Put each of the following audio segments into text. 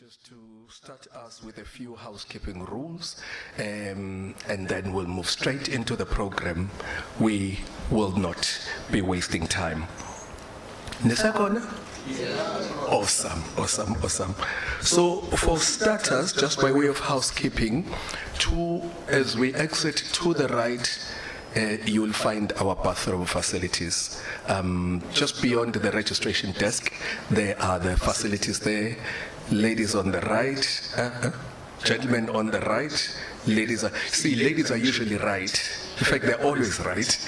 just to start us with a few housekeeping rules, and then we'll move straight into the program. We will not be wasting time. Nisakona? Awesome. So for starters, just by way of housekeeping, as we exit to the right, you will find our bathroom facilities. Just beyond the registration desk, there are the facilities there. Ladies on the right, gentlemen on the right. Ladies are usually right. In fact, they're always right.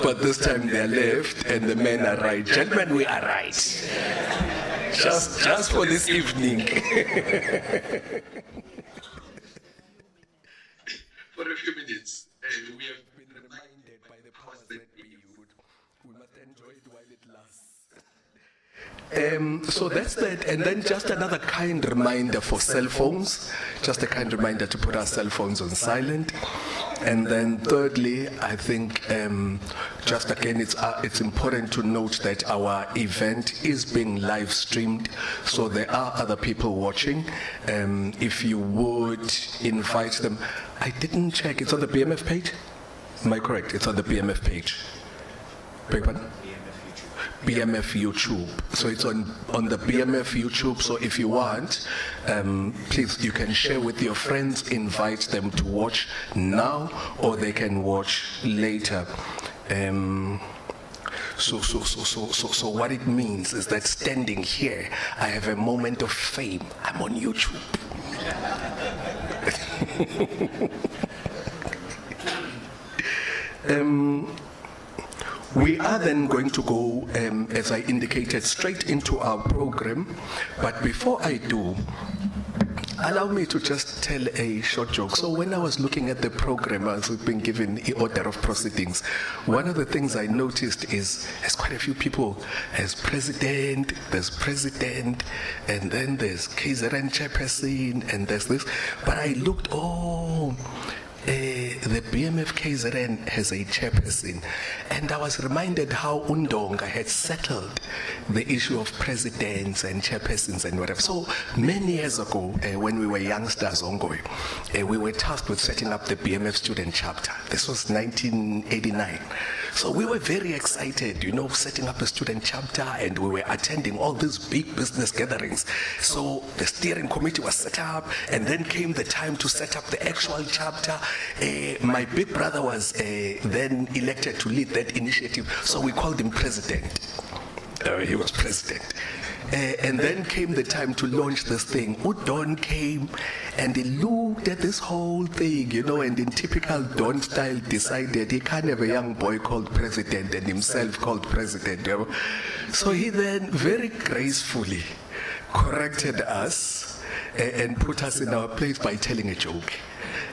But this time they're left and the men are right. Gentlemen, we are right. Just for this evening. For a few minutes, we have been reminded by the powers that we must enjoy it while it lasts. So that's that, and then just another kind reminder for cell phones, just a kind reminder to put our cell phones on silent. And then thirdly, I think just again, it's important to note that our event is being live streamed, so there are other people watching. If you would invite them, I didn't check, it's on the BMF page? Am I correct? It's on the BMF page. Beg pardon? BMF YouTube. So it's on the BMF YouTube. So if you want, please, you can share with your friends, invite them to watch now, or they can watch later. So what it means is that standing here, I have a moment of fame. I'm on YouTube. We are then going to go, as I indicated, straight into our program. But before I do, allow me to just tell a short joke. So when I was looking at the program, as we've been given the order of proceedings, one of the things I noticed is there's quite a few people. There's president, and then there's KZN chairperson, and there's this. But I looked, the BMF KZN has a chairperson, and I was reminded how Undonga had settled the issue of presidents and chairpersons and whatever. So many years ago, when we were youngsters, we were tasked with setting up the BMF student chapter. This was 1989. So we were very excited, setting up a student chapter, and we were attending all these big business gatherings. So the steering committee was set up, and then came the time to set up the actual chapter. My big brother was then elected to lead that initiative, so we called him president. He was president. And then came the time to launch this thing. Udon came and he looked at this whole thing, and in typical Don style decided he can't have a young boy called president and himself called president. So he then very gracefully corrected us and put us in our place by telling a joke.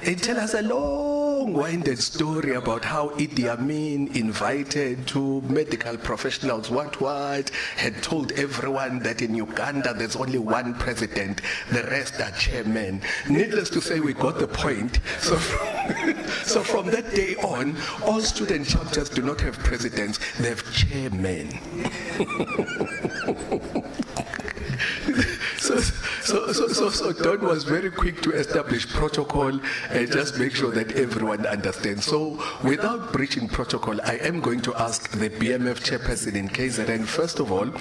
He tell us a long-winded story about how Idi Amin invited two medical professionals, had told everyone that in Uganda there's only one president, the rest are chairmen. Needless to say, we got the point. So from that day on, all student chapters do not have presidents, they have chairmen. So Don was very quick to establish protocol and just make sure that everyone understands. So without breaching protocol, I am going to ask the BMF chairperson in KZN, first of all,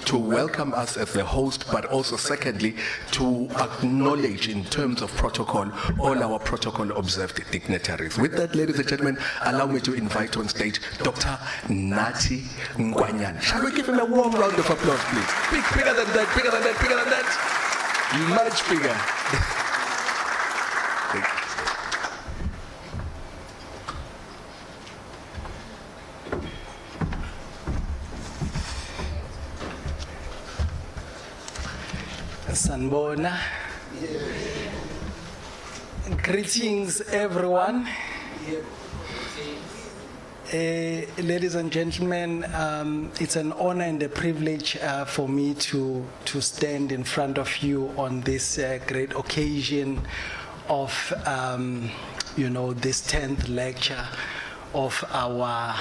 to welcome us as the host, but also secondly, to acknowledge in terms of protocol, all our protocol observed dignitaries. With that, ladies and gentlemen, allow me to invite on stage Dr. Nathi Mkhwanazi. Shall we give him a warm round of applause, please? Bigger than that, bigger than that, bigger than that. Much bigger. Sanbona. Greetings, everyone. Ladies and gentlemen, it's an honor and a privilege for me to stand in front of you on this great occasion of, this 10th lecture of our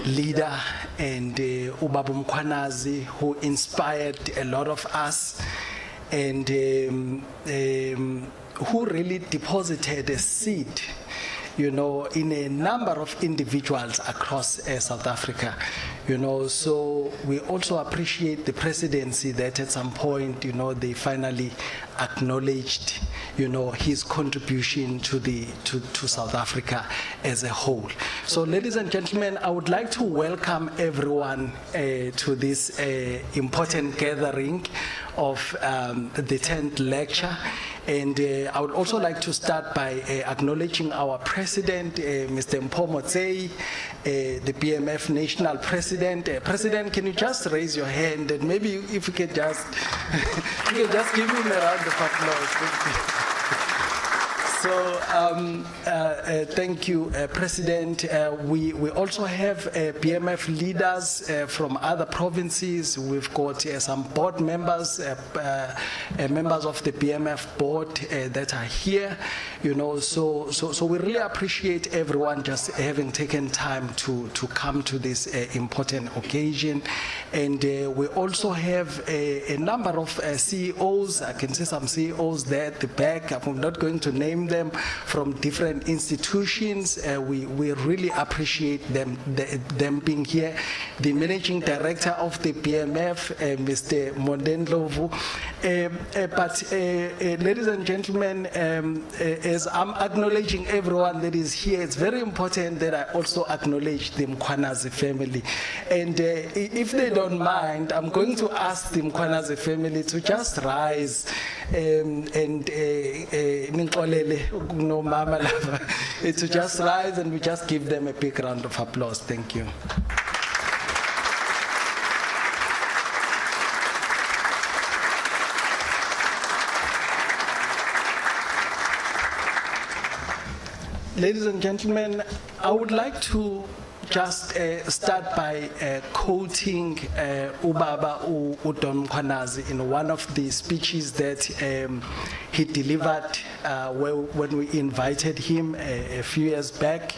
leader and Ubaba Mkhwanazi, who inspired a lot of us, and who really deposited a seed, you know, in a number of individuals across South Africa, you know. So we also appreciate the presidency that at some point, you know, they finally acknowledged, you know, his contribution to South Africa as a whole. So, ladies and gentlemen, I would like to welcome everyone to this important gathering of the 10th lecture. And I would also like to start by acknowledging our president, Mr. Mkhwanazi, the BMF national president. President, can you just raise your hand, and maybe if you could just, you can just give him a round of applause. Thank you. So thank you, President. We also have BMF leaders from other provinces. We've got some board members, members of the BMF board that are here. You know, so we really appreciate everyone just having taken time to come to this important occasion. And we also have a number of CEOs. I can see some CEOs there at the back. I'm not going to name them, from different institutions. We really appreciate them being here. The managing director of the BMF, Mr. Mondendlovu. But ladies and gentlemen, as I'm acknowledging everyone that is here, it's very important that I also acknowledge the Mkhwanazi family. And if they don't mind, I'm going to ask the Mkhwanazi family to just rise no mama to just rise, and we just give them a big round of applause. Thank you. Ladies and gentlemen, I would like to just start by quoting Ubaba Udon Mkhwanazi in one of the speeches that he delivered when we invited him a few years back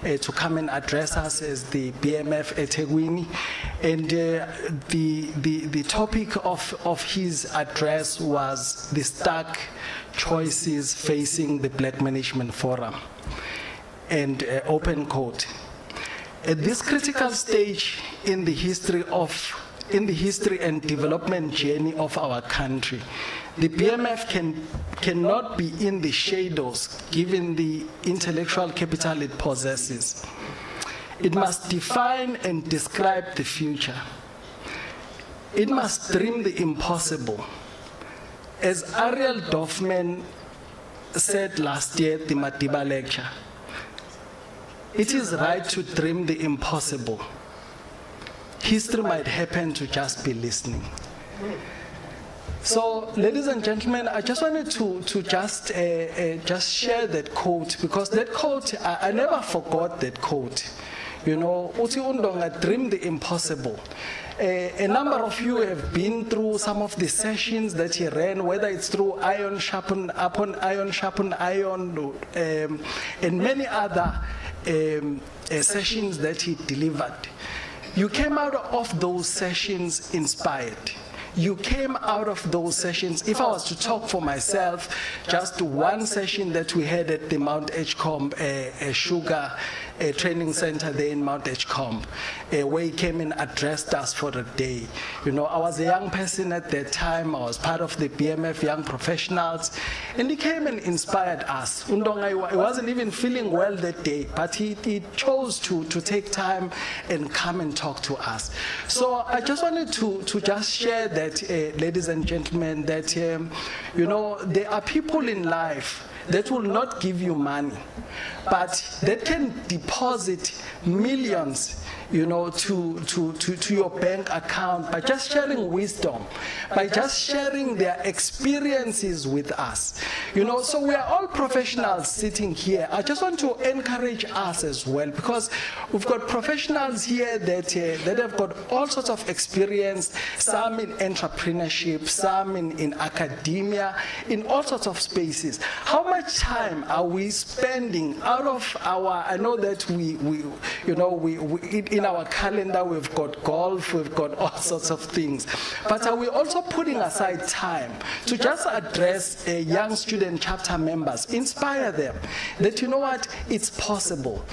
to come and address us as the BMF eThekwini. And the topic of his address was the stark choices facing the Black Management Forum. And open quote: at this critical stage in the history and development journey of our country, the BMF cannot be in the shadows given the intellectual capital it possesses. It must define and describe the future. It must dream the impossible. As Ariel Dorfman said last year at the Madiba lecture, it is right to dream the impossible. History might happen to just be listening. So, ladies and gentlemen, I just wanted to just share that quote, because that quote, I never forgot that quote. You know, Uti Undonga, dream the impossible. A number of you have been through some of the sessions that he ran, whether it's through iron sharpen upon iron, sharpen iron, and many other sessions that he delivered. You came out of those sessions inspired. You came out of those sessions, if I was to talk for myself, just one session that we had at the Mount Edgecombe Sugar Training Center there in Mount Edgecombe, where he came and addressed us for a day. You know, I was a young person at that time. I was part of the BMF Young Professionals, and he came and inspired us. Undonga, he wasn't even feeling well that day, but he chose to take time and come and talk to us. So I just wanted to just share that, ladies and gentlemen, that, you know, there are people in life that will not give you money, but that can deposit millions, you know, to your bank account by just sharing wisdom, by just sharing their experiences with us. You know, so we are all professionals sitting here. I just want to encourage us as well, because we've got professionals here that have got all sorts of experience, some in entrepreneurship, some in academia, in all sorts of spaces. How much much time are we spending out of our, I know that we in our calendar we've got golf, we've got all sorts of things, but are we also putting aside time to just address young student chapter members, inspire them that, you know what, it's possible,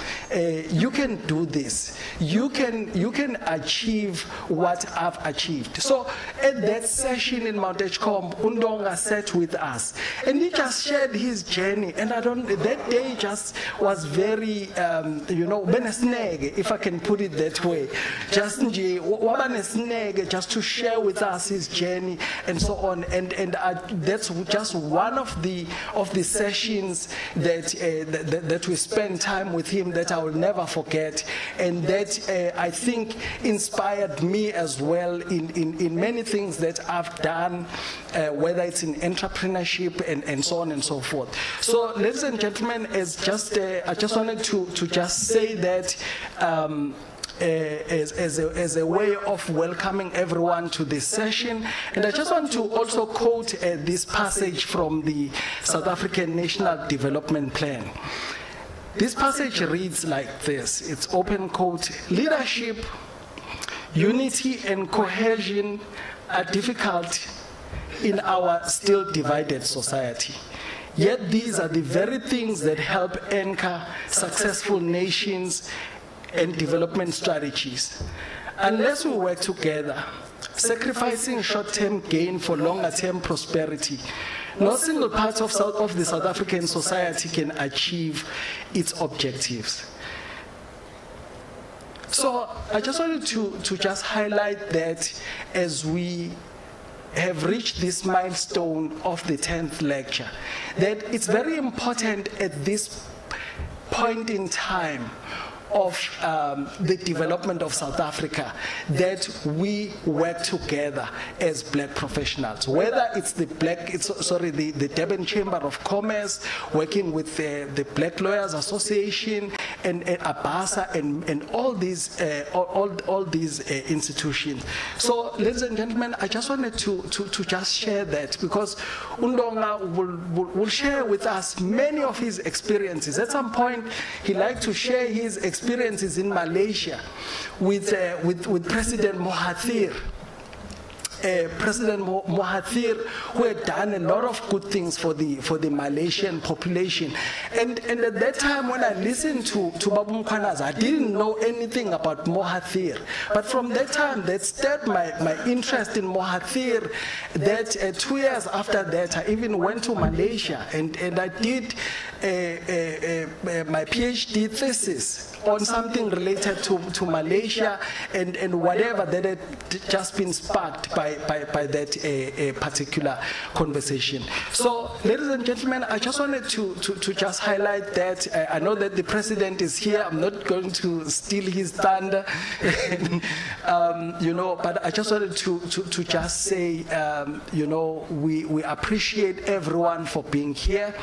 you can do this, you can achieve what I've achieved. So at that session in Mount Edgecombe, Undonga sat with us and he just shared his journey, and that day just was very benesnege, if I can put it that way, just to share with us his journey and so on, and that's just one of the sessions that we spent time with him that I will never forget, and that I think inspired me as well in many things that I've done, whether it's in entrepreneurship and so on and so forth. So, ladies and gentlemen, I just wanted to just say that as a way of welcoming everyone to this session. And I just want to also quote this passage from the South African National Development Plan. This passage reads like this, it's open quote, "Leadership, unity and cohesion are difficult in our still divided society. Yet these are the very things that help anchor successful nations and development strategies. Unless we work together, sacrificing short-term gain for longer-term prosperity, no single part of the South African society can achieve its objectives." So I just wanted to just highlight that as we have reached this milestone of the 10th lecture, that it's very important at this point in time of the development of South Africa that we work together as black professionals, whether it's the Durban Chamber of Commerce working with the Black Lawyers Association and ABASA and all these institutions. So, ladies and gentlemen, I just wanted to just share that, because Undonga will share with us many of his experiences. At some point, he liked to share his experiences in Malaysia with President Mahathir. President Mahathir, who had done a lot of good things for the Malaysian population. And at that time, when I listened to Babu Mkhwanazi, I didn't know anything about Mahathir. But from that time, that stirred my interest in Mahathir, that 2 years after that, I even went to Malaysia and I did my PhD thesis on something related to Malaysia and whatever that had just been sparked by that particular conversation. So, ladies and gentlemen, I just wanted to just highlight that. I know that the president is here. I'm not going to steal his thunder, but I just wanted to just say, we appreciate everyone for being here.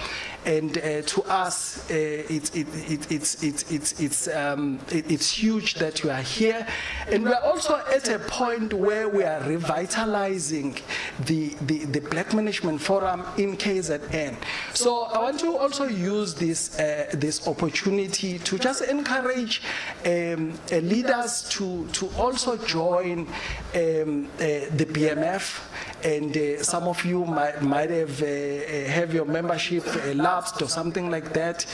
And to us, it's huge that you are here, and we are also at a point where we are revitalizing the Black Management Forum in KZN. So I want to also use this opportunity to just encourage leaders to also join the BMF. And some of you might have your membership lapsed or something like that,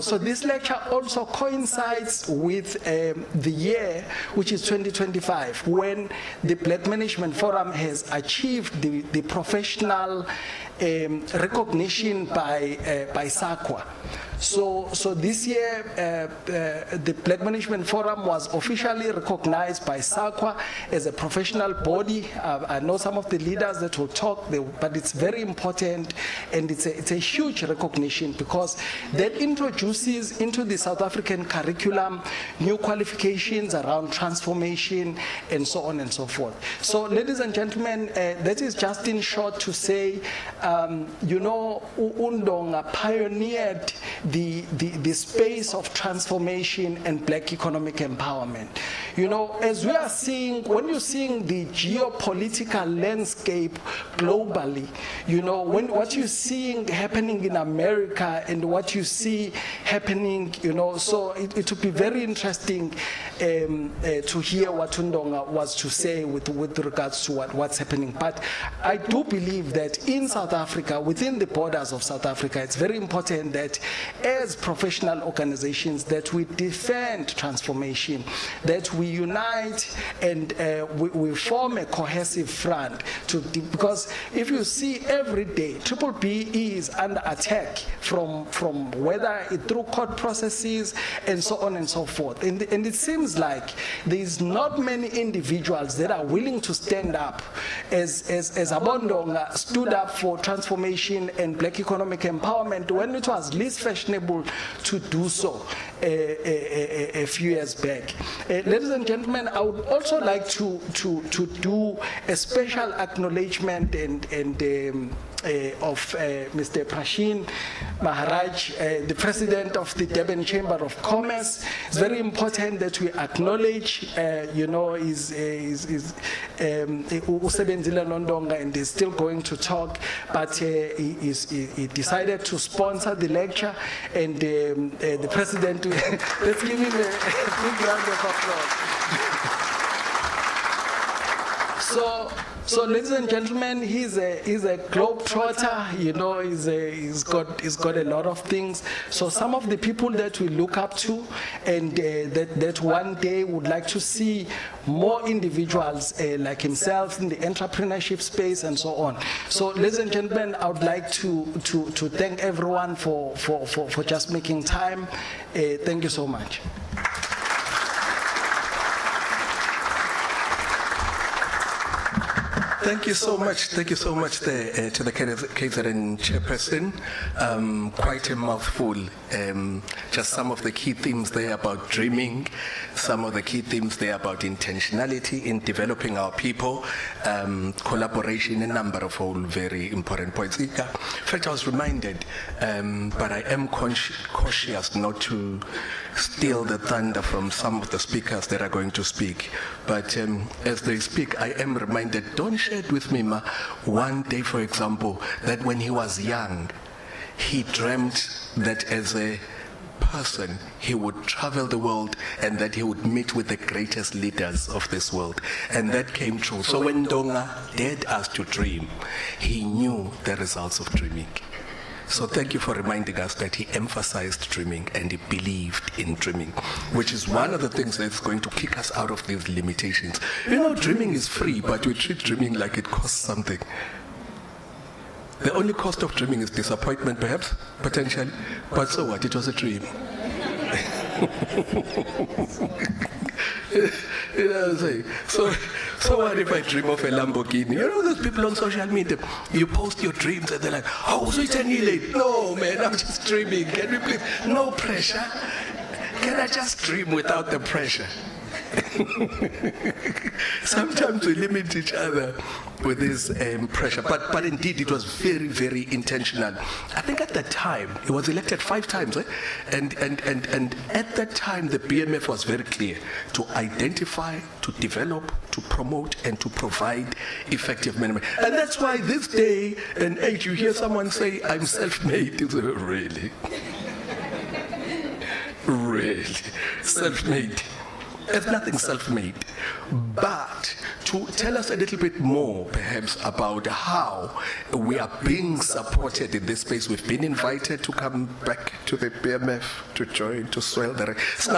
So this lecture also coincides with the year, which is 2025, when the Black Management Forum has achieved the professional recognition by SAQA. So this year, the Black Management Forum was officially recognized by SAQA as a professional body. I know some of the leaders that will talk, but it's very important, and it's a huge recognition, because that introduces into the South African curriculum new qualifications around transformation and so on and so forth. So, ladies and gentlemen, that is just in short to say Undonga pioneered the space of transformation and black economic empowerment. As we are seeing, when you're seeing the geopolitical landscape globally, what you're seeing happening in America and what you see happening, so it would be very interesting to hear what Undonga was to say with regards to what's happening. But I do believe that in South Africa, within the borders of South Africa, it's very important that as professional organizations that we defend transformation, that we unite and we form a cohesive front because if you see every day, Triple B is under attack from whether it through court processes and so on and so forth. And it seems like there's not many individuals that are willing to stand up as Abondonga stood up for transformation and black economic empowerment when it was least fashionable to do so a few years back. Ladies and gentlemen, I would also like to do a special acknowledgement of Mr. Prashin Maharaj, the president of the Durban Chamber of Commerce. It's very important that we acknowledge, his Usebenzile Nondonga, and he's still going to talk, but he decided to sponsor the lecture, and the president, let's give him a big round of applause. So, ladies and gentlemen, he's a globetrotter. He's got a lot of things. So, some of the people that we look up to, and that one day would like to see more individuals like himself in the entrepreneurship space and so on. So, ladies and gentlemen, I would like to thank everyone for just making time. Thank you so much. Thank you so much. Thank you so much to the KZN chairperson. Quite a mouthful. Just some of the key themes there about dreaming, some of the key themes there about intentionality in developing our people, collaboration, a number of all very important points. In fact, I was reminded, but I am cautious not to steal the thunder from some of the speakers that are going to speak. But as they speak, I am reminded, don't share it with me, Ma, one day, for example, that when he was young, he dreamt that as a person he would travel the world and that he would meet with the greatest leaders of this world. And that came true. So when Ndonga dared us to dream, he knew the results of dreaming. So thank you for reminding us that he emphasized dreaming and he believed in dreaming, which is one of the things that's going to kick us out of these limitations. Dreaming is free, but we treat dreaming like it costs something. The only cost of dreaming is disappointment, perhaps, potentially, but so what? It was a dream. So what if I dream of a Lamborghini? Those people on social media, you post your dreams and they're like, oh, so it's late. No, man, I'm just dreaming. Can we please? No pressure. Can I just dream without the pressure? Sometimes we limit each other with this pressure, but indeed it was very, very intentional. I think at that time he was elected 5 times, and at that time the BMF was very clear to identify, to develop, to promote, and to provide effective management. And that's why this day and age you hear someone say, "I'm self-made." It's really, really self-made. There's nothing self-made. But to tell us a little bit more, perhaps, about how we are being supported in this space. We've been invited to come back to the BMF, to join, to swell the ranks. One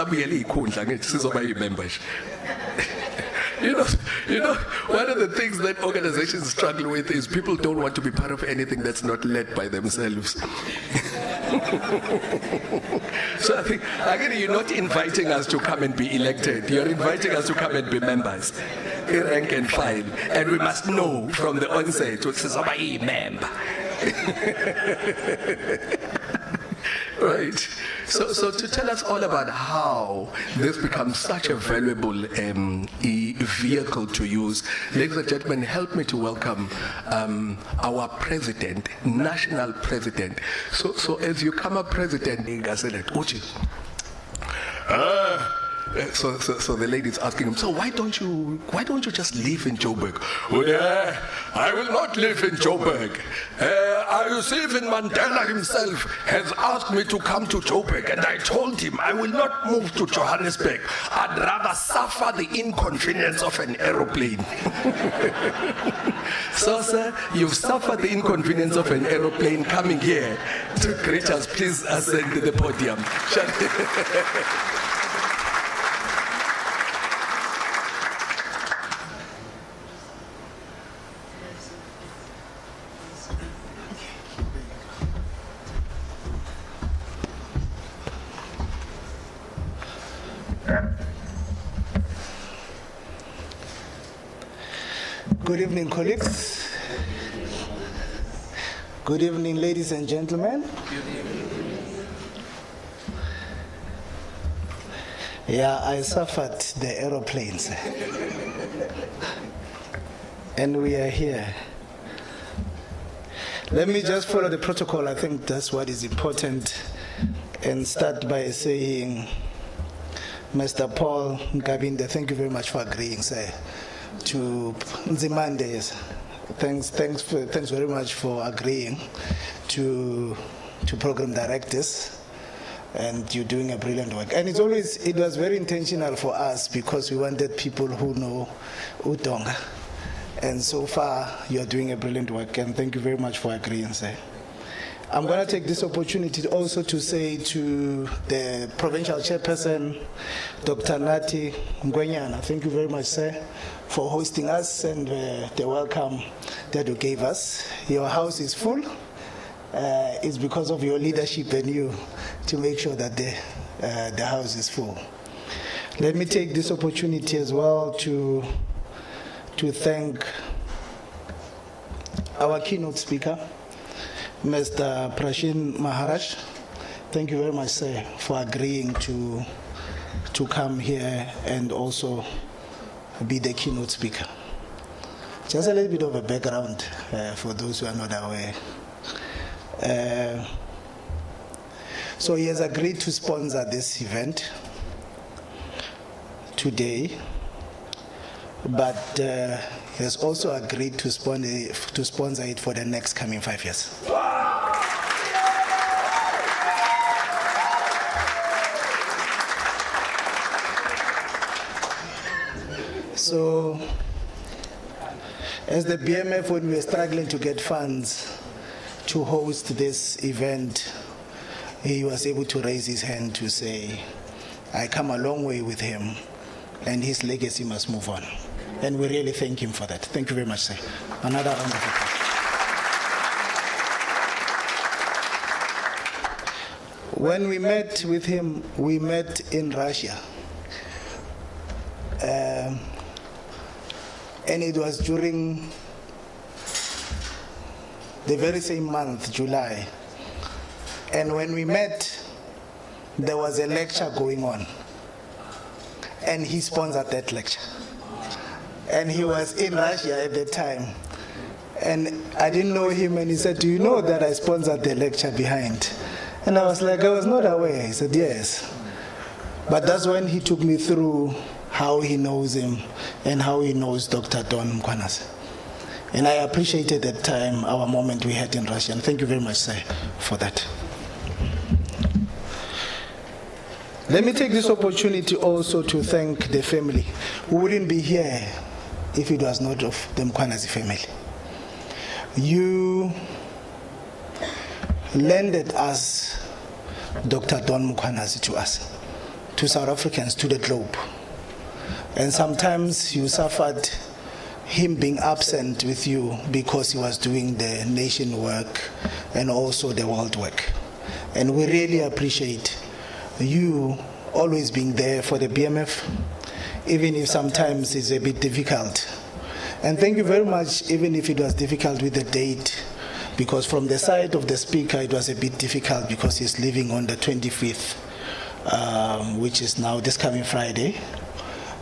of the things that organizations struggle with is people don't want to be part of anything that's not led by themselves. So I think, again, you're not inviting us to come and be elected. You're inviting us to come and be members, rank and file. And we must know from the onset, which is a member. Right. So to tell us all about how this becomes such a valuable vehicle to use, ladies and gentlemen, help me to welcome our president, national president. So as you come up, President, so the lady's asking him, so why don't you just live in Joburg? Well, I will not live in Joburg. You see, even Mandela himself has asked me to come to Joburg, and I told him I will not move to Johannesburg. I'd rather suffer the inconvenience of an aeroplane. So, sir, you've suffered the inconvenience of an aeroplane coming here to greet us. Please ascend to the podium. Good evening, colleagues. Good evening, ladies and gentlemen. Yeah, I suffered the aeroplanes. And we are here. Let me just follow the protocol. I think that's what is important. And start by saying, Mr. Paul Nkabinde, thank you very much for agreeing, sir. To Nzimande, thanks very much for agreeing to program directors, and you're doing a brilliant work. And it was very intentional for us because we wanted people who know Utonga, and so far you're doing a brilliant work, and thank you very much for agreeing, sir. I'm going to take this opportunity also to say to the provincial chairperson, Dr. Nati Mkhwanazi, thank you very much, sir, for hosting us and the welcome that you gave us. Your house is full. It's because of your leadership and you to make sure that the house is full. Let me take this opportunity as well to thank our keynote speaker, Mr. Prashin Maharaj. Thank you very much, sir, for agreeing to come here and also be the keynote speaker. Just a little bit of a background for those who are not aware. So he has agreed to sponsor this event today, but he has also agreed to sponsor it for the next coming 5 years. So, as the BMF, when we were struggling to get funds to host this event, he was able to raise his hand to say, I come a long way with him, and his legacy must move on. And we really thank him for that. Thank you very much, sir. Another round of applause. When we met with him, we met in Russia. And it was during the very same month, July. And when we met, there was a lecture going on. And he sponsored that lecture. And he was in Russia at the time. And I didn't know him, and he said, do you know that I sponsored the lecture behind? And I was like, I was not aware. He said, yes. But that's when he took me through how he knows him and how he knows Dr. Don Mkhwanazi. And I appreciated at that time our moment we had in Russia. And thank you very much, sir, for that. Let me take this opportunity also to thank the family. We wouldn't be here if it was not of the Mkhwanazi family. You lended us Dr. Don Mkhwanazi to us, to South Africans, to the globe. And sometimes you suffered him being absent with you because he was doing the nation work and also the world work. And we really appreciate you always being there for the BMF, even if sometimes it's a bit difficult. And thank you very much, even if it was difficult with the date, because from the side of the speaker, it was a bit difficult because he's leaving on the 25th, which is now this coming Friday.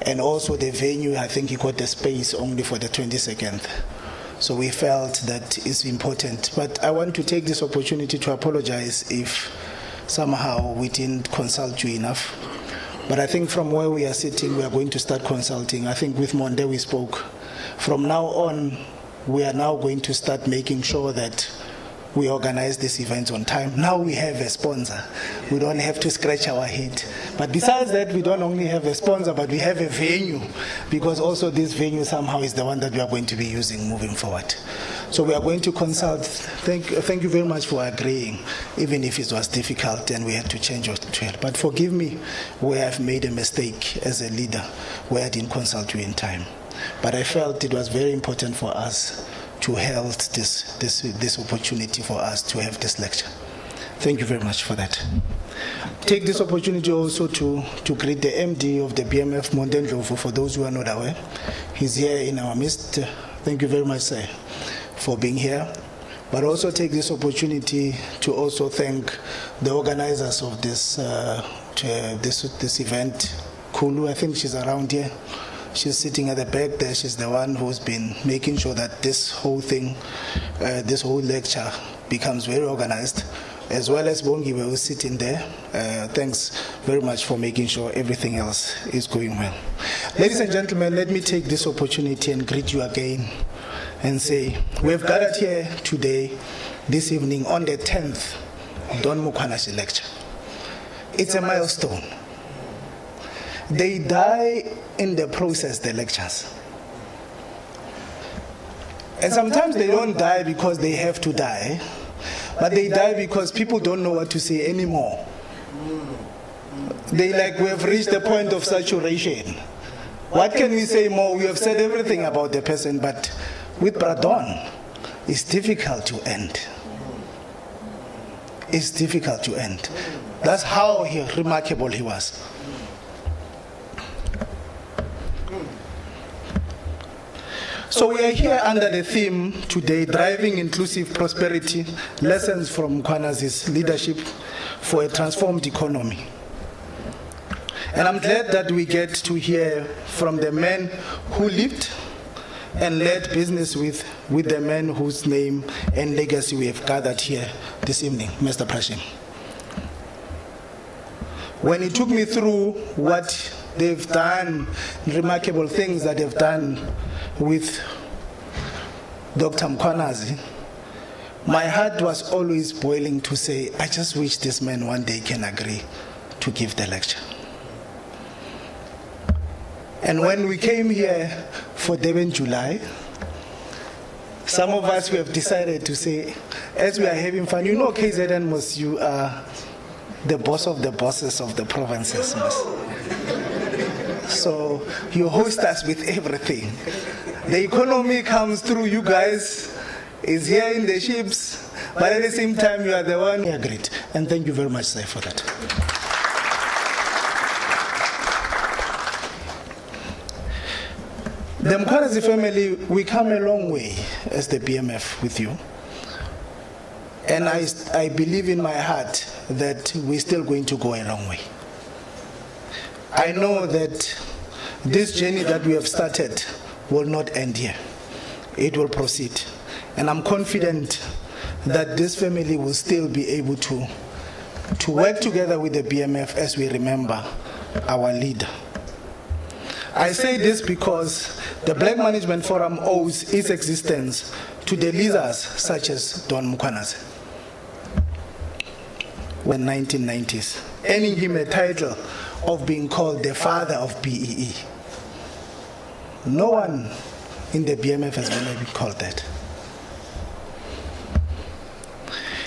And also the venue, I think he got the space only for the 22nd. So we felt that it's important. But I want to take this opportunity to apologize if somehow we didn't consult you enough. But I think from where we are sitting, we are going to start consulting. I think with Monde we spoke. From now on, we are now going to start making sure that we organize this event on time. Now we have a sponsor. We don't have to scratch our head. But besides that, we don't only have a sponsor, but we have a venue, because also this venue somehow is the one that we are going to be using moving forward. So we are going to consult. Thank you very much for agreeing, even if it was difficult and we had to change your trail. But forgive me where I've made a mistake as a leader, where I didn't consult you in time. But I felt it was very important for us to hold this opportunity for us to have this lecture. Thank you very much for that. Take this opportunity also to greet the MD of the BMF, Monde Ndlovu, for those who are not aware. He's here in our midst. Thank you very much, sir, for being here. But also take this opportunity to also thank the organizers of this event. Kulu, I think she's around here. She's sitting at the back there. She's the one who's been making sure that this whole thing, this whole lecture becomes very organized, as well as Bongiwe, who's sitting there. Thanks very much for making sure everything else is going well. Ladies and gentlemen, let me take this opportunity and greet you again and say, we've gathered here today, this evening, on the 10th Don Mkhwanazi lecture. It's a milestone. They die in the process, the lectures. And sometimes they don't die because they have to die, but they die because people don't know what to say anymore. We have reached the point of saturation. What can we say more? We have said everything about the person, but with Bradon, it's difficult to end. It's difficult to end. That's how remarkable he was. So we are here under the theme today, Driving Inclusive Prosperity, Lessons from Mkhwanazi's Leadership for a Transformed Economy. And I'm glad that we get to hear from the men who lived and led business with the men whose name and legacy we have gathered here this evening, Mr. Prashim. When he took me through what they've done, remarkable things that they've done with Dr. Mkhwanazi, my heart was always boiling to say, I just wish this man one day can agree to give the lecture. And when we came here for Durban July, some of us we have decided to say, as we are having fun, you know, KZN Mos, you are the boss of the bosses of the provinces, Mos. So you host us with everything. The economy comes through you guys, is here in the ships, but at the same time you are the one. Yeah, great. And thank you very much, sir, for that. The Mkhwanazi family, we come a long way as the BMF with you. And I believe in my heart that we're still going to go a long way. I know that this journey that we have started will not end here. It will proceed. And I'm confident that this family will still be able to work together with the BMF as we remember our leader. I say this because the Black Management Forum owes its existence to the leaders such as Don Mkhwanazi in the 1990s, earning him a title of being called the father of BEE. No one in the BMF has been called that.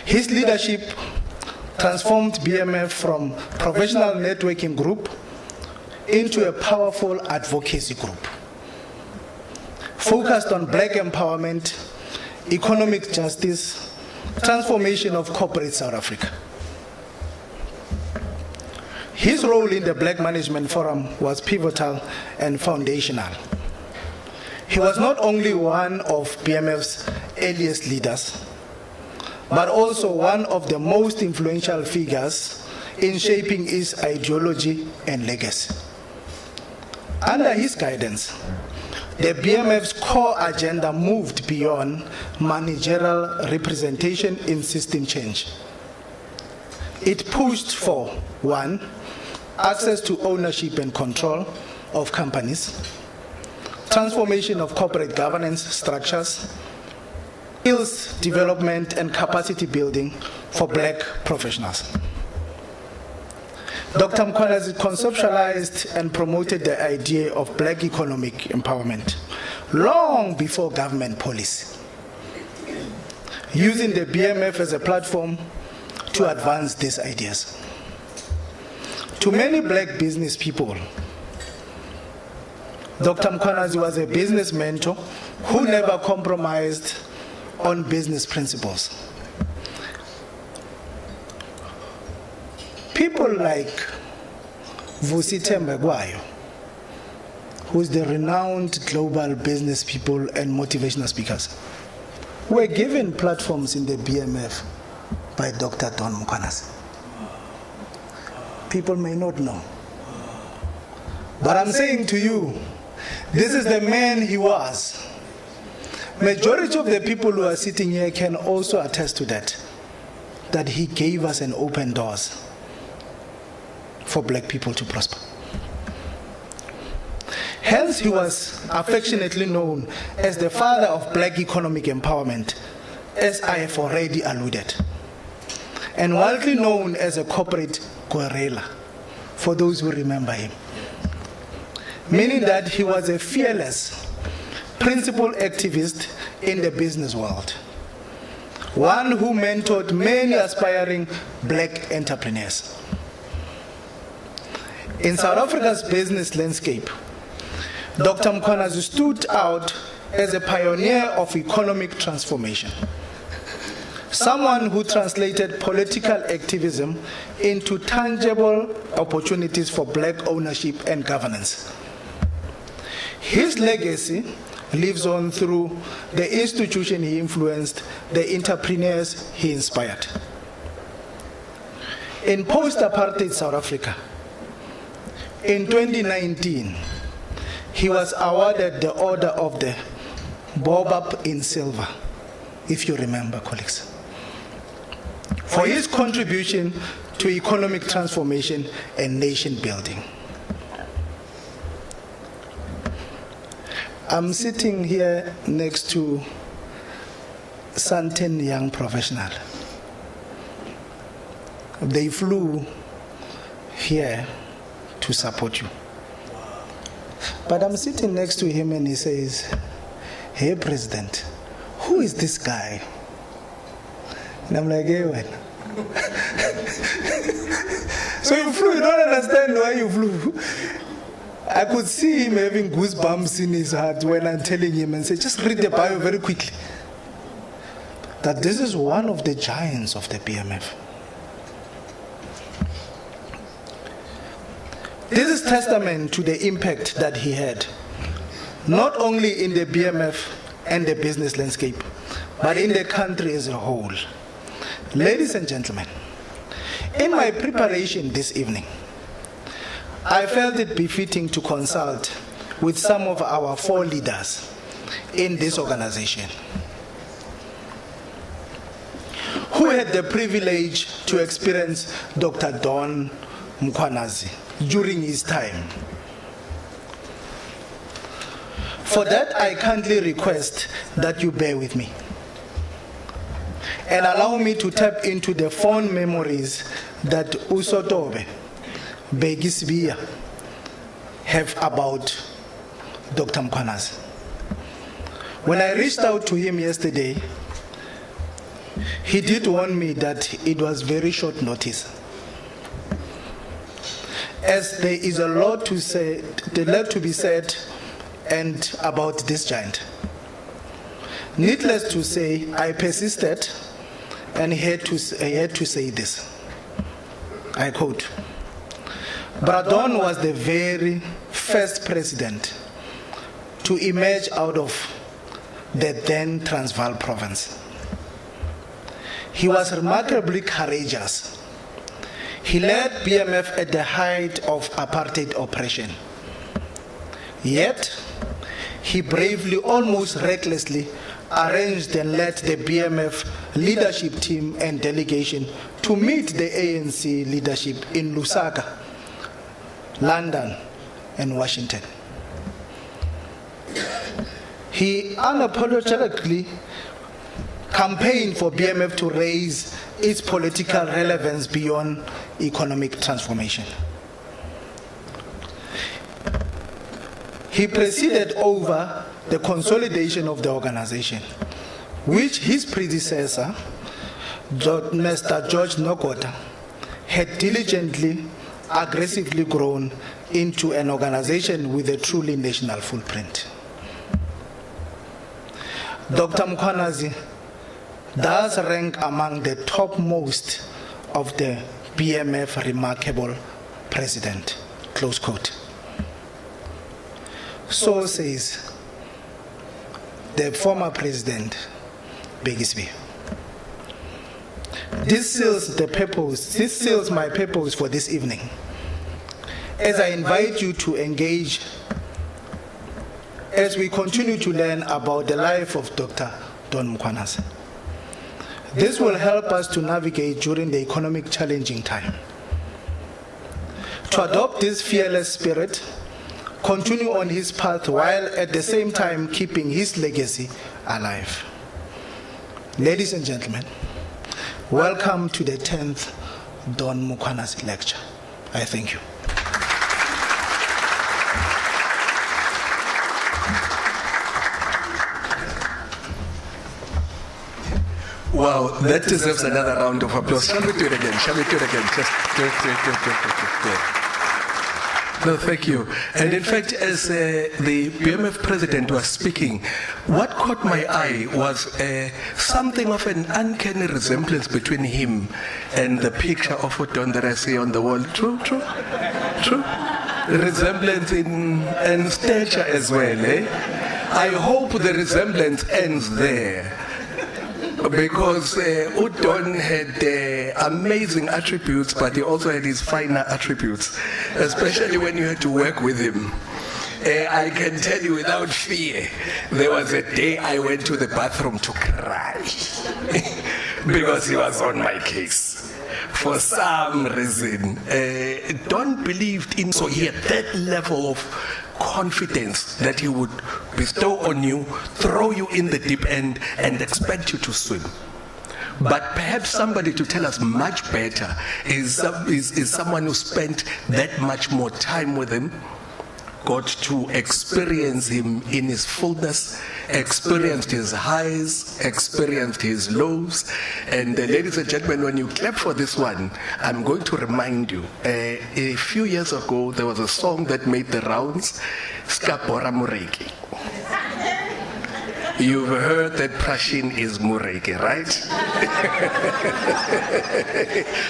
His leadership transformed BMF from professional networking group into a powerful advocacy group, focused on black empowerment, economic justice, transformation of corporate South Africa. His role in the Black Management Forum was pivotal and foundational. He was not only one of BMF's earliest leaders, but also one of the most influential figures in shaping his ideology and legacy. Under his guidance, the BMF's core agenda moved beyond managerial representation in system change. It pushed for, 1, access to ownership and control of companies, transformation of corporate governance structures, skills development and capacity building for black professionals. Dr. Mkhwanazi conceptualized and promoted the idea of black economic empowerment long before government policy, using the BMF as a platform to advance these ideas. To many black business people, Dr. Mkhwanazi was a business mentor who never compromised on business principles. People like Vusithemba Gwayo, who is the renowned global business people and motivational speakers, were given platforms in the BMF by Dr. Don Mkhwanazi. People may not know. But I'm saying to you, this is the man he was. Majority of the people who are sitting here can also attest to that he gave us an open doors for black people to prosper. Hence, he was affectionately known as the father of black economic empowerment, as I have already alluded, and widely known as a corporate guerrilla, for those who remember him. Meaning that he was a fearless, principled activist in the business world, one who mentored many aspiring black entrepreneurs. In South Africa's business landscape, Dr. Mkhwanazi stood out as a pioneer of economic transformation, someone who translated political activism into tangible opportunities for black ownership and governance. His legacy lives on through the institution he influenced, the entrepreneurs he inspired. In post-apartheid South Africa, in 2019, he was awarded the Order of the Baobab in Silver, if you remember, colleagues, for his contribution to economic transformation and nation building. I'm sitting here next to Santen young professional. They flew here to support you. But I'm sitting next to him and he says, "Hey, President, who is this guy?" And I'm like, "Hey, when?" So you flew, you don't understand why you flew. I could see him having goosebumps in his heart when I'm telling him and say, just read the bio very quickly. That this is one of the giants of the BMF. This is testament to the impact that he had, not only in the BMF and the business landscape, but in the country as a whole. Ladies and gentlemen, in my preparation this evening, I felt it befitting to consult with some of our 4 leaders in this organization who had the privilege to experience Dr. Don Mkhwanazi during his time. For that, I kindly request that you bear with me and allow me to tap into the fond memories that Usotobe Begisbia have about Dr. Mkhwanazi. When I reached out to him yesterday, he did warn me that it was very short notice, as there is a lot to say, a lot to be said and about this giant. Needless to say, I persisted and he had to say this. I quote, "Bradon was the very first president to emerge out of the then Transvaal province. he was remarkably courageous. He led BMF at the height of apartheid oppression. Yet, he bravely, almost recklessly, arranged and led the BMF leadership team and delegation to meet the ANC leadership in Lusaka, London, and Washington. He unapologetically campaigned for BMF to raise its political relevance beyond economic transformation. He presided over the consolidation of the organization, which his predecessor, Mr. George Nokota, had diligently, aggressively grown into an organization with a truly national footprint. Dr. Mkhwanazi does rank among the topmost of the BMF remarkable president, close quote. So says the former president, Begisby. This seals my purpose for this evening, as I invite you to engage as we continue to learn about the life of Dr. Don Mkhwanazi. This will help us to navigate during the economic challenging time. To adopt this fearless spirit, continue on his path while at the same time keeping his legacy alive. Ladies and gentlemen, welcome to the 10th Don Mkhwanazi lecture. I thank you. Wow, that deserves another round of applause. Shall we do it again? Shall we do it again? Just do it. No, thank you. And in fact, as the BMF president was speaking, what caught my eye was something of an uncanny resemblance between him and the picture of Udon that I see on the wall. True. Resemblance in stature as well, eh? I hope the resemblance ends there. Because Udon had amazing attributes, but he also had his finer attributes, especially when you had to work with him. I can tell you without fear, there was a day I went to the bathroom to cry because he was on my case. For some reason, Don believed in, so he had that level of confidence that he would bestow on you, throw you in the deep end, and expect you to swim. But perhaps somebody to tell us much better is someone who spent that much more time with him, got to experience him in his fullness, experienced his highs, experienced his lows. And ladies and gentlemen, when you clap for this one, I'm going to remind you, a few years ago, there was a song that made the rounds, Ska Bora Mureki. You've heard that Prashin is Mureki, right?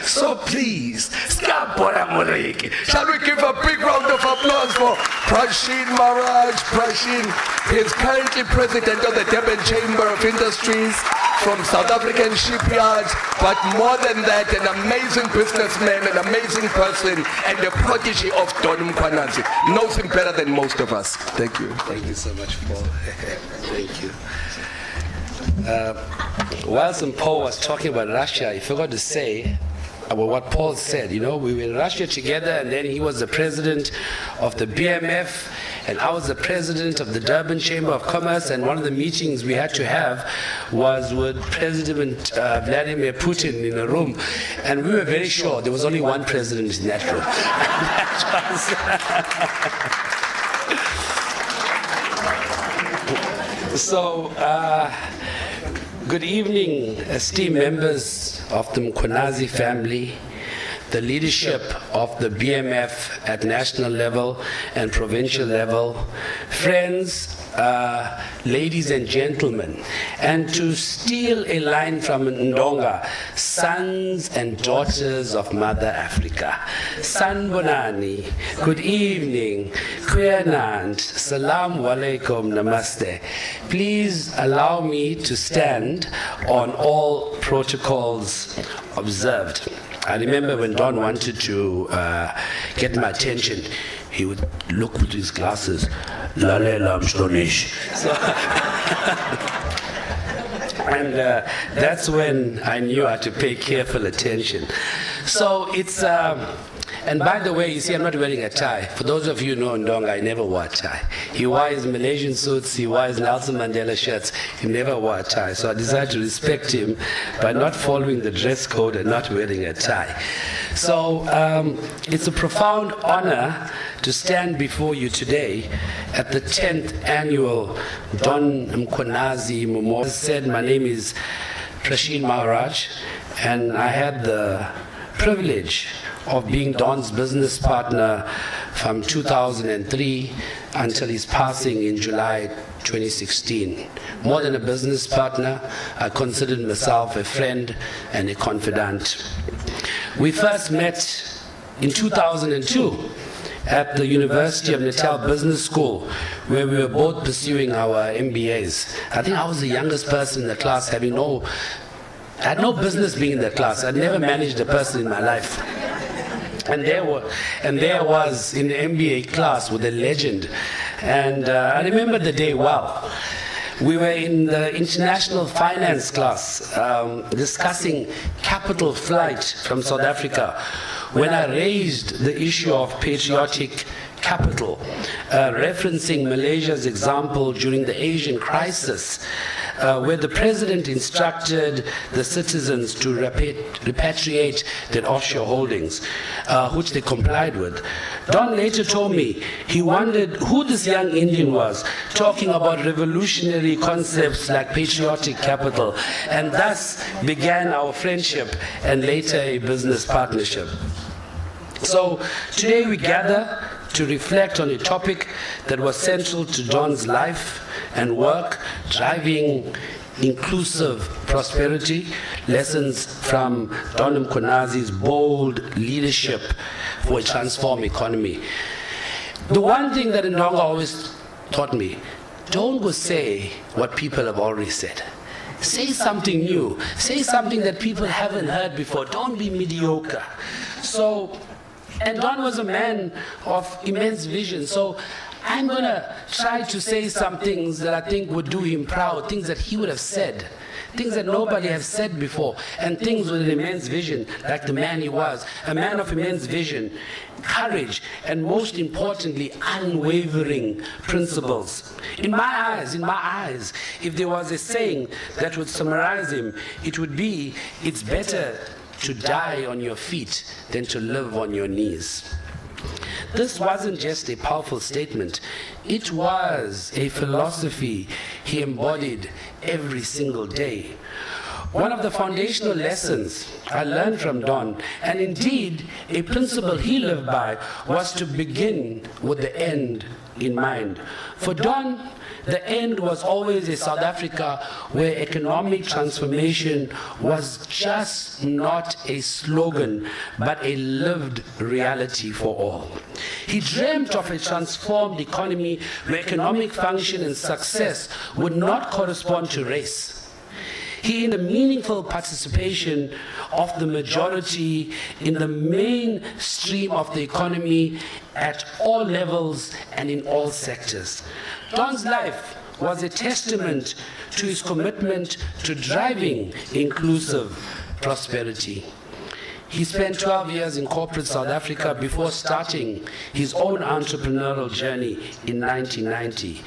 So please, Ska Bora Mureki. Shall we give a big round of applause for Prashin Maharaj? Prashin is currently president of the Durban Chamber of Industries from South African shipyards, but more than that, an amazing businessman, an amazing person, and a prodigy of Don Mkhwanazi. Knows him better than most of us. Thank you. Thank you so much, Paul. Thank you. Whilst Paul was talking about Russia, he forgot to say about what Paul said. You know, we were in Russia together, and then he was the president of the BMF, and I was the president of the Durban Chamber of Commerce, and one of the meetings we had to have was with President Vladimir Putin in a room, and we were very sure there was only one president in that room. So, good evening, esteemed members of the Mkhwanazi family, the leadership of the BMF at national level and provincial level, friends, ladies and gentlemen, and to steal a line from Ndonga, sons and daughters of Mother Africa. Sanbonani, good evening, Kwenand, Salaam Alaikum, Namaste. Please allow me to stand on all protocols observed. I remember when Don wanted to get my attention, he would look with his glasses, Lalela Mshtonish. And that's when I knew I had to pay careful attention. So it's, and by the way, you see, I'm not wearing a tie. For those of you who know Ndonga, I never wore a tie. He wore his Malaysian suits, he wore his Nelson Mandela shirts, he never wore a tie. So I decided to respect him by not following the dress code and not wearing a tie. So it's a profound honor to stand before you today at the 10th annual Don Mkhwanazi Memorial. As I said, my name is Prasheen Maharaj, and I had the privilege of being Don's business partner from 2003 until his passing in July 2016. More than a business partner, I considered myself a friend and a confidant. We first met in 2002 at the University of Natal Business School, where we were both pursuing our MBAs. I think I was the youngest person in the class, I had no business being in the class. I'd never managed a person in my life. And there was in the MBA class with a legend. And I remember the day well. We were in the international finance class discussing capital flight from South Africa when I raised the issue of patriotic capital, referencing Malaysia's example during the Asian crisis, where the president instructed the citizens to repatriate their offshore holdings, which they complied with. Don later told me he wondered who this young Indian was, talking about revolutionary concepts like patriotic capital, and thus began our friendship and later a business partnership. So today we gather to reflect on a topic that was central to Don's life and work, driving inclusive prosperity, lessons from Don Mkhwanazi's bold leadership for a transformed economy. The one thing that Ndonga always taught me, don't go say what people have already said. Say something new. Say something that people haven't heard before. Don't be mediocre. And Don was a man of immense vision, so I'm going to try to say some things that I think would do him proud, things that he would have said, things that nobody has said before, and things with an immense vision, like the man he was, a man of immense vision, courage, and most importantly, unwavering principles. In my eyes, if there was a saying that would summarize him, it would be, it's better to die on your feet than to live on your knees. This wasn't just a powerful statement, it was a philosophy he embodied every single day. One of the foundational lessons I learned from Don, and indeed a principle he lived by, was to begin with the end in mind. For Don, the end was always a South Africa where economic transformation was just not a slogan, but a lived reality for all. He dreamt of a transformed economy where economic function and success would not correspond to race. He, in the meaningful participation of the majority in the mainstream of the economy at all levels and in all sectors. Don's life was a testament to his commitment to driving inclusive prosperity. He spent 12 years in corporate South Africa before starting his own entrepreneurial journey in 1990.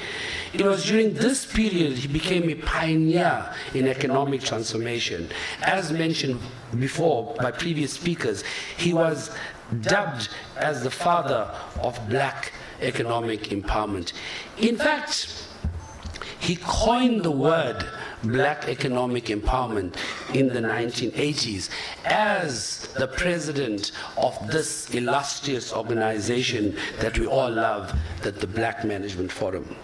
It was during this period he became a pioneer in economic transformation. As mentioned before by previous speakers, he was dubbed as the father of black economic empowerment. In fact, he coined the word black economic empowerment in the 1980s as the president of this illustrious organization that we all love, the Black Management Forum.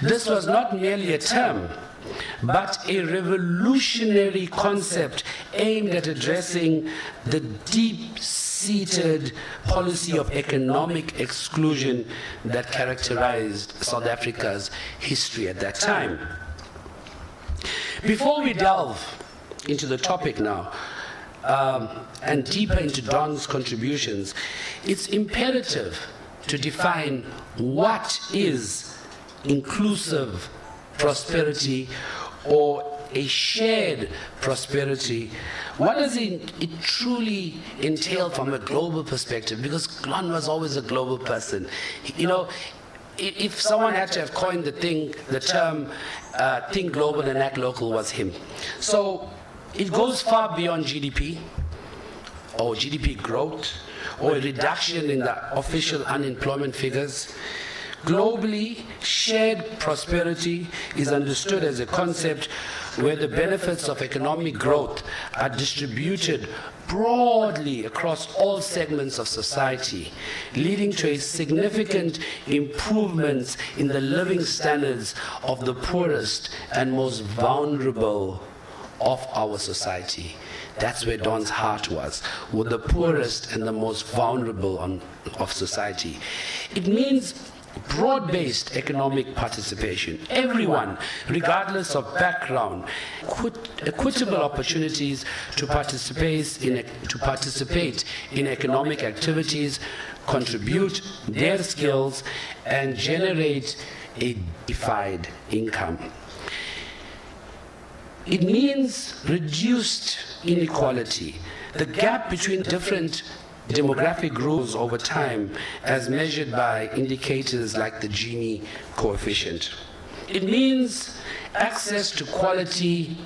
This was not merely a term, but a revolutionary concept aimed at addressing the deep-seated policy of economic exclusion that characterized South Africa's history at that time. Before we delve into the topic now, and deeper into Don's contributions, it's imperative to define what is inclusive prosperity or a shared prosperity. What does it truly entail from a global perspective? Because Don was always a global person. You know, if someone had to have coined the term think global and act local, was him. So it goes far beyond GDP or GDP growth or a reduction in the official unemployment figures. Globally, shared prosperity is understood as a concept where the benefits of economic growth are distributed broadly across all segments of society, leading to a significant improvements in the living standards of the poorest and most vulnerable of our society. That's where Don's heart was, with the poorest and the most vulnerable of society. It means broad-based economic participation. Everyone, regardless of background, equitable opportunities to participate in economic activities, contribute their skills, and generate a dignified income. It means reduced inequality. The gap between different demographic groups over time as measured by indicators like the Gini coefficient. It means access to quality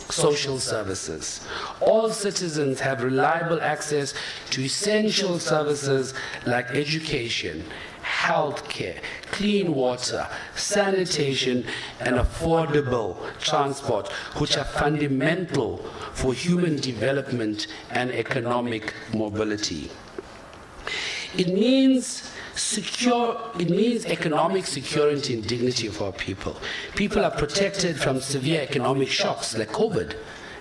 social services. All citizens have reliable access to essential services like education, healthcare, clean water, sanitation, and affordable transport, which are fundamental for human development and economic mobility. It means economic security and dignity for our people. People are protected from severe economic shocks like COVID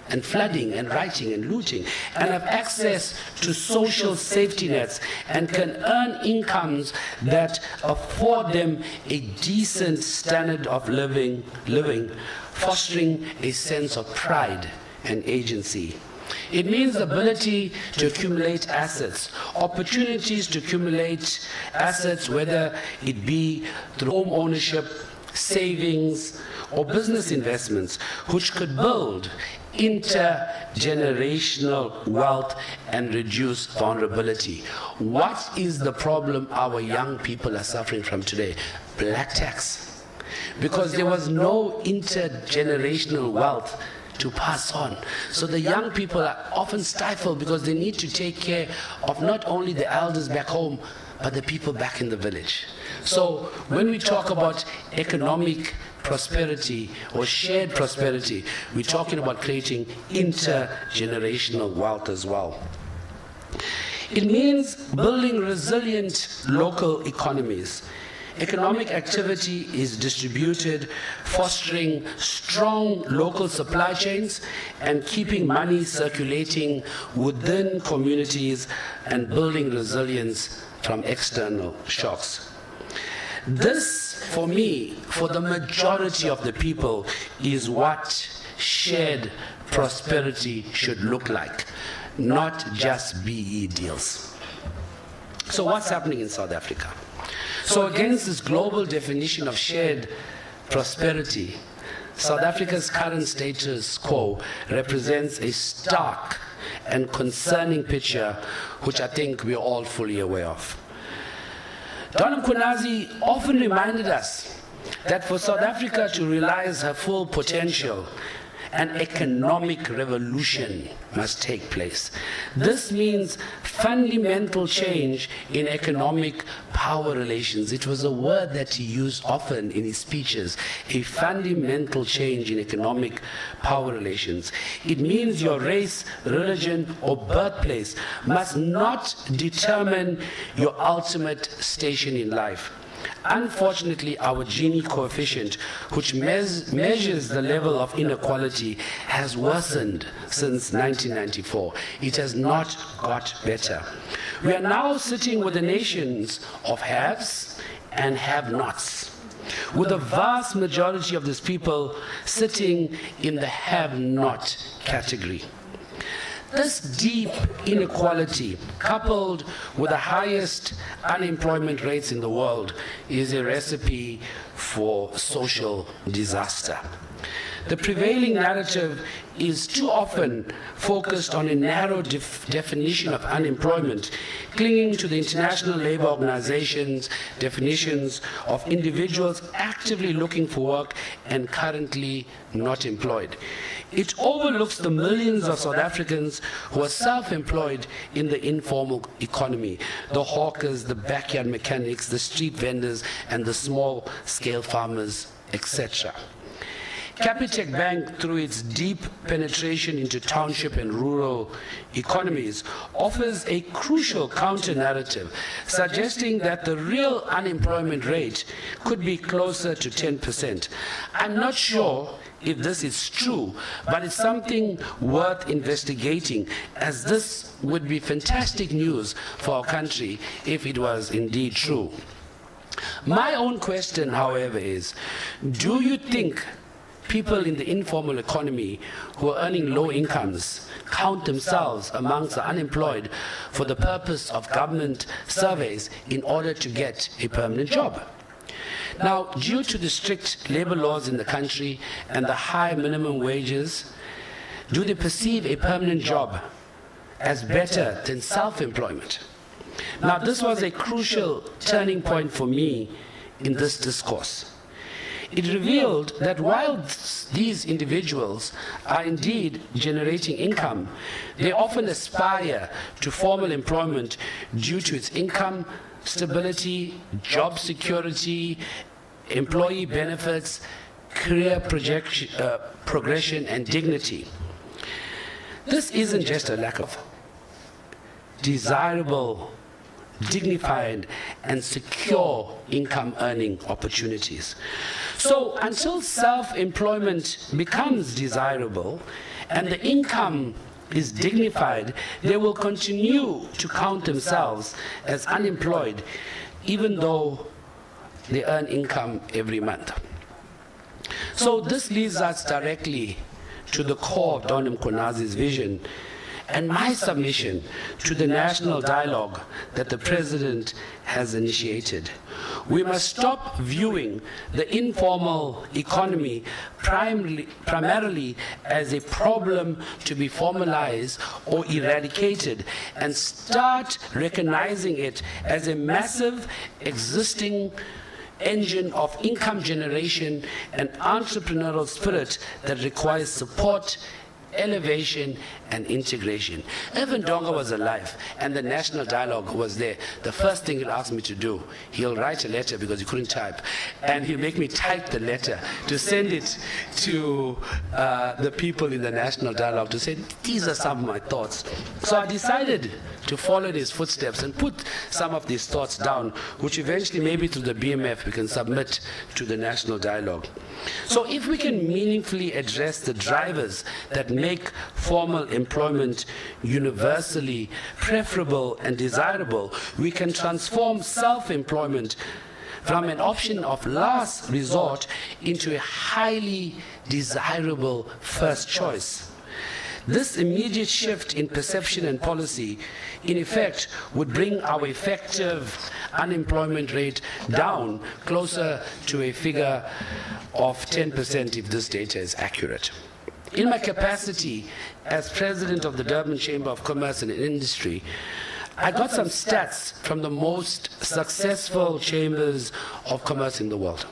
and flooding and rioting and looting, and have access to social safety nets and can earn incomes that afford them a decent standard of living, fostering a sense of pride and agency. It means the ability to accumulate assets, opportunities to accumulate assets, whether it be through home ownership, savings, or business investments, which could build intergenerational wealth and reduce vulnerability. What is the problem our young people are suffering from today? Black tax. Because there was no intergenerational wealth to pass on. So the young people are often stifled because they need to take care of not only the elders back home, but the people back in the village. So when we talk about economic prosperity or shared prosperity, we're talking about creating intergenerational wealth as well. It means building resilient local economies. Economic activity is distributed, fostering strong local supply chains and keeping money circulating within communities and building resilience from external shocks. This, for me, for the majority of the people, is what shared prosperity should look like, not just BE deals. So what's happening in South Africa? So against this global definition of shared prosperity, South Africa's current status quo represents a stark and concerning picture, which I think we're all fully aware of. Dr. Mkhwanazi often reminded us that for South Africa to realize her full potential an economic revolution must take place. This means fundamental change in economic power relations. It was a word that he used often in his speeches, a fundamental change in economic power relations. It means your race, religion, or birthplace must not determine your ultimate station in life. Unfortunately, our Gini coefficient, which measures the level of inequality, has worsened since 1994. It has not got better. We are now sitting with the nations of haves and have-nots, with the vast majority of these people sitting in the have-not category. This deep inequality, coupled with the highest unemployment rates in the world, is a recipe for social disaster. The prevailing narrative is too often focused on a narrow definition of unemployment, clinging to the International Labour Organization's definitions of individuals actively looking for work and currently not employed. It overlooks the millions of South Africans who are self-employed in the informal economy, the hawkers, the backyard mechanics, the street vendors, and the small-scale farmers, etc. Capitec Bank, through its deep penetration into township and rural economies, offers a crucial counter-narrative, suggesting that the real unemployment rate could be closer to 10%. I'm not sure if this is true, but it's something worth investigating, as this would be fantastic news for our country if it was indeed true. My own question, however, is, do you think people in the informal economy who are earning low incomes count themselves amongst the unemployed for the purpose of government surveys in order to get a permanent job? Now, due to the strict labor laws in the country and the high minimum wages, do they perceive a permanent job as better than self-employment? Now, this was a crucial turning point for me in this discourse. It revealed that while these individuals are indeed generating income, they often aspire to formal employment due to its income, stability, job security, employee benefits, career progression, and dignity. This isn't just a lack of desirable, dignified, and secure income earning opportunities. So until self-employment becomes desirable and the income is dignified, they will continue to count themselves as unemployed, even though they earn income every month. So this leads us directly to the core of Dr. Mkhwanazi's vision and my submission to the national dialogue that the President has initiated. We must stop viewing the informal economy primarily as a problem to be formalized or eradicated, and start recognizing it as a massive existing engine of income generation and entrepreneurial spirit that requires support, elevation, and integration. Even Donga was alive and the national dialogue was there. The first thing he'll ask me to do, he'll write a letter because he couldn't type, and he'll make me type the letter to send it to the people in the national dialogue to say, these are some of my thoughts. So I decided to follow in his footsteps and put some of these thoughts down, which eventually maybe through the BMF we can submit to the national dialogue. So if we can meaningfully address the drivers that make formal employment universally preferable and desirable, we can transform self-employment from an option of last resort into a highly desirable first choice. This immediate shift in perception and policy, in effect, would bring our effective unemployment rate down closer to a figure of 10% if this data is accurate. In my capacity as president of the Durban Chamber of Commerce and Industry, I got some stats from the most successful chambers of commerce in the world.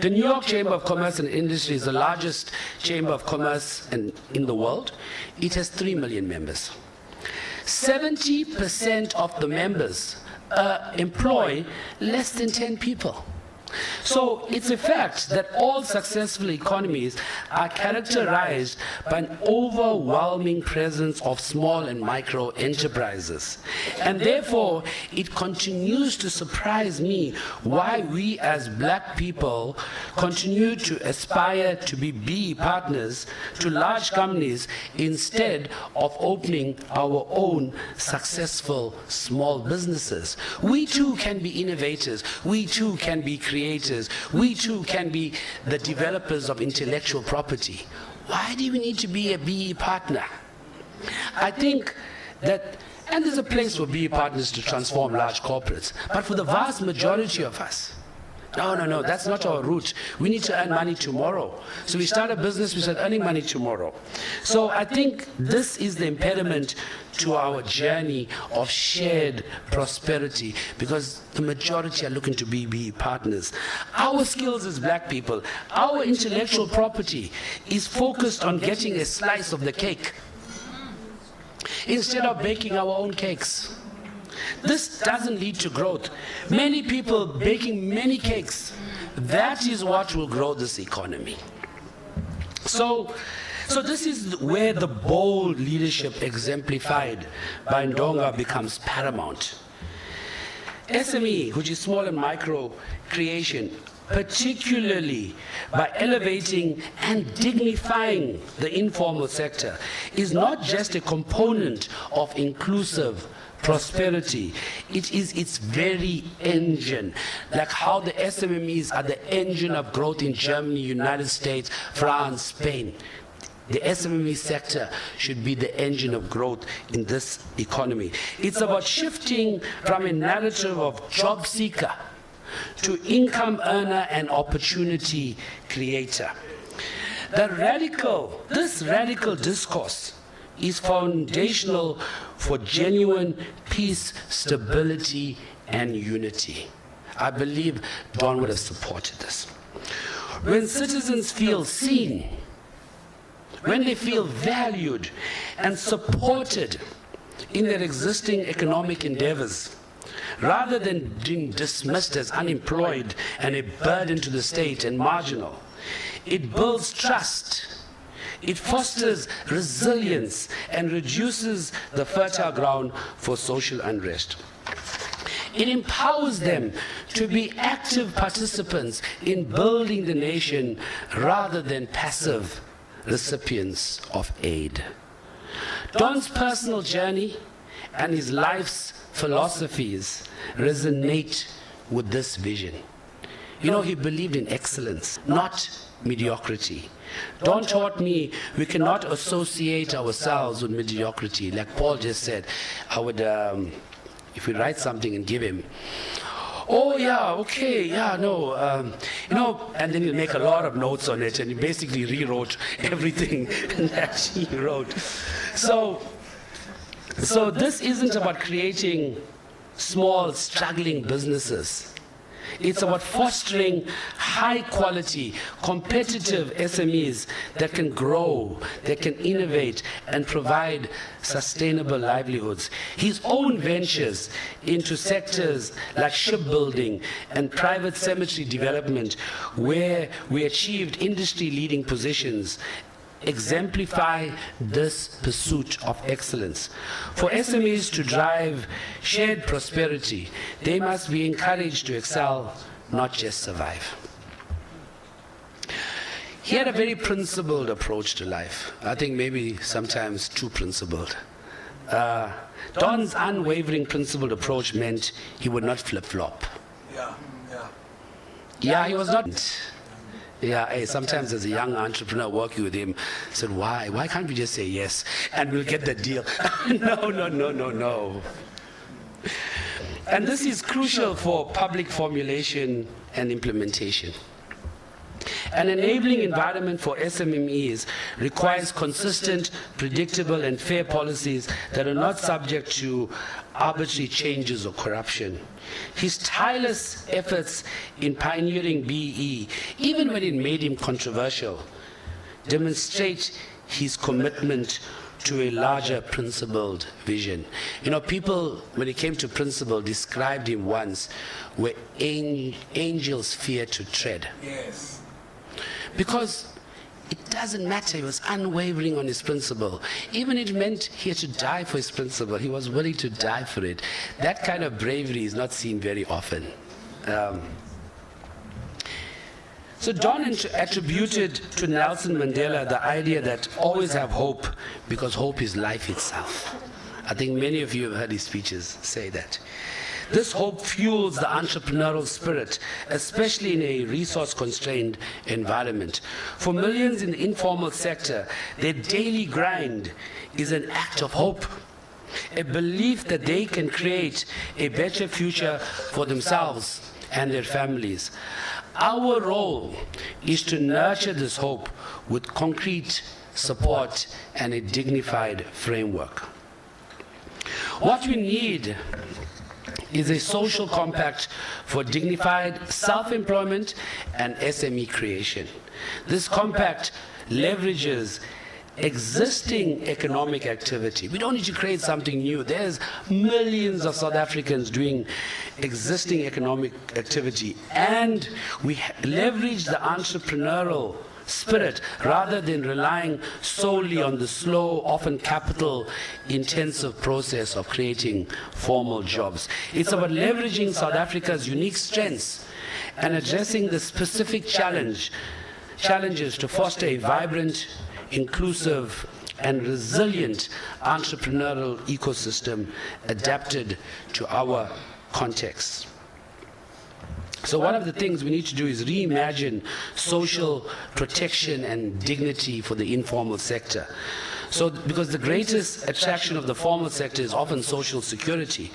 The New York Chamber of Commerce and Industry is the largest chamber of commerce in the world. It has 3 million members. 70% of the members employ less than 10 people. So it's a fact that all successful economies are characterized by an overwhelming presence of small and micro enterprises. And therefore, it continues to surprise me why we as black people continue to aspire to be BE partners to large companies instead of opening our own successful small businesses. We too can be innovators. We too can be creators. We too can be the developers of intellectual property. Why do we need to be a BE partner? I think that, and there's a place for BE partners to transform large corporates, but for the vast majority of us, no, that's not our route. We need to earn money tomorrow. So we start a business, we start earning money tomorrow. So I think this is the impediment to our journey of shared prosperity, because the majority are looking to be partners. Our skills as black people, our intellectual property is focused on getting a slice of the cake instead of baking our own cakes. This doesn't lead to growth. Many people baking many cakes, that is what will grow this economy. So this is where the bold leadership exemplified by Ndonga becomes paramount. SME, which is small and micro creation, particularly by elevating and dignifying the informal sector, is not just a component of inclusive prosperity, it is its very engine. Like how the SMMEs are the engine of growth in Germany, United States, France, Spain. The SMME sector should be the engine of growth in this economy. It's about shifting from a narrative of job seeker to income earner and opportunity creator. This radical discourse is foundational for genuine peace, stability, and unity. I believe Don would have supported this. When citizens feel seen, when they feel valued and supported in their existing economic endeavors, rather than being dismissed as unemployed and a burden to the state and marginal, it builds trust. It fosters resilience and reduces the fertile ground for social unrest. It empowers them to be active participants in building the nation rather than passive recipients of aid. Don's personal journey and his life's philosophies resonate with this vision. You know, he believed in excellence, not mediocrity. Don taught me we cannot associate ourselves with mediocrity. Like Paul just said, I would, if we write something and give him, oh yeah, okay, yeah, no, and then he'll make a lot of notes on it, and he basically rewrote everything that he wrote. So this isn't about creating small, struggling businesses. It's about fostering high-quality, competitive SMEs that can grow, that can innovate, and provide sustainable livelihoods. His own ventures into sectors like shipbuilding and private cemetery development, where we achieved industry-leading positions, exemplify this pursuit of excellence. For SMEs to drive shared prosperity, they must be encouraged to excel, not just survive. He had a very principled approach to life. I think maybe sometimes too principled. Don's unwavering principled approach meant he would not flip-flop. Yeah, he was not. Yeah, sometimes as a young entrepreneur working with him, I said, why can't we just say yes and we'll get the deal? No. And this is crucial for public formulation and implementation. An enabling environment for SMMEs requires consistent, predictable, and fair policies that are not subject to arbitrary changes or corruption. His tireless efforts in pioneering BE, even when it made him controversial, demonstrate his commitment to a larger principled vision. You know, people, when it came to principle, described him once where angels fear to tread. Yes. Because it doesn't matter, he was unwavering on his principle. Even it meant he had to die for his principle. He was willing to die for it. That kind of bravery is not seen very often. So Don attributed to Nelson Mandela the idea that always have hope because hope is life itself. I think many of you have heard his speeches say that. This hope fuels the entrepreneurial spirit, especially in a resource-constrained environment. For millions in the informal sector, their daily grind is an act of hope, a belief that they can create a better future for themselves and their families. Our role is to nurture this hope with concrete support and a dignified framework. What we need is a social compact for dignified self-employment and SME creation. This compact leverages existing economic activity. We don't need to create something new. There's millions of South Africans doing existing economic activity, and we leverage the entrepreneurial spirit rather than relying solely on the slow, often capital-intensive process of creating formal jobs. It's about leveraging South Africa's unique strengths and addressing the specific challenges to foster a vibrant, inclusive, and resilient entrepreneurial ecosystem adapted to our context. So one of the things we need to do is reimagine social protection and dignity for the informal sector. So, because the greatest attraction of the formal sector is often social security.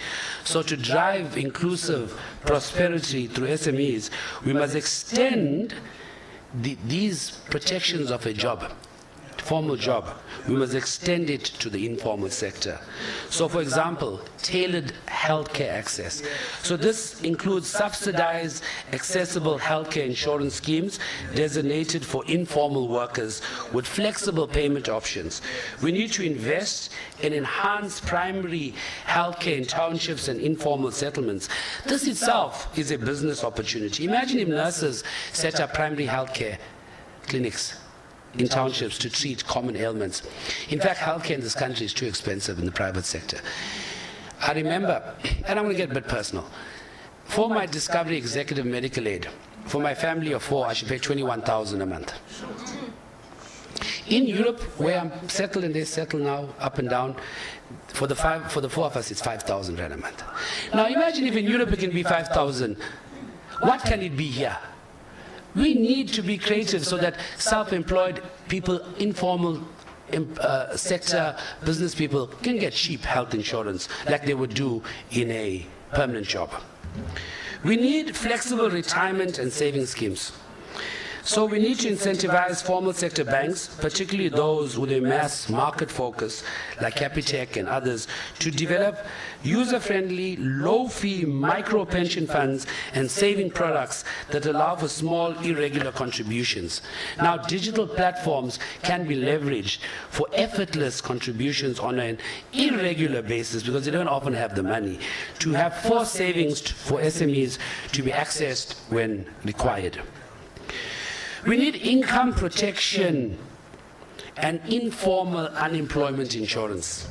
So to drive inclusive prosperity through SMEs, we must extend these protections of a job, formal job. We must extend it to the informal sector. So for example, tailored healthcare access. So this includes subsidized, accessible healthcare insurance schemes designated for informal workers with flexible payment options. We need to invest in enhanced primary healthcare in townships and informal settlements. This itself is a business opportunity. Imagine if nurses set up primary healthcare clinics in townships to treat common ailments. In fact, healthcare in this country is too expensive in the private sector. I remember, and I'm going to get a bit personal, for my Discovery Executive Medical Aid, for my family of 4, I should pay 21,000 a month. In Europe, where I'm settled and they settle now, up and down, for the 4 of us, it's 5,000 rand a month. Now imagine if in Europe it can be 5,000. What can it be here? We need to be creative so that self-employed people, informal sector business people can get cheap health insurance like they would do in a permanent job. We need flexible retirement and saving schemes. So we need to incentivize formal sector banks, particularly those with a mass market focus, like Capitec and others, to develop user-friendly, low-fee micro-pension funds and saving products that allow for small, irregular contributions. Now, digital platforms can be leveraged for effortless contributions on an irregular basis because they don't often have the money, to have forced savings for SMEs to be accessed when required. We need income protection and informal unemployment insurance.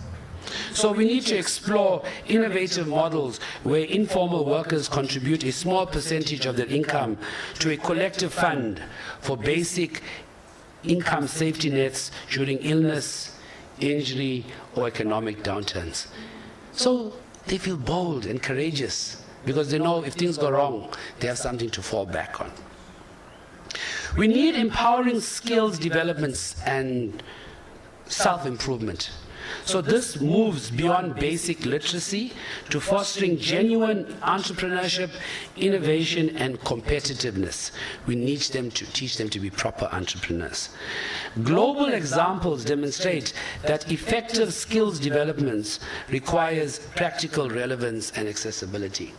So we need to explore innovative models where informal workers contribute a small percentage of their income to a collective fund for basic income safety nets during illness, injury, or economic downturns. So they feel bold and courageous because they know if things go wrong, they have something to fall back on. We need empowering skills developments and self-improvement. So this moves beyond basic literacy to fostering genuine entrepreneurship, innovation, and competitiveness. We need them to teach them to be proper entrepreneurs. Global examples demonstrate that effective skills development requires practical relevance and accessibility.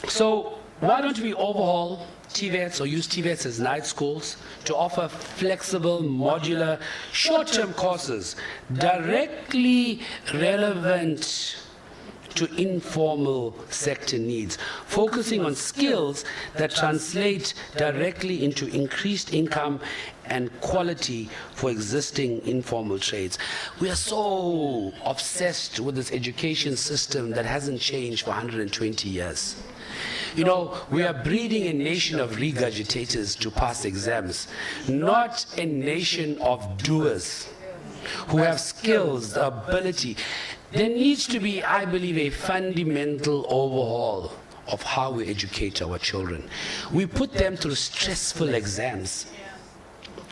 So why don't we overhaul TVETs or use TVETs as night schools to offer flexible, modular, short-term courses directly relevant to informal sector needs, focusing on skills that translate directly into increased income and quality for existing informal trades. We are so obsessed with this education system that hasn't changed for 120 years. You know, we are breeding a nation of regurgitators to pass exams, not a nation of doers who have skills, the ability. There needs to be, I believe, a fundamental overhaul of how we educate our children. We put them through stressful exams,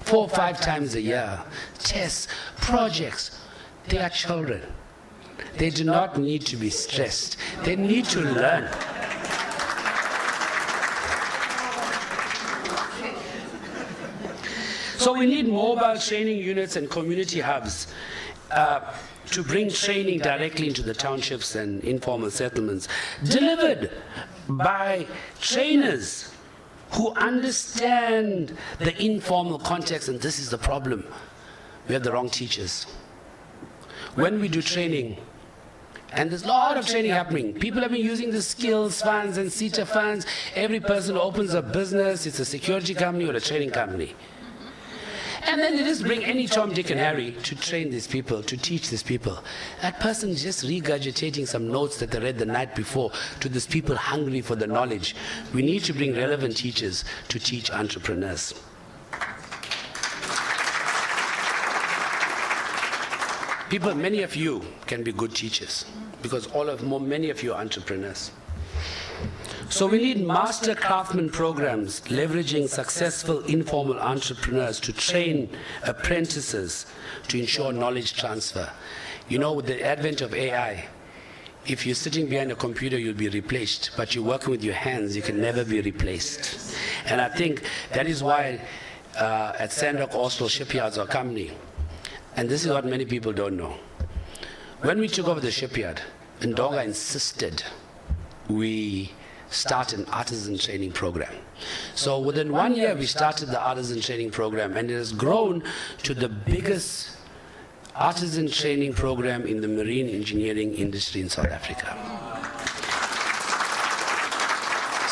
4 or 5 times a year, tests, projects. They are children. They do not need to be stressed. They need to learn. So we need mobile training units and community hubs to bring training directly into the townships and informal settlements, delivered by trainers who understand the informal context, and this is the problem. We have the wrong teachers. When we do training, and there's a lot of training happening. People have been using the skills funds and CETA funds. Every person who opens a business, it's a security company or a training company. And then they just bring any Tom, Dick, and Harry to train these people, to teach these people. That person is just regurgitating some notes that they read the night before to these people hungry for the knowledge. We need to bring relevant teachers to teach entrepreneurs. People, many of you can be good teachers because many of you are entrepreneurs. So we need master craftsman programs leveraging successful informal entrepreneurs to train apprentices to ensure knowledge transfer. You know, with the advent of AI, if you're sitting behind a computer, you'll be replaced, but you're working with your hands, you can never be replaced. And I think that is why at Sandrock Austral Shipyards, our company, and this is what many people don't know. When we took over the shipyard, Ndonga insisted we start an artisan training program. So within 1 year, we started the artisan training program, and it has grown to the biggest artisan training program in the marine engineering industry in South Africa.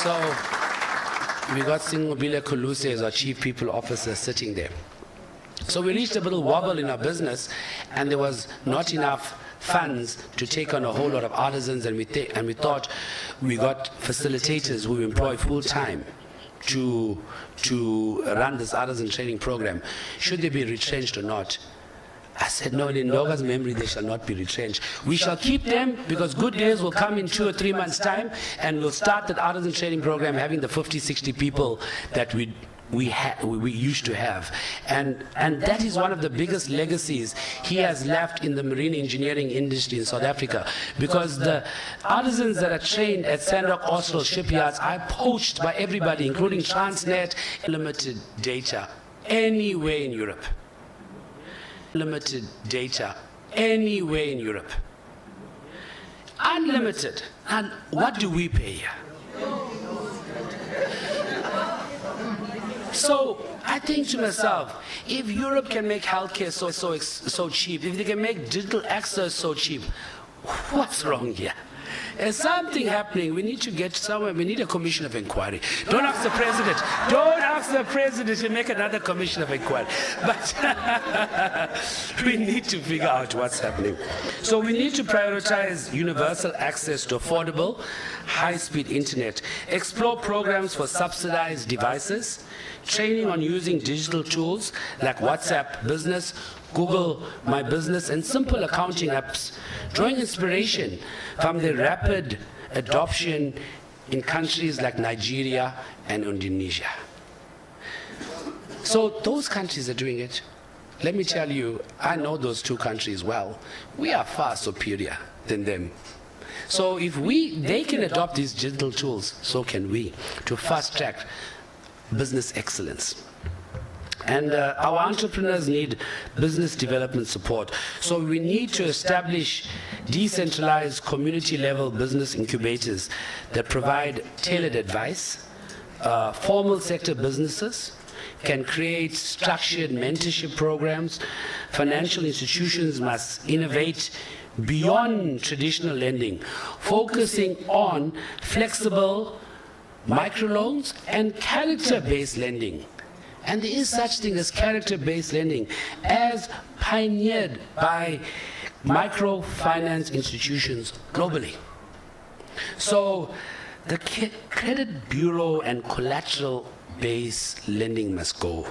So we got Singobile Koluse as our chief people officer sitting there. So we reached a little wobble in our business, and there was not enough funds to take on a whole lot of artisans, and we thought we got facilitators who we employ full-time to run this artisan training program. Should they be retrenched or not? I said, no, in Ndoga's memory, they shall not be retrenched. We shall keep them because good days will come in 2 or 3 months' time, and we'll start that artisan training program having the 50, 60 people that we used to have. And that is one of the biggest legacies he has left in the marine engineering industry in South Africa, because the artisans that are trained at Sandrock Austral Shipyards are poached by everybody, including Transnet. Limited data anywhere in Europe. Limited data anywhere in Europe. Unlimited. And what do we pay here? So I think to myself, if Europe can make healthcare so cheap, if they can make digital access so cheap, what's wrong here? There's something happening. We need to get somewhere. We need a commission of inquiry. Don't ask the president. Don't ask the president to make another commission of inquiry. But we need to figure out what's happening. So we need to prioritize universal access to affordable, high-speed internet, explore programs for subsidized devices, training on using digital tools like WhatsApp Business, Google My Business, and simple accounting apps, drawing inspiration from the rapid adoption in countries like Nigeria and Indonesia. So those countries are doing it. let me tell you, I know those two countries well. We are far superior than them. So if they can adopt these digital tools, so can we, to fast track business excellence. And our entrepreneurs need business development support. So we need to establish decentralized community-level business incubators that provide tailored advice. Formal sector businesses can create structured mentorship programs. Financial institutions must innovate beyond traditional lending, focusing on flexible microloans and character-based lending. And there is such thing as character-based lending as pioneered by microfinance institutions globally. So the credit bureau and collateral-based lending must go.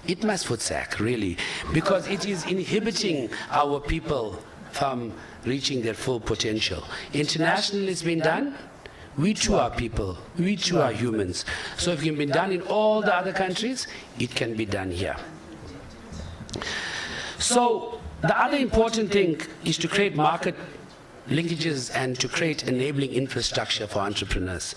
It must footsack, really, because it is inhibiting our people from reaching their full potential. Internationally, it's been done. We too are people. We too are humans. So if it can be done in all the other countries, it can be done here. So the other important thing is to create market linkages and to create enabling infrastructure for entrepreneurs.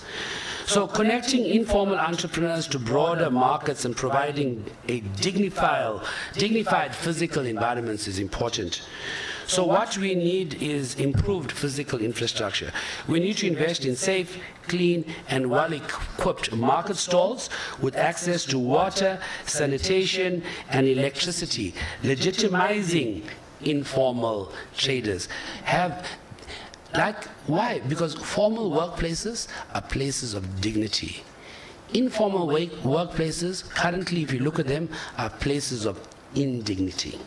So connecting informal entrepreneurs to broader markets and providing a dignified physical environments is important. So what we need is improved physical infrastructure. We need to invest in safe, clean, and well-equipped market stalls with access to water, sanitation, and electricity, legitimizing informal traders. Why? Because formal workplaces are places of dignity. Informal workplaces, currently, if you look at them, are places of indignity.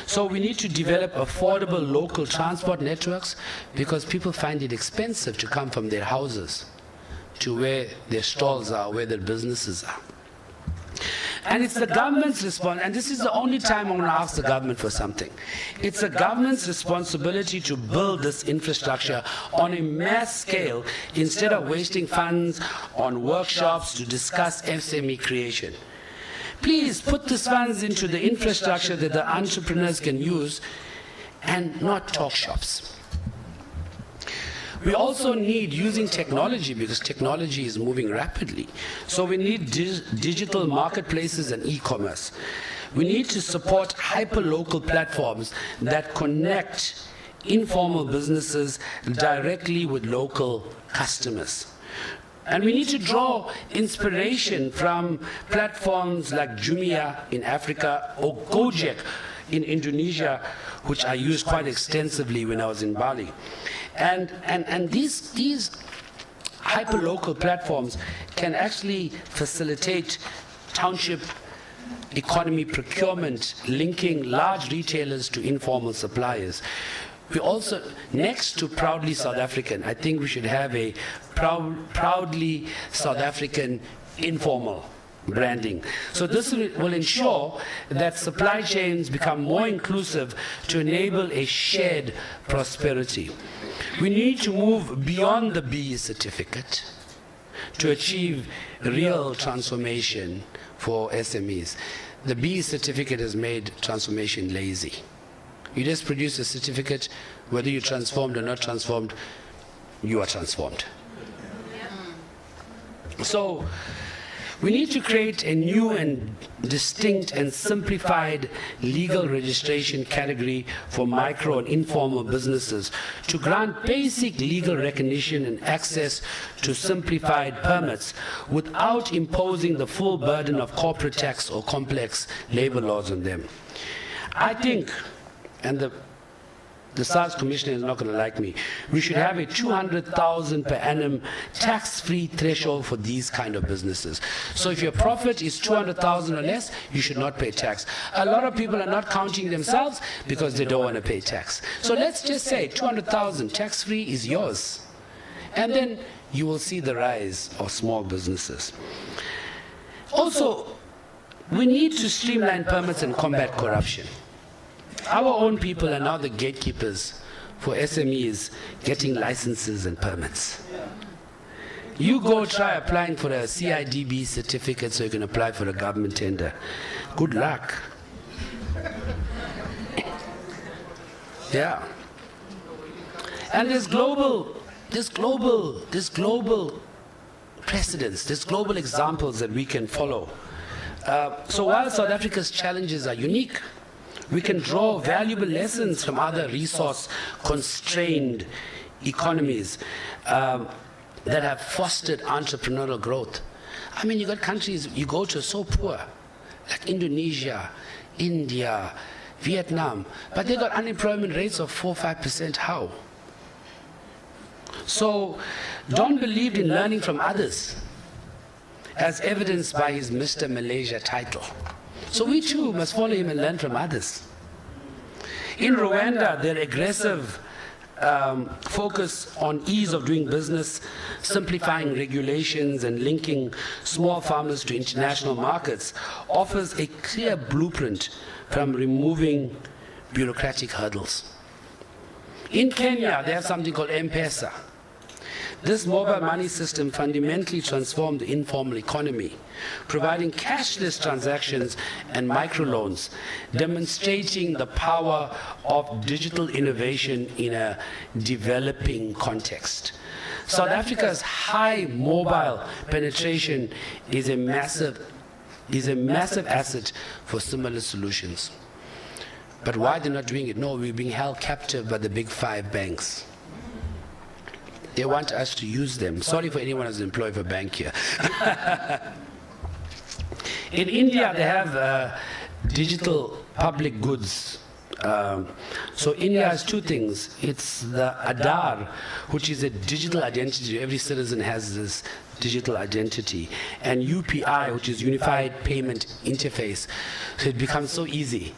So we need to develop affordable local transport networks because people find it expensive to come from their houses to where their stalls are, where their businesses are. And it's the government's response, and this is the only time I'm going to ask the government for something. It's the government's responsibility to build this infrastructure on a mass scale instead of wasting funds on workshops to discuss SME creation. Please put these funds into the infrastructure that the entrepreneurs can use and not talk shops. We also need using technology because technology is moving rapidly. So we need digital marketplaces and e-commerce. We need to support hyper-local platforms that connect informal businesses directly with local customers. And we need to draw inspiration from platforms like Jumia in Africa or Gojek in Indonesia, which I used quite extensively when I was in Bali. And these hyperlocal platforms can actually facilitate township economy procurement, linking large retailers to informal suppliers. We also, next to Proudly South African, I think we should have a Proudly South African informal branding. So this will ensure that supply chains become more inclusive to enable a shared prosperity. We need to move beyond the BE certificate to achieve real transformation for SMEs. The BE certificate has made transformation lazy. You just produce a certificate, whether you're transformed or not transformed, you are transformed. So we need to create a new and distinct and simplified legal registration category for micro and informal businesses to grant basic legal recognition and access to simplified permits without imposing the full burden of corporate tax or complex labor laws on them. I think, and the SARS commissioner is not going to like me, we should have a 200,000 per annum tax-free threshold for these kind of businesses. So if your profit is 200,000 or less, you should not pay tax. A lot of people are not counting themselves because they don't want to pay tax. So let's just say 200,000 tax-free is yours. And then you will see the rise of small businesses. Also, we need to streamline permits and combat corruption. Our own people are now the gatekeepers for SMEs getting licenses and permits. You go try applying for a CIDB certificate so you can apply for a government tender. Good luck. Yeah. And there's global precedents, there's global examples that we can follow. So while South Africa's challenges are unique, we can draw valuable lessons from other resource-constrained economies that have fostered entrepreneurial growth. I mean, you got countries you go to so poor, like Indonesia, India, Vietnam, but they got unemployment rates of 4-5%. How? So Don believed in learning from others, as evidenced by his Mr. Malaysia title. So we too must follow him and learn from others. In Rwanda, their aggressive focus on ease of doing business, simplifying regulations and linking small farmers to international markets offers a clear blueprint from removing bureaucratic hurdles. In Kenya, they have something called M-Pesa. This mobile money system fundamentally transformed the informal economy, providing cashless transactions and microloans, demonstrating the power of digital innovation in a developing context. South Africa's high mobile penetration is a massive asset for similar solutions. But why they're not doing it? No, we're being held captive by the big 5 banks. They want us to use them. Sorry for anyone who's employed for a bank here. In India, they have digital public goods. So India has 2 things. It's the Aadhaar, which is a digital identity. Every citizen has this digital identity. And UPI, which is Unified Payment Interface. So it becomes so easy,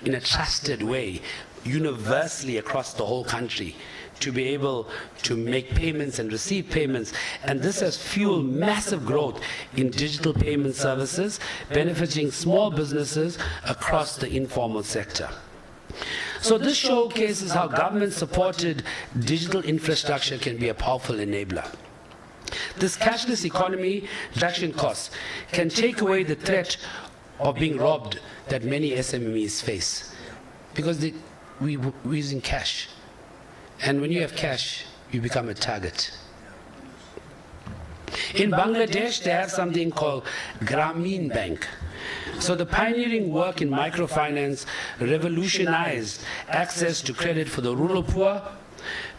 in a trusted way, universally across the whole country, to be able to make payments and receive payments. And this has fueled massive growth in digital payment services, benefiting small businesses across the informal sector. So this showcases how government-supported digital infrastructure can be a powerful enabler. This cashless economy, transaction costs, can take away the threat of being robbed that many SMEs face, because we're using cash. And when you have cash, you become a target. In Bangladesh, they have something called Grameen Bank. So the pioneering work in microfinance revolutionized access to credit for the rural poor,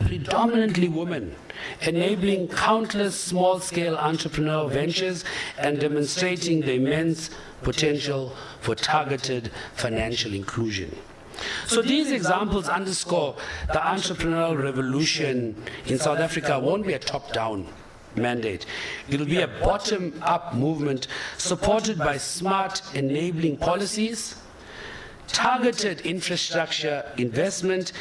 predominantly women, enabling countless small-scale entrepreneurial ventures and demonstrating the immense potential for targeted financial inclusion. So these examples underscore the entrepreneurial revolution in South Africa won't be a top-down mandate. It will be a bottom-up movement supported by smart enabling policies, targeted infrastructure investment,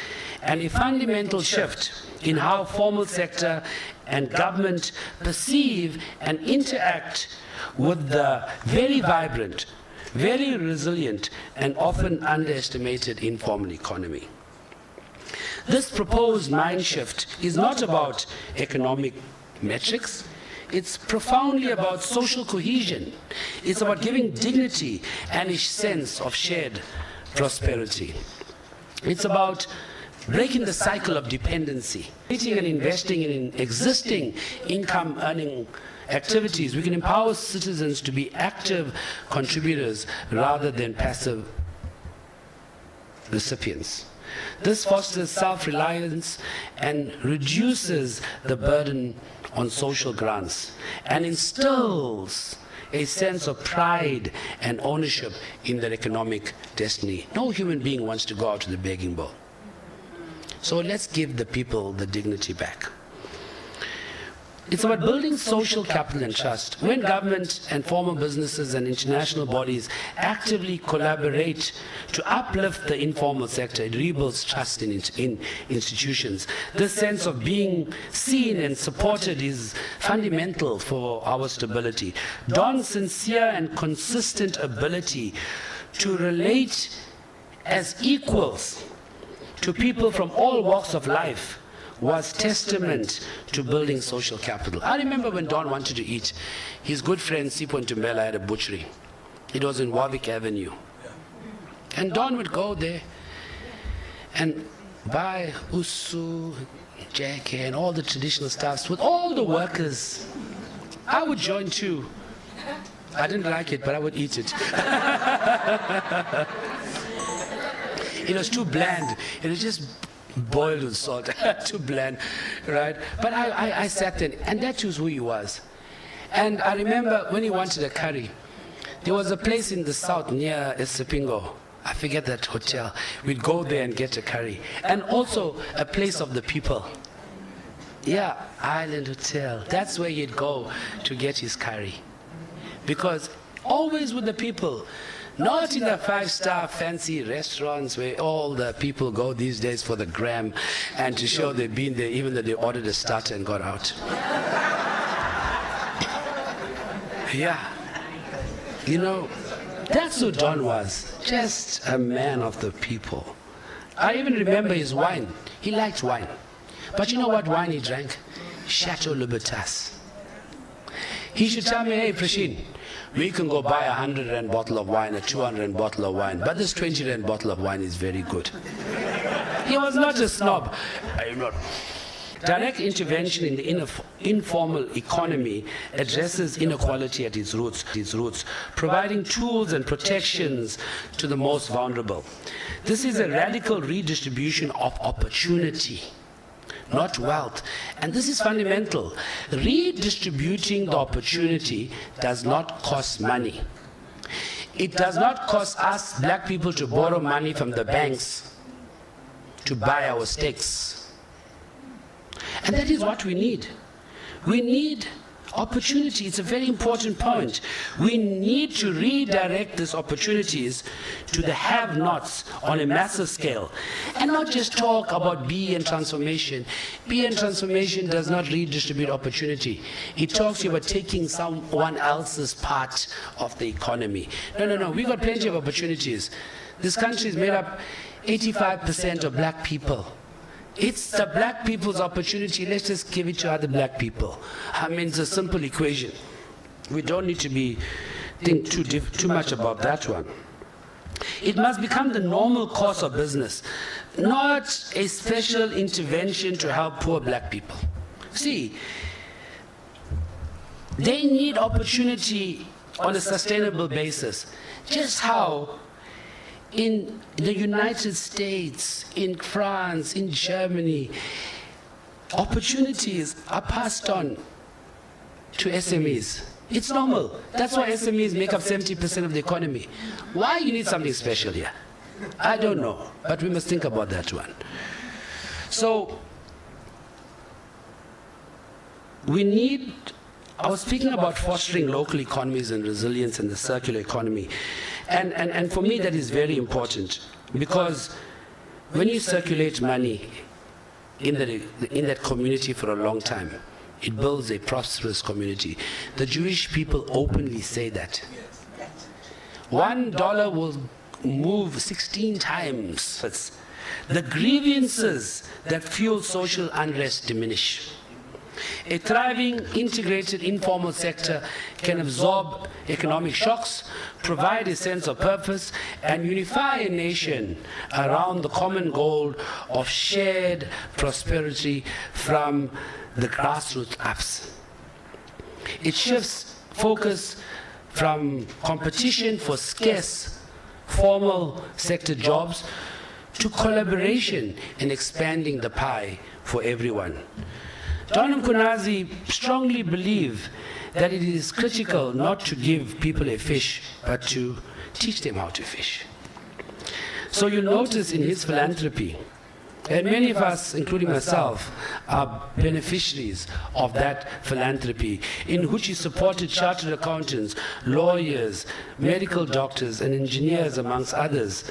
and a fundamental shift in how formal sector and government perceive and interact with the very vibrant, very resilient, and often underestimated informal economy. This proposed mind shift is not about economic metrics. It's profoundly about social cohesion. It's about giving dignity and a sense of shared prosperity. It's about breaking the cycle of dependency, creating and investing in existing income-earning activities. We can empower citizens to be active contributors rather than passive recipients. This fosters self-reliance and reduces the burden on social grants and instills a sense of pride and ownership in their economic destiny. No human being wants to go out to the begging bowl. So let's give the people the dignity back. It's about building social capital and trust. When government and formal businesses and international bodies actively collaborate to uplift the informal sector, it rebuilds trust in institutions. This sense of being seen and supported is fundamental for our stability. Don's sincere and consistent ability to relate as equals to people from all walks of life was testament to building social capital. I remember when Don wanted to eat, his good friend Sipho Ntumbela had a butchery. It was in Warwick Avenue. And Don would go there, and buy usu, jeke, and all the traditional stuffs with all the workers. I would join too. I didn't like it, but I would eat it. It was too bland. It was just boiled with salt. Too bland, right? But I sat there, and that was who he was. And I remember when he wanted a curry, there was a place in the south near Esipingo. I forget that hotel. We'd go there and get a curry. And also a place of the people. Yeah, Island Hotel. That's where he'd go to get his curry. Because always with the people, not in the five-star fancy restaurants where all the people go these days for the gram and to show they've been there even though they ordered a starter and got out. Yeah. You know, that's who Don was. Just a man of the people. I even remember his wine. He liked wine. But you know what wine he drank? Chateau Libertas. He should tell me, hey, Prashin, we can go buy 100 rand bottle of wine, a 200 rand bottle of wine, but this 20 rand bottle of wine is very good. He was not a snob. Direct intervention in the informal economy addresses inequality at its roots, providing tools and protections to the most vulnerable. This is a radical redistribution of opportunity, not wealth. And this is fundamental. Redistributing the opportunity does not cost money. It does not cost us black people to borrow money from the banks to buy our steaks. And that is what we need. We need opportunity. It's a very important point. We need to redirect these opportunities to the have-nots on a massive scale. And not just talk about BN transformation. BN transformation does not redistribute opportunity. It talks about taking someone else's part of the economy. No. We got plenty of opportunities. This country is made up 85% of black people. It's the black people's opportunity. Let's just give it to other black people. I mean, it's a simple equation. We don't need to think too much about that one. It must become the normal course of business, not a special intervention to help poor black people. See, they need opportunity on a sustainable basis. Just how in the United States, in France, in Germany, opportunities are passed on to SMEs. It's normal. That's why SMEs make up 70% of the economy. Why you need something special here? I don't know, but we must think about that one. So, I was speaking about fostering local economies and resilience and the circular economy. And for me, that is very important, because when you circulate money in that community for a long time, it builds a prosperous community. The Jewish people openly say that. $1 will move 16 times. The grievances that fuel social unrest diminish. A thriving, integrated, informal sector can absorb economic shocks, provide a sense of purpose, and unify a nation around the common goal of shared prosperity from the grassroots ups. It shifts focus from competition for scarce formal sector jobs to collaboration in expanding the pie for everyone. Don Mkhwanazi strongly believed that it is critical not to give people a fish, but to teach them how to fish. So you notice in his philanthropy, and many of us, including myself, are beneficiaries of that philanthropy, in which he supported chartered accountants, lawyers, medical doctors, and engineers, amongst others.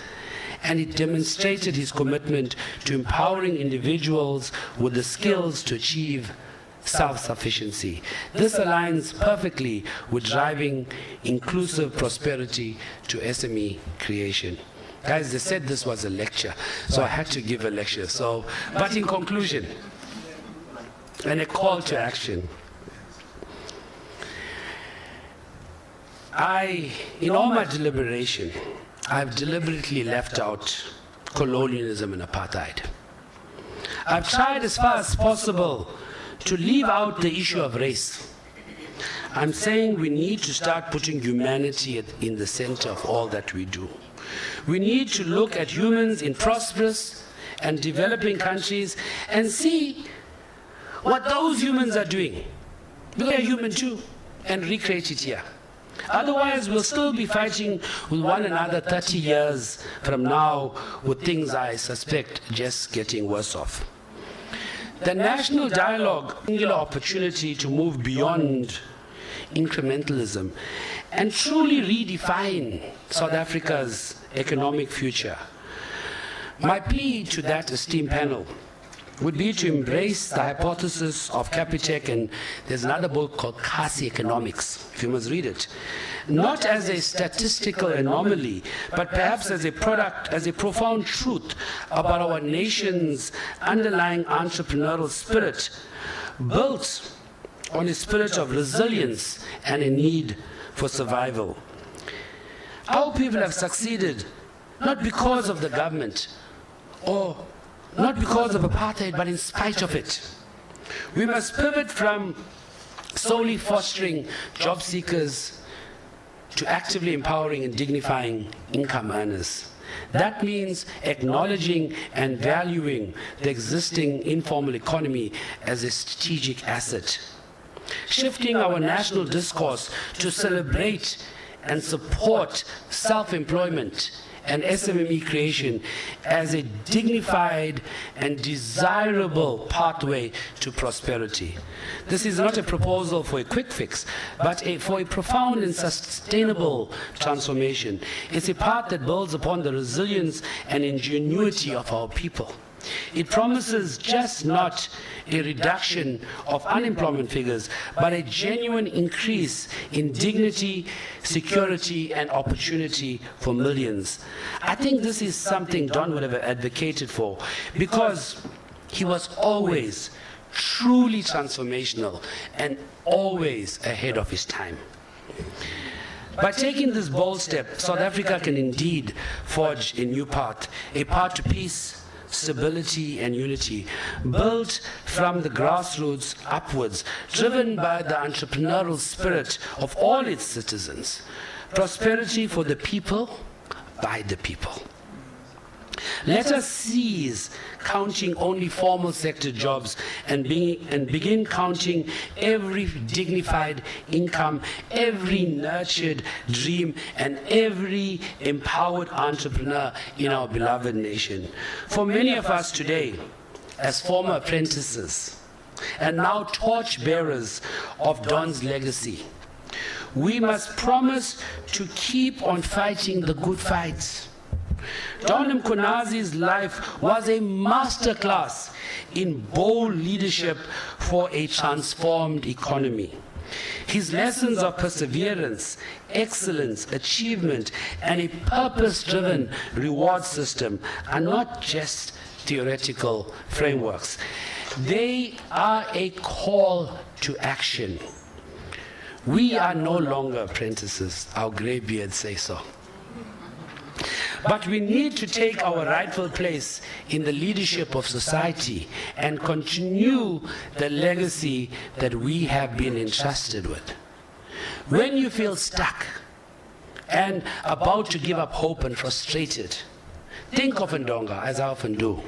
And it demonstrated his commitment to empowering individuals with the skills to achieve self-sufficiency. This aligns perfectly with driving inclusive prosperity to SME creation. Guys, they said this was a lecture, so I had to give a lecture. But in conclusion, and a call to action, in all my deliberation, I've deliberately left out colonialism and apartheid. I've tried as far as possible to leave out the issue of race. I'm saying we need to start putting humanity in the center of all that we do. We need to look at humans in prosperous and developing countries and see what those humans are doing. We are human too, and recreate it here. Otherwise, we'll still be fighting with one another 30 years from now with things I suspect just getting worse off. The national dialogue is a singular opportunity to move beyond incrementalism and truly redefine South Africa's economic future. My plea to that esteemed panel would be to embrace the hypothesis of Capitec, and there's another book called Kasi Economics, if you must read it, not as a statistical anomaly, but perhaps as a product, as a profound truth about our nation's underlying entrepreneurial spirit, built on a spirit of resilience and a need for survival. Our people have succeeded not because of the government or not because of apartheid, but in spite of it. We must pivot from solely fostering job seekers to actively empowering and dignifying income earners. That means acknowledging and valuing the existing informal economy as a strategic asset. Shifting our national discourse to celebrate and support self-employment and SMME creation as a dignified and desirable pathway to prosperity. This is not a proposal for a quick fix, but for a profound and sustainable transformation. It's a path that builds upon the resilience and ingenuity of our people. It promises just not a reduction of unemployment figures, but a genuine increase in dignity, security, and opportunity for millions. I think this is something Don would have advocated for, because he was always truly transformational and always ahead of his time. By taking this bold step, South Africa can indeed forge a new path, a path to peace, stability and unity, built from the grassroots upwards, driven by the entrepreneurial spirit of all its citizens. Prosperity for the people, by the people. Let us cease counting only formal sector jobs and begin counting every dignified income, every nurtured dream, and every empowered entrepreneur in our beloved nation. For many of us today, as former apprentices and now torchbearers of Don's legacy, we must promise to keep on fighting the good fights. Don Mkhwanazi's life was a masterclass in bold leadership for a transformed economy. His lessons of perseverance, excellence, achievement, and a purpose-driven reward system are not just theoretical frameworks. They are a call to action. We are no longer apprentices, our graybeards say so. But we need to take our rightful place in the leadership of society and continue the legacy that we have been entrusted with. When you feel stuck and about to give up hope and frustrated, think of Ndonga, as I often do,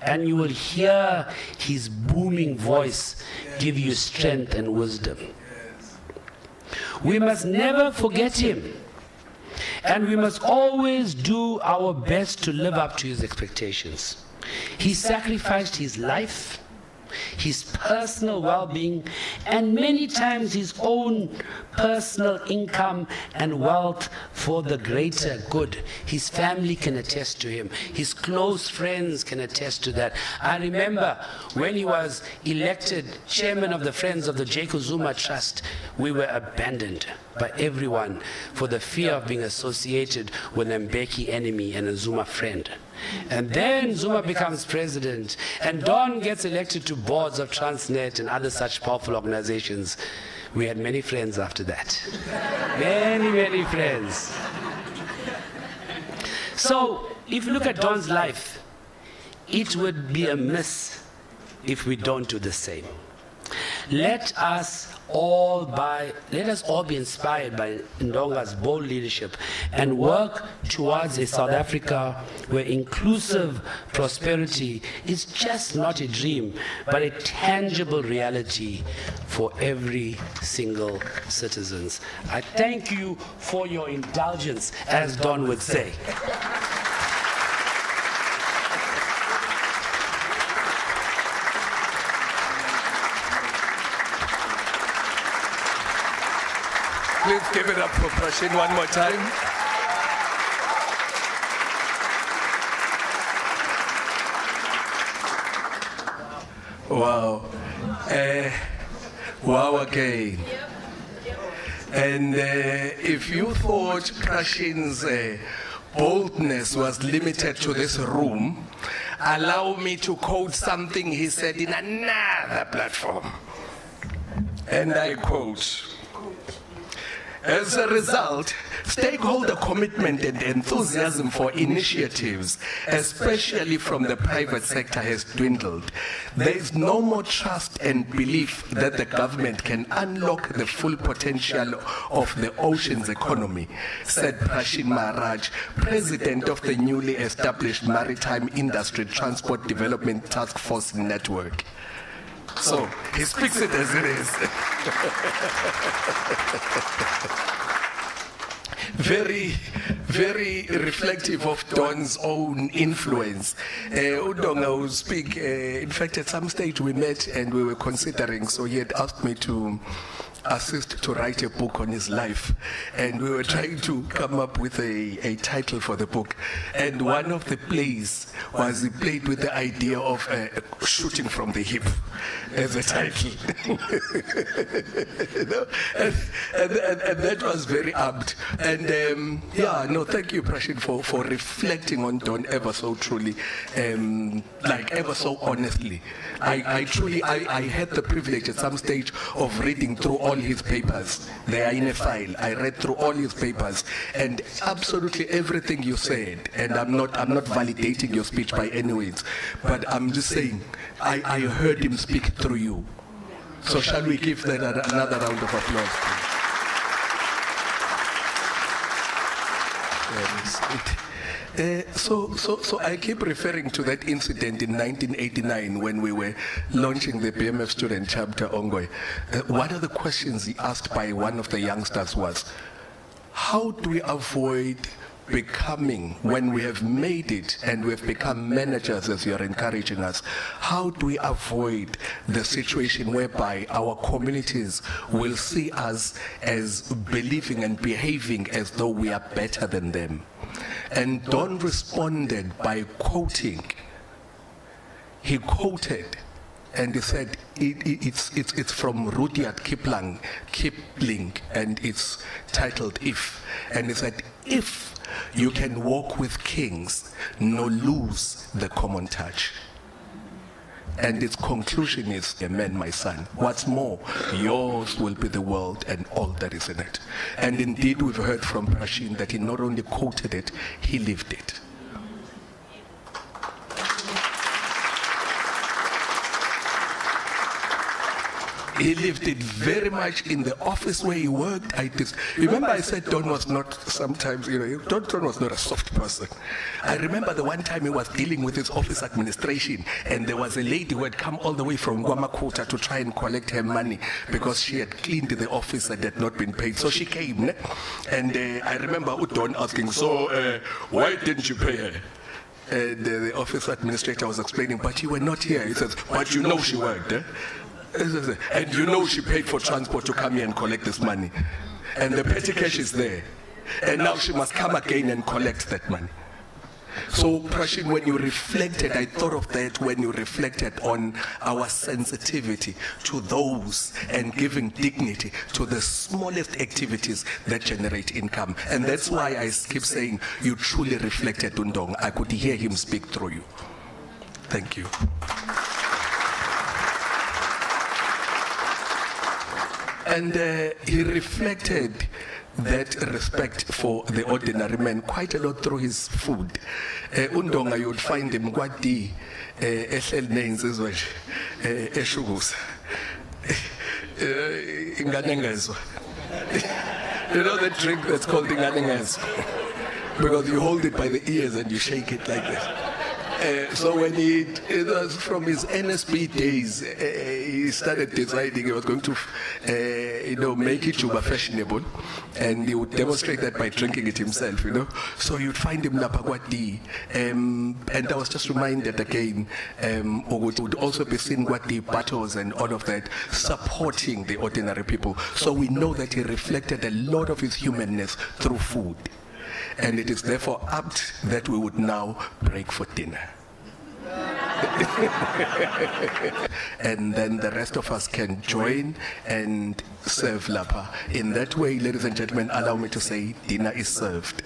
and you will hear his booming voice give you strength and wisdom. We must never forget him. And we must always do our best to live up to his expectations. He sacrificed his life, his personal well-being, and many times his own personal income and wealth for the greater good. His family can attest to him. His close friends can attest to that. I remember when he was elected chairman of the Friends of the Jacob Zuma Trust, we were abandoned by everyone for the fear of being associated with an Mbeki enemy and a Zuma friend. And then Zuma becomes president, and Don gets elected to boards of Transnet and other such powerful organizations. We had many friends after that. Many friends. So, if you look at Don's life, it would be amiss if we don't do the same. Let us all be inspired by Ndonga's bold leadership and work towards a South Africa where inclusive prosperity is just not a dream, but a tangible reality for every single citizen. I thank you for your indulgence, as Don would say. Please give it up for Prashin one more time. Wow. Wow again. And if you thought Prashin's boldness was limited to this room, allow me to quote something he said in another platform. And I quote, "As a result, stakeholder commitment and enthusiasm for initiatives, especially from the private sector, has dwindled. There is no more trust and belief that the government can unlock the full potential of the ocean's economy," said Prashin Maharaj, president of the newly established Maritime Industry Transport Development Task Force Network. So, he speaks it as it is. Very, very reflective of Don's own influence. Udonga will speak. In fact, at some stage we met and we were considering, so he had asked me to assist to write a book on his life, and we were trying to come up with a title for the book, and one of the plays was he played with the idea of shooting from the hip as a title. You know? and that was very apt, and thank you, Prashin, for reflecting on Don ever so truly, like ever so honestly. I had the privilege at some stage of reading through all his papers. They are in a file. I read through all his papers, and absolutely everything you said, and I'm not validating your speech by any means, but I'm just saying I heard him speak through you. So shall we give that another round of applause, please? So I keep referring to that incident in 1989 when we were launching the BMF student chapter Ongoy. One of the questions he asked by one of the youngsters was, how do we avoid becoming, when we have made it and we have become managers as you are encouraging us, how do we avoid the situation whereby our communities will see us as believing and behaving as though we are better than them? And Don responded by quoting. He quoted and he said, it's from Rudyard Kipling, and it's titled If. And he said, if you can walk with kings, nor lose the common touch. And its conclusion is, amen, my son. What's more, yours will be the world and all that is in it. And indeed, we've heard from Prashin that he not only quoted it, he lived it. He lived it very much in the office where he worked. Remember I said Don was not sometimes, Don was not a soft person. I remember the one time he was dealing with his office administration, and there was a lady who had come all the way from Guamakota to try and collect her money because she had cleaned the office and had not been paid. So she came, and I remember Don asking, so why didn't you pay her? And the office administrator was explaining, but you were not here. He says, but you know she worked, eh? And you know she paid for transport to come here and collect this money. And the petty cash is there. And now she must come again and collect that money. So, Prashin, when you reflected, I thought of that when you reflected on our sensitivity to those and giving dignity to the smallest activities that generate income. And that's why I keep saying you truly reflected on Ndong. I could hear him speak through you. Thank you. And he reflected that respect for the ordinary man quite a lot through his food. Undonga, you would find him kwati ehleli ney'nsizwa nje eshukuza. Ingane ngezwa. You know that drink that's called ingane ngezwa? Because you hold it by the ears and you shake it like this. So when it was from his NSB days, he started deciding he was going to, make it Juba fashionable, and he would demonstrate that by drinking it himself, So you'd find him Napakwati, and I was just reminded again, would also be seen Gwati battles and all of that, supporting the ordinary people. So we know that he reflected a lot of his humanness through food. And it is therefore apt that we would now break for dinner. And then the rest of us can join and serve lapa. In that way, ladies and gentlemen, allow me to say dinner is served.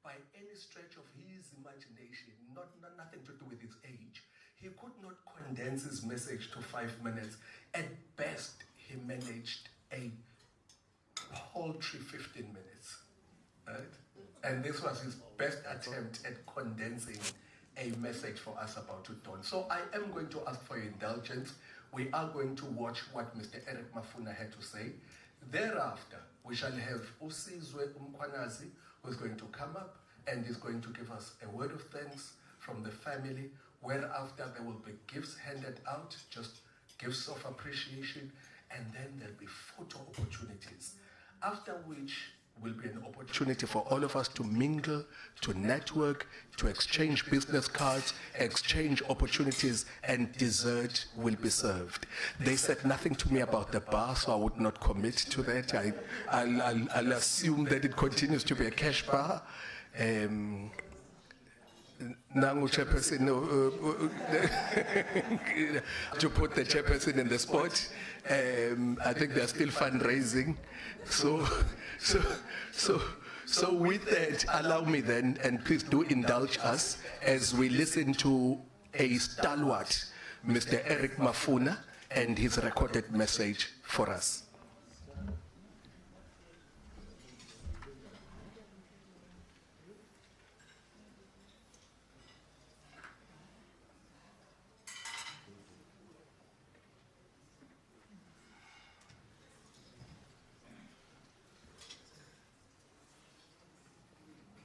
by any stretch of his imagination, nothing to do with his age, he could not condense his message to 5 minutes. At best, he managed a paltry 15 minutes. Right? And this was his best attempt at condensing a message for us about to dawn. So I am going to ask for your indulgence. We are going to watch what Mr. Eric Mafuna had to say. Thereafter, we shall have Usizwe Mkhwanazi, who is going to come up and is going to give us a word of thanks from the family, whereafter there will be gifts handed out, just gifts of appreciation, and then there'll be photo opportunities, after which will be an opportunity for all of us to mingle, to network, to exchange business cards, exchange opportunities, and dessert will be served. They said nothing to me about the bar, so I would not commit to that. I'll assume that it continues to be a cash bar. Nangu chairperson, to put the chairperson in the spot. I think they're still fundraising. So with that, allow me then, and please do indulge us as we listen to a stalwart, Mr. Eric Mafuna, and his recorded message for us.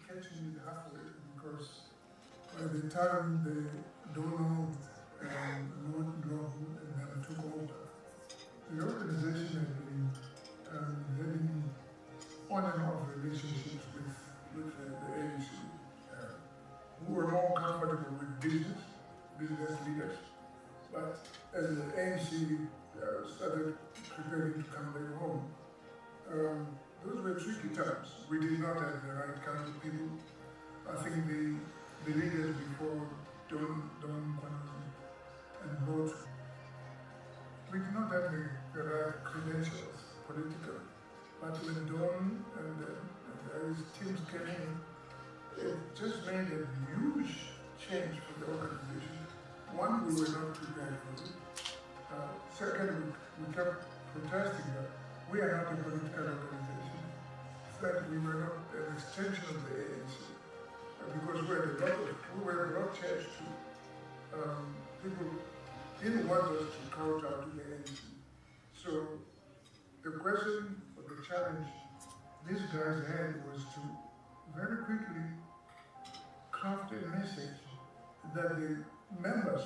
Catching it halfway, because by the time the Dono and Lord never took over, the organization had been having on and off relationships with the ANC, who were more comfortable with business leaders. But as the ANC started preparing to come back home, those were tricky times. We did not have the right kind of people. I think the leaders before Don Mkhwanazi and Lord, we did not have the right credentials, political. But when Don and his teams came in, it just made a huge change for the organization. One, we were not prepared for it. Second, we kept protesting that we are not a political organization. That we were not an extension of the ANC, because we were a lot church too. People didn't want us to count out to the ANC. So the question or the challenge these guys had was to very quickly craft a message that the members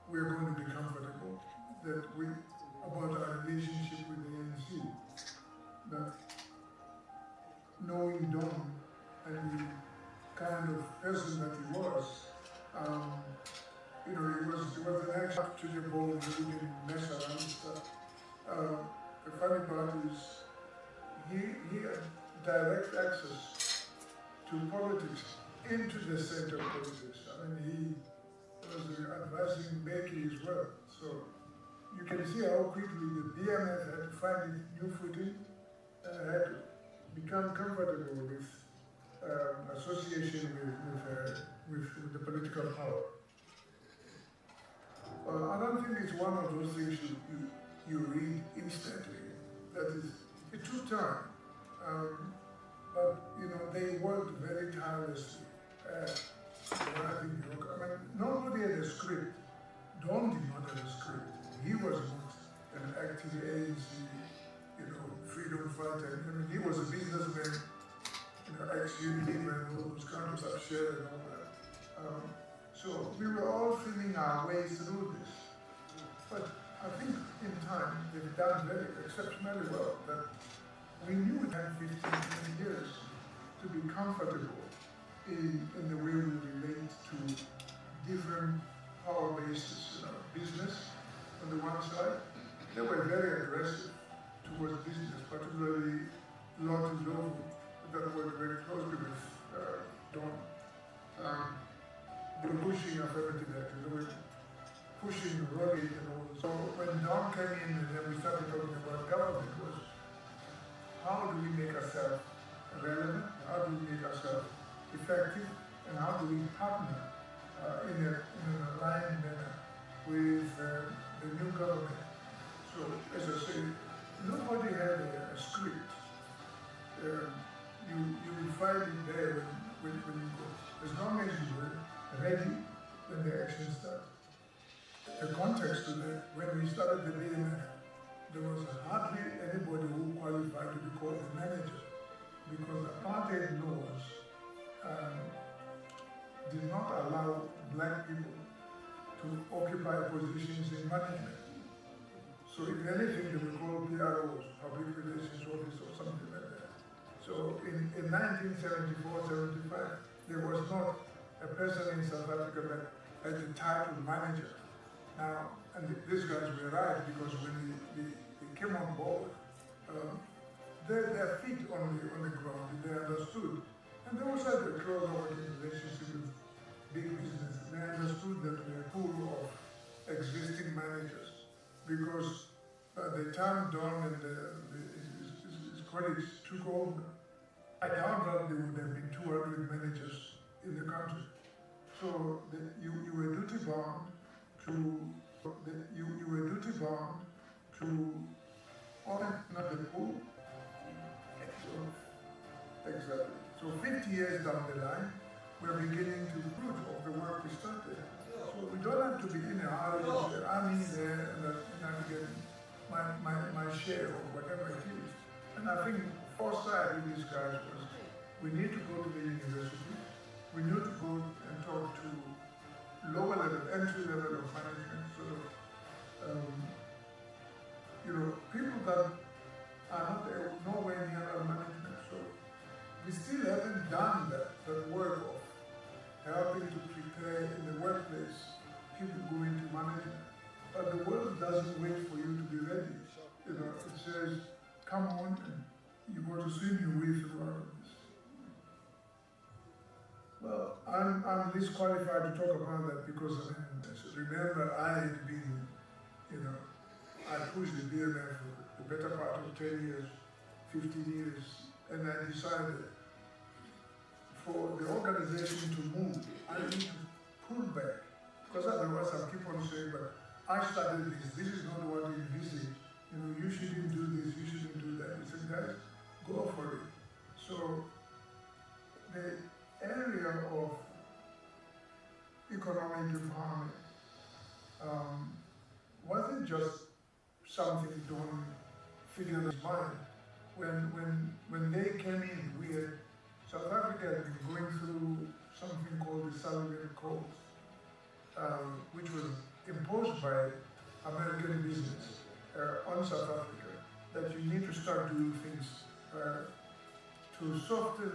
were going to be comfortable, about our relationship with the ANC. That knowing Don and the kind of person that he was, it was an action to the ball, we didn't mess around and stuff. The funny part is he had direct access to politics, into the center of politics. I mean, he was advising Becky as well. So you can see how quickly the BMF had to find its new footing, had to become comfortable with association with the political power. I don't think it's one of those things you read instantly. That is, it took time, but they worked very tirelessly. Nobody had a script. Don did not have a script. He was not an active ANC, freedom fighter. I mean, he was a businessman, ex-Unilever, who was kind of upset and all that. So we were all feeling our way through this. But I think in time, they've done very exceptionally well. That we knew it had 15, 20 years to be comfortable in the way we relate to different power bases. Business on the one side, they were very aggressive towards business, particularly Lord and Lovo, that worked very closely with Don. They were pushing affirmative action, they were pushing Roddy and all. So when Don came in and then we started talking about government, was how do we make ourselves relevant? How do we make ourselves effective, and how do we partner in an aligned manner with the new government. So, as I say, nobody had a script. You will find it there when you go. As long as you were ready when the action started. The context to that, when we started the BMF, there was hardly anybody who qualified to be called the manager, because apartheid laws did not allow black people to occupy positions in management. So if anything, they were called PROs, Public Relations Office or something like that. So in 1974-75, there was not a person in South Africa that had the title manager. Now, and these guys were right, because when they came on board, their feet on the ground, they understood. And they also had a close working relationship with big business. They understood that we are full of existing managers, because by the time Don and his colleagues took over, I doubt that there would have been 200 managers in the country. So you were duty bound to open not the pool. So, exactly. So 50 years down the line, we're beginning to fruit of the work we started. So we don't have to be in a hurry to say, I'm in there and I'm getting my share or whatever it is. And I think foresight in these guys was, we need to go to the university, we need to go and talk to lower level, entry level of management, sort of, people that are not nowhere near our management. So we still haven't done that work of helping to prepare in the workplace people go into management. But the world doesn't wait for you to be ready. It says, come on, and you got to swim your way through all of this. Well, I'm least qualified to talk about that, because remember, I had been, I pushed the BMF for the better part of 10 years, 15 years, and I decided for the organization to move, I need to pull back, because otherwise I'll keep on saying, but I started this is not what you envisaged, you shouldn't do this, you shouldn't do that. I said, guys, go for it. So the area of economic empowerment wasn't just something Don figured in his mind. When they came in, South Africa had been going through something called the Sullivan Code, which was imposed by American business on South Africa, that you need to start doing things to soften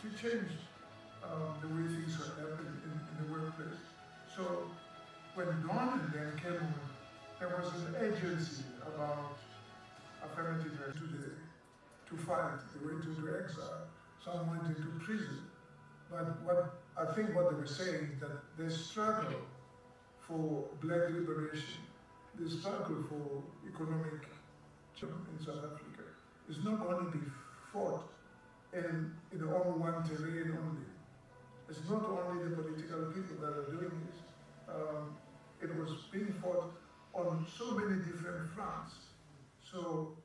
to change the way things are happening in the workplace. So when Don and them came on, there was an agency about affirmative action to fight. They went into exile, some went into prison. But I think what they were saying is that the struggle for black liberation, the struggle for economic change in South Africa is not going to be fought on one terrain only. It's not only the political people that are doing this. It was being fought on so many different fronts. So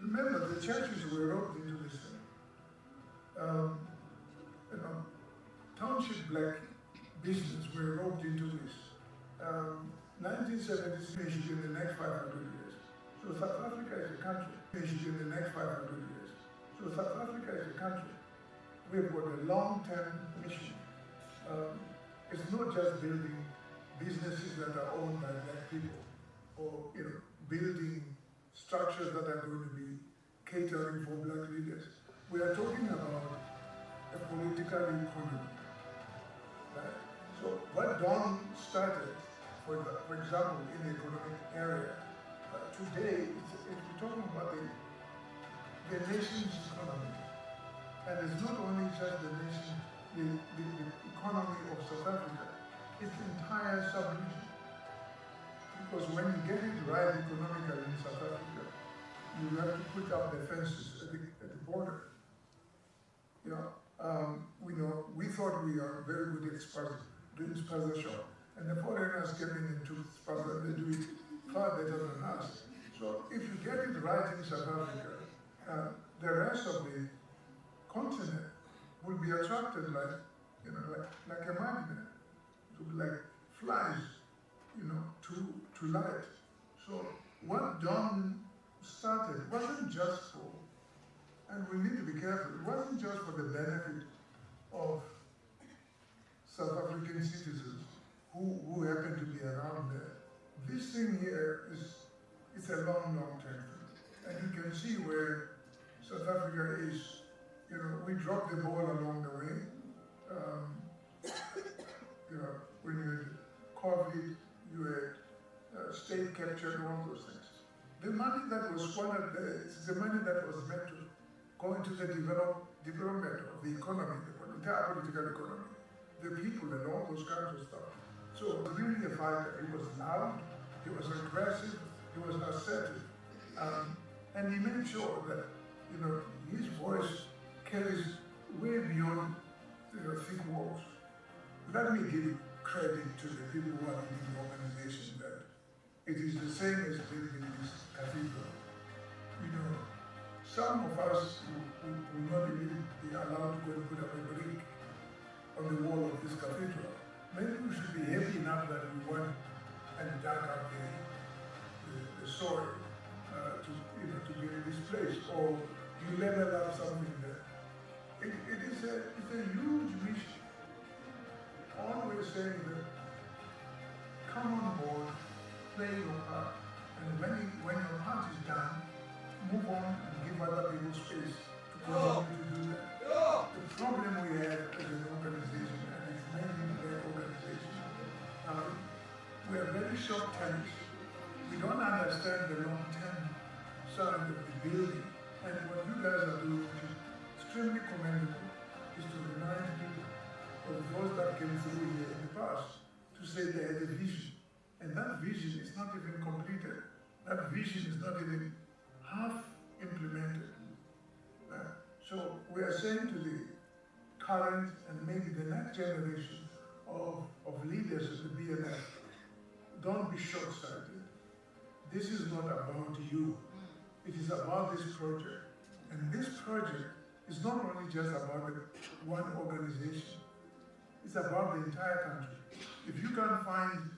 remember, the churches were roped into this thing. Township black business were roped into this. 1970s in the next 500 years. So South Africa is a country. In the next 500 years. So South Africa is a country. We've got a long-term mission. It's not just building businesses that are owned by black people, or building structures that are going to be catering for black leaders. We are talking about a political economy. Right? So what Don started, for example, in the economic area, today we're talking about the nation's economy. And it's not only just the nation, the economy of South Africa, it's the entire sub-region. Because when you get it right economically in South Africa, you have to put up the fences at the border. We we thought we are very good at doing spaza shop. And the foreigners came in and took spaza, they do it far better than us. So if you get it right in South Africa, the rest of the continent will be attracted like a magnet. It will be like flies, to light. So what John started wasn't just for, and we need to be careful, it wasn't just for the benefit of South African citizens who happen to be around there. This thing here it's a long, long term thing. And you can see where South Africa is, we dropped the ball along the way. When you had COVID, you had state capture and all those things. The money that was squandered there is the money that was meant to go into the development of the economy, the entire political economy, the people and all those kinds of stuff. So it was really a fighter. He was loud, he was aggressive, he was assertive. And he made sure that, his voice carries way beyond thick walls. Let me give credit to the people who are leading the organization that it is the same as building this cathedral. Some of us will not even be allowed to go and put up a brick on the wall of this cathedral. Maybe we should be happy enough that we went and dug up the soil to build this place, or you level up something there. It's a huge mission. Always saying that, come on board, play your part, and when your part is done, move on and give other people space to continue to do that. The problem we have as an organization, and it's mainly their organization, we are very short-term. We don't understand the long-term side of the building. And what you guys are doing, which is extremely commendable, is to remind people of those that came through here in the past, to say they had a vision. And that vision is not even completed. That vision is not even half implemented. So we are saying to the current and maybe the next generation of leaders of the BMF, don't be short-sighted. This is not about you. It is about this project. And this project is not only just about one organization. It's about the entire country. If you can find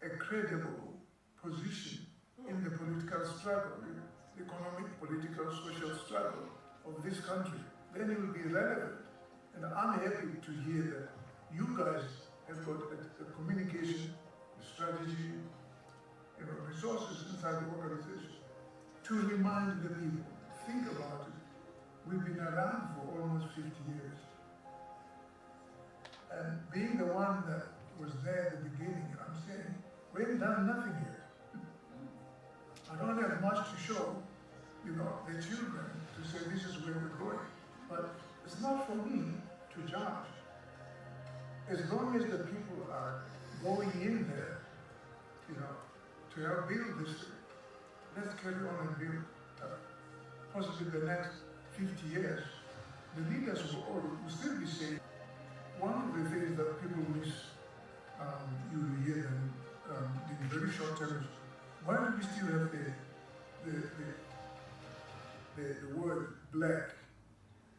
a credible position in the political struggle, the economic, political, social struggle of this country, then you will be relevant. And I'm happy to hear that you guys have got the communication, the strategy, resources inside the organization to remind the people, think about it. We've been around for almost 50 years. And being the one that was there at the beginning, I'm saying, we haven't done nothing here. I don't have much to show, the children to say this is where we're going. But it's not for me to judge. As long as the people are going in there, to help build this thing, let's carry on and build possibly the next 50 years. The leaders will still be saying, one of the things that people miss, you will hear them in very short terms, why do we still have the word black?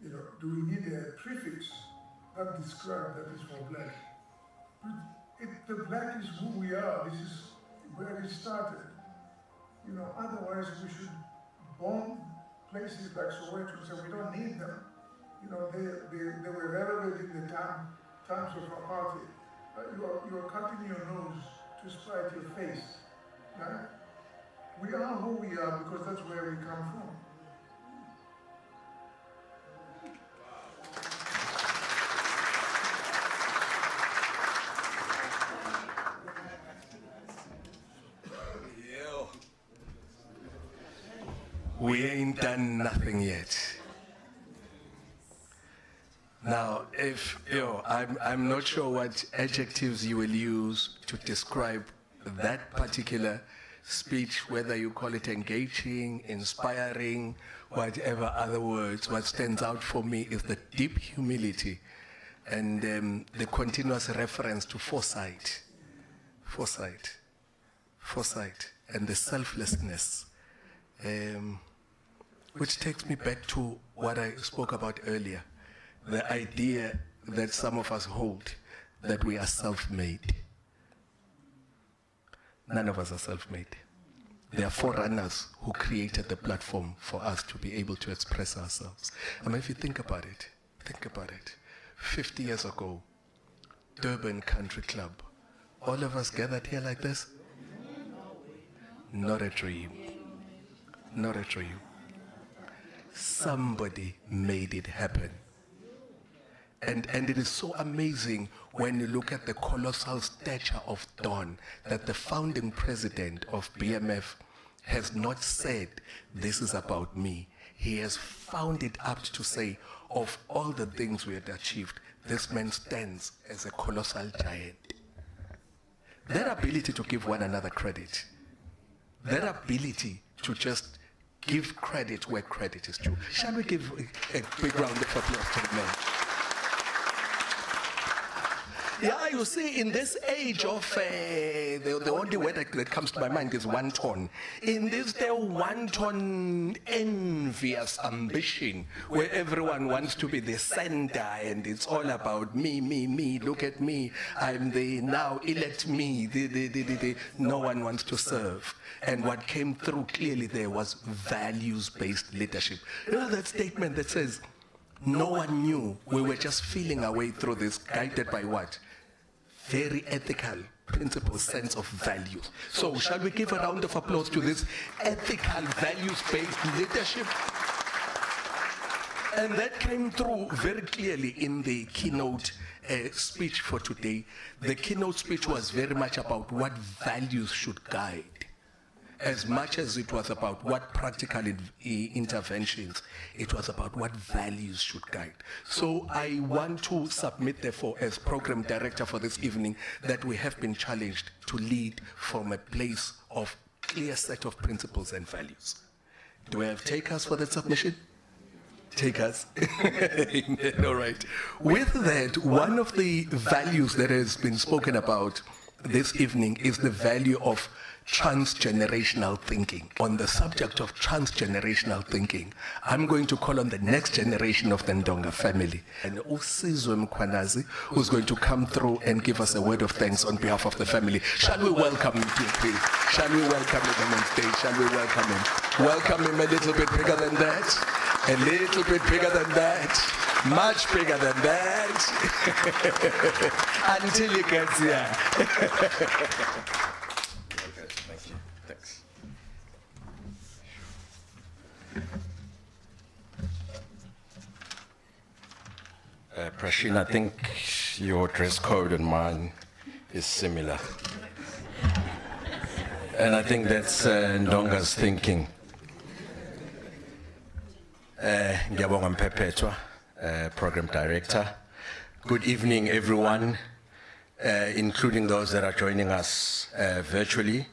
Do we need a prefix that describes that is for black? The black is who we are. This is where it started. Otherwise we should bomb places like Soweto and say we don't need them. They were relevant in the times of apartheid. You are cutting your nose to spite your face. Right? We are who we are because that's where we come from. We ain't done nothing yet. Now, I'm not sure what adjectives you will use to describe that particular speech, whether you call it engaging, inspiring, whatever other words. What stands out for me is the deep humility and the continuous reference to foresight, and the selflessness, which takes me back to what I spoke about earlier, the idea that some of us hold that we are self-made. None of us are self-made. There are forerunners who created the platform for us to be able to express ourselves. I mean, if you think about it. 50 years ago, Durban Country Club, all of us gathered here like this? Not a dream. Not a dream. Somebody made it happen. And it is so amazing when you look at the colossal stature of Don, that the founding president of BMF has not said, this is about me. He has found it apt to say, of all the things we had achieved, this man stands as a colossal giant. That ability to give one another credit, that ability to just give credit where credit is due. Shall we give a big round of applause to the man? Yeah, you see, in this age of, the only word that comes to my mind is wanton. In this wanton, envious ambition, where everyone wants to be the center and it's all about me, look at me, I'm the now elect me, no one wants to serve. And what came through clearly there was values-based leadership. You know that statement that says, no one knew, we were just feeling our way through this, guided by what? Very ethical principle, sense of values. So shall we give a round of applause to this ethical, values-based leadership? And that came through very clearly in the keynote speech for today. The keynote speech was very much about what values should guide, as much as it was about what practical interventions, it was about what values should guide. So I want to submit, therefore, as program director for this evening, that we have been challenged to lead from a place of clear set of principles and values. Do I have takers for that submission? Takers. All right. With that, one of the values that has been spoken about this evening is the value of transgenerational thinking. On the subject of transgenerational thinking, I'm going to call on the next generation of the Ndonga family, and Usizwe Mkhwanazi, who's going to come through and give us a word of thanks on behalf of the family. Shall we welcome him, please? Shall we welcome him on stage? Shall we welcome him? Welcome him a little bit bigger than that, a little bit bigger than that, much bigger than that, until he gets here. Prashin, I think your dress code and mine is similar. And I think that's Ndonga's thinking. Ngiyabonga Mphephetwa, Program Director. Good evening, everyone, including those that are joining us virtually.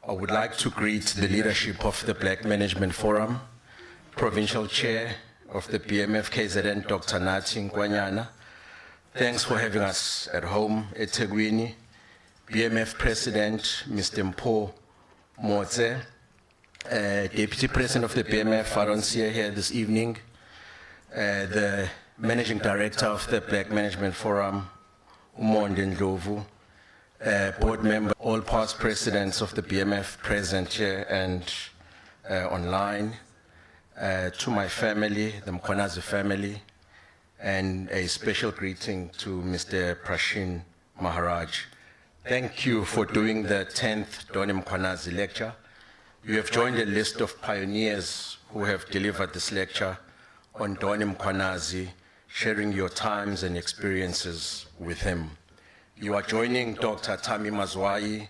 I would like to greet the leadership of the Black Management Forum, Provincial Chair of the BMF KZN, Dr. Nathi Mkhwanazi. Thanks for having us at home at eThekwini. BMF President, Mr. Mpho Motse, Deputy President of the BMF, I don't see her here this evening, the Managing Director of the Black Management Forum, Umonde Ndlovu, board member, all past presidents of the BMF present here and online, to my family, the Mkhwanazi family, and a special greeting to Mr. Prashin Maharaj. Thank you for doing the 10th Don Mkhwanazi lecture. You have joined a list of pioneers who have delivered this lecture on Don Mkhwanazi, sharing your times and experiences with him. You are joining Dr. Tami Mazwai,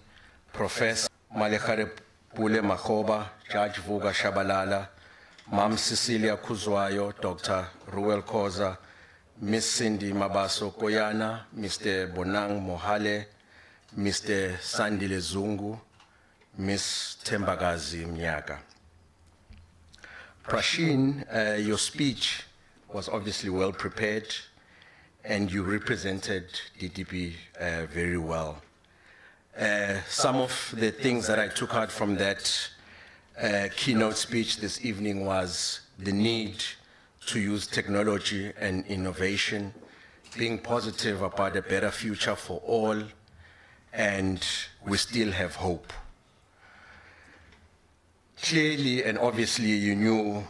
Professor Malekare Pule Makhoba, Judge Vuga Shabalala, Mam Cecilia Kuzwayo, Dr. Ruel Koza, Miss Cindy Mabaso Koyana, Mr. Bonang Mohale, Mr. Sandile Zungu, Miss Tembagazi Mnyaka. Prashin, your speech was obviously well prepared, and you represented DDP very well. Some of the things that I took out from that keynote speech this evening was the need to use technology and innovation, being positive about a better future for all, and we still have hope. Clearly and obviously you knew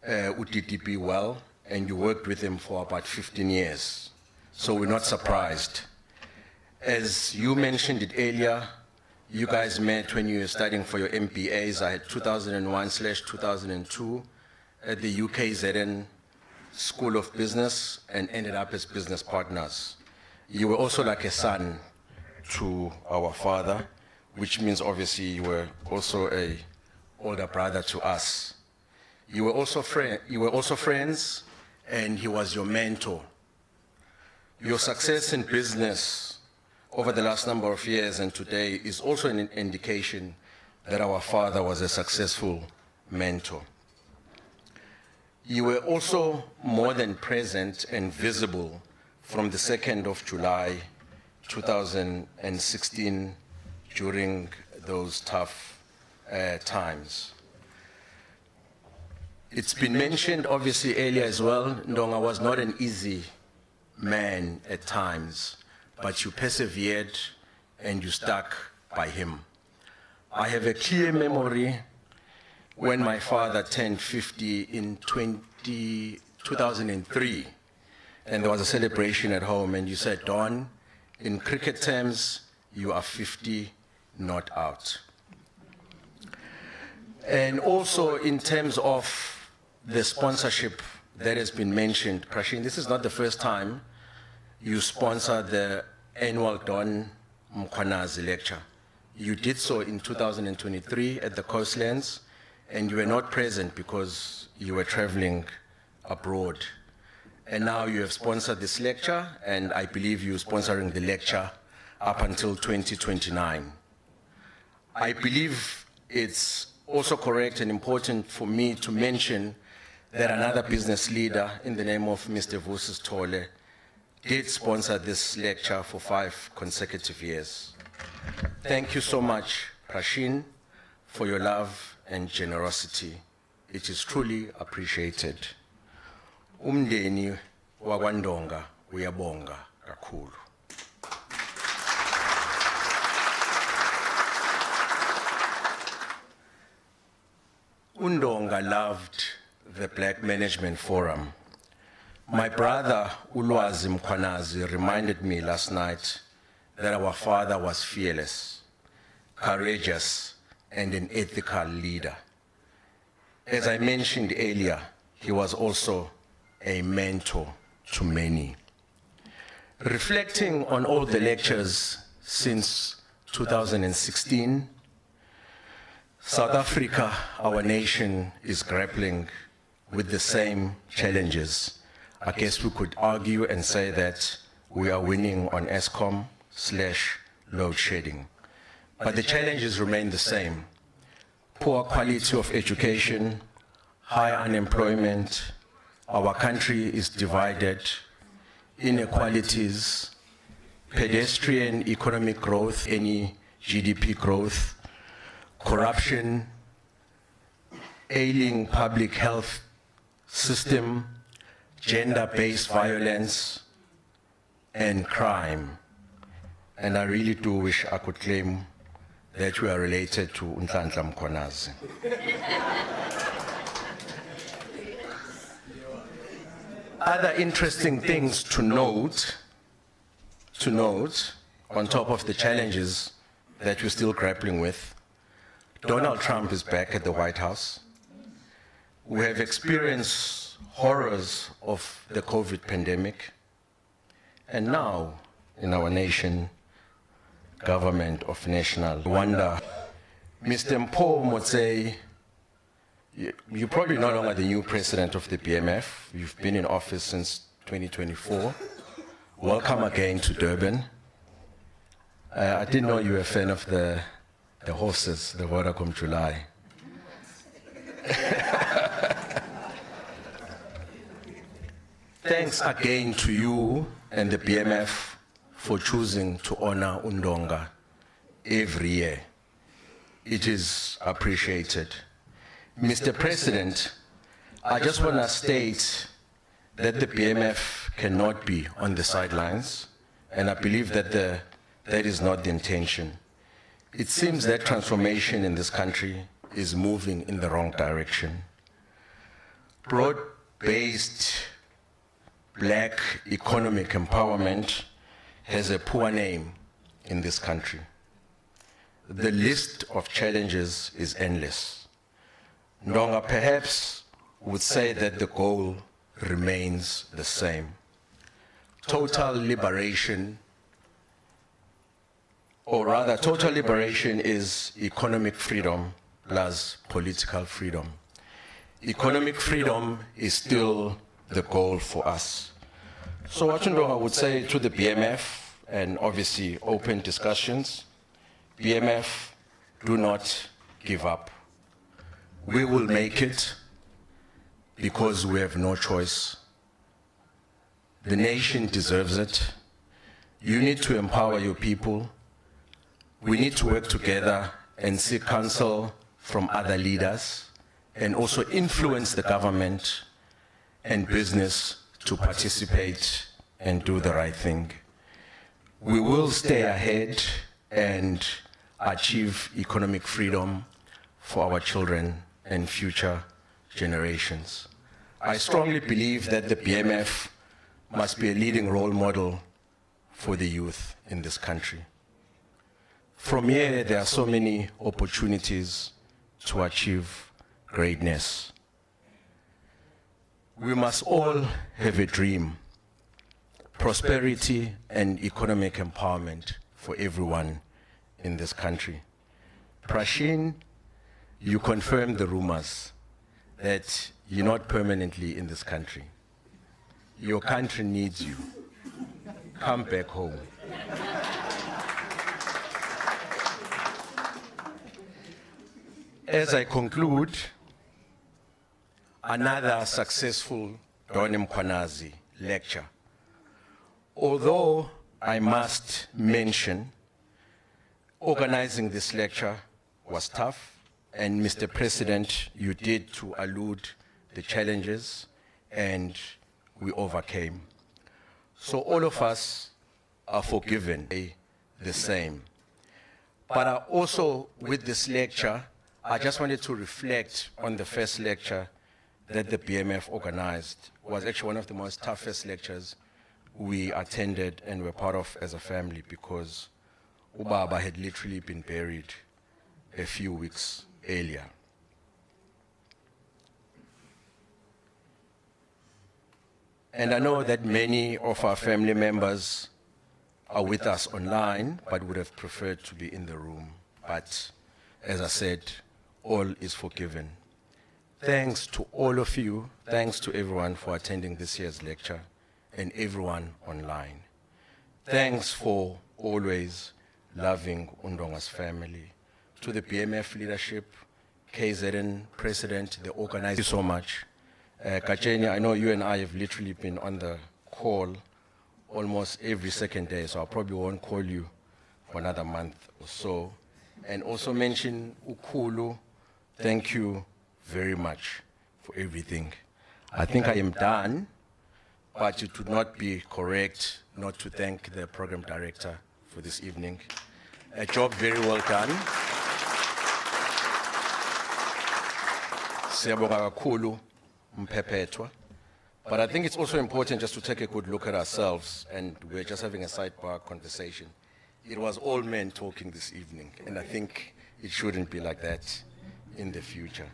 UDDP well, and you worked with him for about 15 years, so we're not surprised. As you mentioned it earlier, you guys met when you were studying for your MBAs. I had 2001/2002 at the UKZN School of Business and ended up as business partners. You were also like a son to our father, which means obviously you were also an older brother to us. You were also friends, and he was your mentor. Your success in business over the last number of years and today is also an indication that our father was a successful mentor. You were also more than present and visible from the 2nd of July 2016 during those tough times. It's been mentioned obviously earlier as well, Ndonga was not an easy man at times, but you persevered and you stuck by him. I have a clear memory when my father turned 50 in 2003, and there was a celebration at home, and you said, Don, in cricket terms, you are 50, not out. And also in terms of the sponsorship that has been mentioned, Prashin, this is not the first time you sponsor the annual Don Mkhwanazi lecture. You did so in 2023 at the Coastlands, and you were not present because you were traveling abroad. And now you have sponsored this lecture, and I believe you're sponsoring the lecture up until 2029. I believe it's also correct and important for me to mention that another business leader in the name of Mr. Vusis Tole did sponsor this lecture for 5 consecutive years. Thank you so much, Prashin, for your love and generosity. It is truly appreciated. Umndeni wakwaNdonga uyabonga kakhulu. UNdonga loved the Black Management Forum. My brother, Ulwazi Mkhwanazi, reminded me last night that our father was fearless, courageous, and an ethical leader. As I mentioned earlier, he was also a mentor to many. Reflecting on all the lectures since 2016, South Africa, our nation, is grappling with the same challenges. I guess we could argue and say that we are winning on Eskom/load shedding. But the challenges remain the same. Poor quality of education, high unemployment, our country is divided, inequalities, pedestrian economic growth, any GDP growth, corruption, ailing public health system, gender-based violence, and crime. And I really do wish I could claim that we are related to Nhlanhla Mkhwanazi. Other interesting things to note on top of the challenges that we're still grappling with, Donald Trump is back at the White House. We have experienced horrors of the COVID pandemic, and now in our nation, government of national wonder. Mr. Mpho Motsei, you're probably no longer the new president of the BMF. You've been in office since 2024. Welcome again to Durban. I didn't know you were a fan of the horses, the Vodacom July. Thanks again to you and the BMF for choosing to honor Undonga every year. It is appreciated. Mr. President, I just want to state that the BMF cannot be on the sidelines, and I believe that that is not the intention. It seems that transformation in this country is moving in the wrong direction. Broad-based black economic empowerment has a poor name in this country. The list of challenges is endless. Ndonga perhaps would say that the goal remains the same. Total liberation, or rather, total liberation is economic freedom plus political freedom. Economic freedom is still the goal for us. So what Ndonga would say to the BMF, and obviously open discussions, BMF, do not give up. We will make it because we have no choice. The nation deserves it. You need to empower your people. We need to work together and seek counsel from other leaders and also influence the government and business to participate and do the right thing. We will stay ahead and achieve economic freedom for our children and future generations. I strongly believe that the BMF must be a leading role model for the youth in this country. From here, there are so many opportunities to achieve greatness. We must all have a dream, prosperity and economic empowerment for everyone in this country. Prashin, you confirmed the rumors that you're not permanently in this country. Your country needs you. Come back home. As I conclude, another successful Mkhwanazi lecture. Although I must mention, organizing this lecture was tough, and Mr. President, you did to allude the challenges, and we overcame. So all of us are forgiven the same. But I also, with this lecture, I just wanted to reflect on the first lecture that the BMF organized. It was actually one of the most toughest lectures we attended and were part of as a family, because Ubaba had literally been buried a few weeks earlier. And I know that many of our family members are with us online, but would have preferred to be in the room. But as I said, all is forgiven. Thanks to all of you, thanks to everyone for attending this year's lecture, and everyone online. Thanks for always loving Undonga's family. To the BMF leadership, KZN President, the organizer, thank you so much. Kachenya, I know you and I have literally been on the call almost every second day, so I probably won't call you for another month or so. And also mention Ukulu, thank you very much for everything. I think I am done, but it would not be correct not to thank the program director for this evening. A job very well done. Siyabonga kakhulu Mphephetwa. But I think it's also important just to take a good look at ourselves, and we're just having a sidebar conversation. It was all men talking this evening, and I think it shouldn't be like that in the future.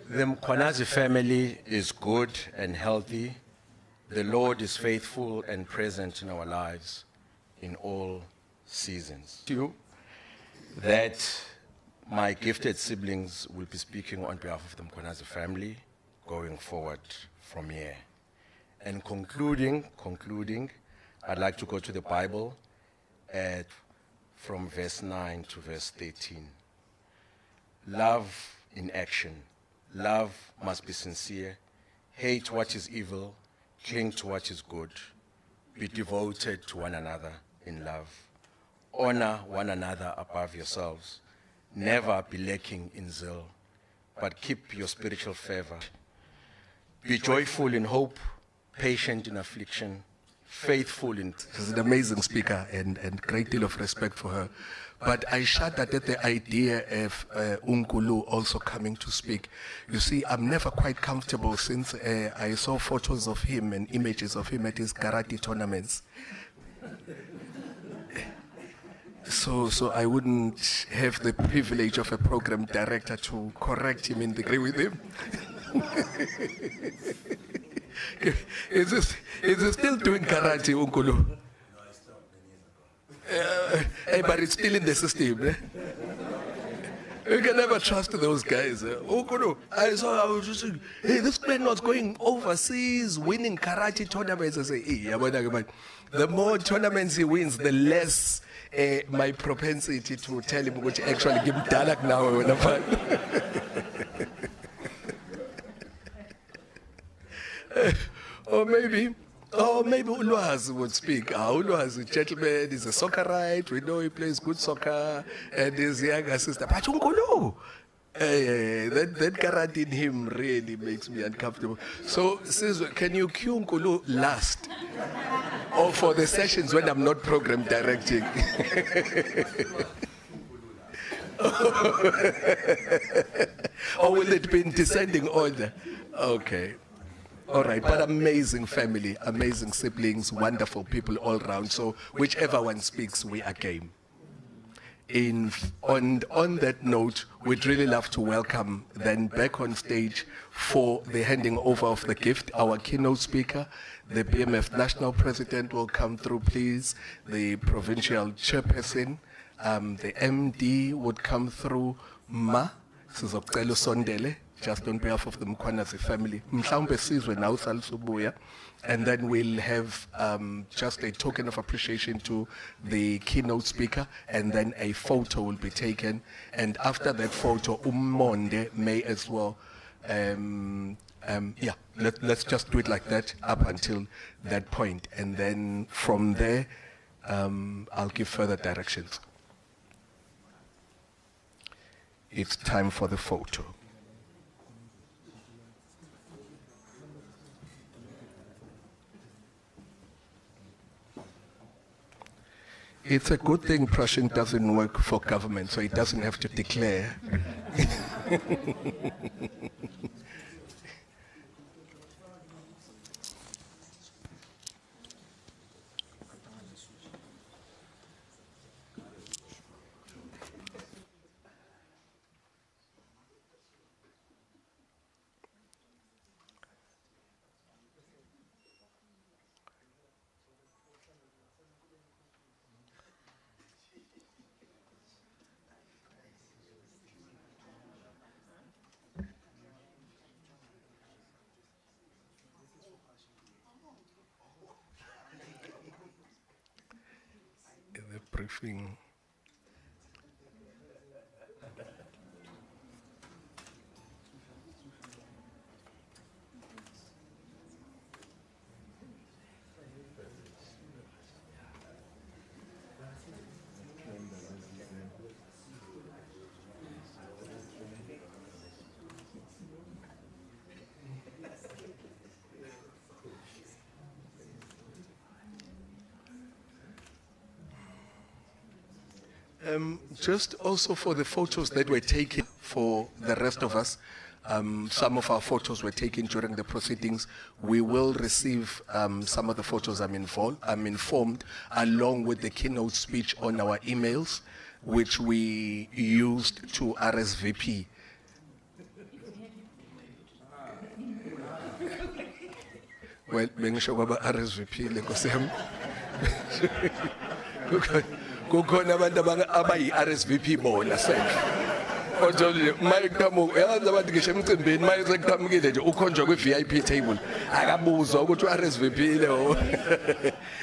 The Mkhwanazi family is good and healthy. The Lord is faithful and present in our lives in all seasons. You, that my gifted siblings will be speaking on behalf of the Mkhwanazi family going forward from here. And concluding, I'd like to go to the Bible from verse 9 to verse 13. Love in action. Love must be sincere. Hate what is evil cling to what is good, be devoted to one another in love, honor one another above yourselves, never be lacking in zeal, but keep your spiritual fervor. Be joyful in hope, patient in affliction, faithful in... She's an amazing speaker and great deal of respect for her. But I shuddered at the idea of Unkulu also coming to speak. You see, I'm never quite comfortable since I saw photos of him and images of him at his karate tournaments. So I wouldn't have the privilege of a program director to correct him and agree with him. Is he still doing karate, Unkulu? But it's still in the system. You can never trust those guys. Unkulu, I was just saying, hey, this man was going overseas, winning karate tournaments. I say, hey, the more tournaments he wins, the less my propensity to tell him which actually give him dalak now when I'm Or maybe Ulwazi would speak. Ulwazi, gentleman, he's a soccerite. We know he plays good soccer, and his younger sister. But Unkulu, that karate in him really makes me uncomfortable. So, sis, can you cue Unkulu last, or for the sessions when I'm not program directing? Or will it be in descending order? Okay. All right, but amazing family, amazing siblings, wonderful people all around. So whichever one speaks, we are game. On that note, we'd really love to welcome then back on stage for the handing over of the gift, our keynote speaker. The BMF National President will come through, please. The Provincial Chairperson, the MD would come through. Sizocela Sondele, just on behalf of the Mkhwanazi family. Mhlawumbe sizwe na usalisubuya. And then we'll have just a token of appreciation to the keynote speaker, and then a photo will be taken. And after that photo, Umonde may as well, let's just do it like that up until that point. And then from there, I'll give further directions. It's time for the photo. It's a good thing Prussian doesn't work for government, so it doesn't have to declare. The briefing. Just also for the photos that were taken for the rest of us, some of our photos were taken during the proceedings. We will receive some of the photos, I'm informed, along with the keynote speech on our emails, which we used to RSVP. Well, mengisho kwaba RSVP le nkosiyami. Kukhona abantu abayi RSVP bona self. Kodwa mayiqhamuka yazi abantu ngisho emcimbini mayiseqhamukile nje ukhonjwa kwi-VIP table akabuzwa ukuthi u-RSVP leyo.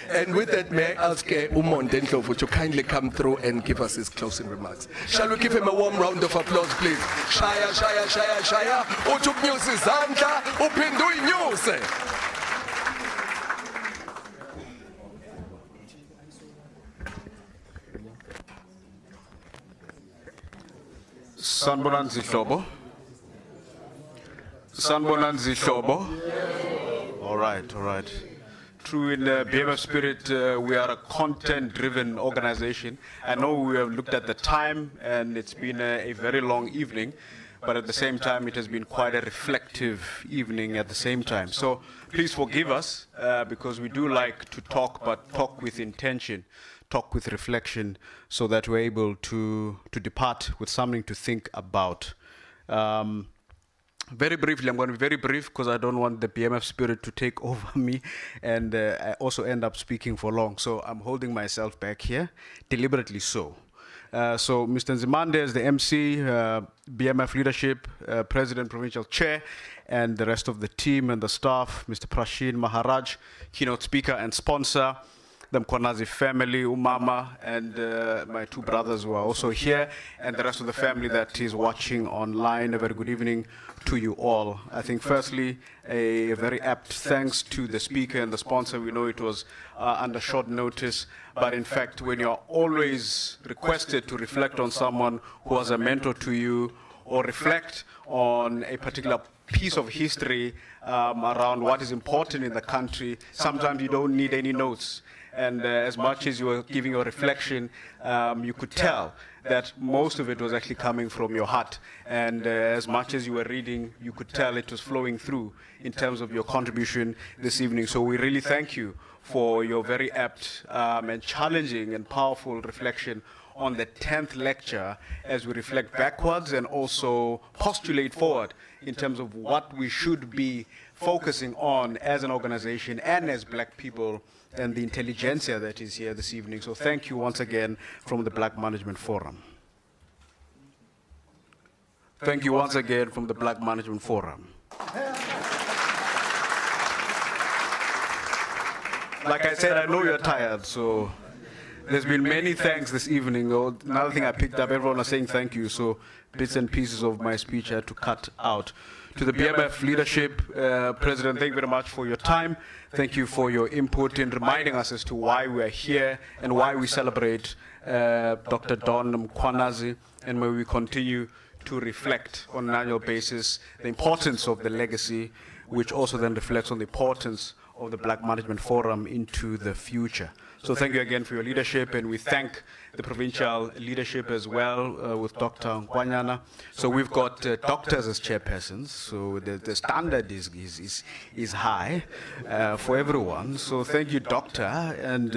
And with that, may I ask Umonde Ndlovu to kindly come through and give us his closing remarks. Shall we give him a warm round of applause, please? Shaya, shaya, shaya, shaya. Uthi ukunyusa izandla uphinde uyinyuse. Sanibonani zihlobo. Sanibonani zihlobo. All right. True, in the BMF spirit, we are a content-driven organization. I know we have looked at the time, and it's been a very long evening, but at the same time, it has been quite a reflective evening at the same time. So please forgive us, because we do like to talk, but talk with intention, talk with reflection, so that we're able to depart with something to think about. Very briefly, I'm going to be very brief because I don't want the BMF spirit to take over me and I also end up speaking for long. So I'm holding myself back here, deliberately so. So Mr. Nzimande is the MC, BMF leadership, President, Provincial Chair, and the rest of the team and the staff, Mr. Prashin Maharaj, keynote speaker and sponsor, the Mkhwanazi family, Umama, and my two brothers who are also here, and the rest of the family that is watching online. A very good evening to you all. I think firstly, a very apt thanks to the speaker and the sponsor. We know it was under short notice, but in fact, when you're always requested to reflect on someone who was a mentor to you, or reflect on a particular piece of history around what is important in the country, sometimes you don't need any notes. And as much as you were giving your reflection, you could tell that most of it was actually coming from your heart. And as much as you were reading, you could tell it was flowing through in terms of your contribution this evening. So we really thank you for your very apt and challenging and powerful reflection on the 10th lecture as we reflect backwards and also postulate forward in terms of what we should be focusing on as an organization and as black people and the intelligentsia that is here this evening. So thank you once again from the Black Management Forum. Thank you once again from the Black Management Forum. Like I said, I know you're tired, so there's been many thanks this evening. Another thing I picked up, everyone was saying thank you, so bits and pieces of my speech I had to cut out. To the BMF leadership, President, thank you very much for your time. Thank you for your input in reminding us as to why we are here and why we celebrate Dr. Don Mkhwanazi, and where we continue to reflect on an annual basis the importance of the legacy, which also then reflects on the importance of the Black Management Forum into the future. So thank you again for your leadership, and we thank the provincial leadership as well with Dr. Mkhwanazi. So we've got doctors as chairpersons, so the standard is high for everyone. So thank you, Doctor, and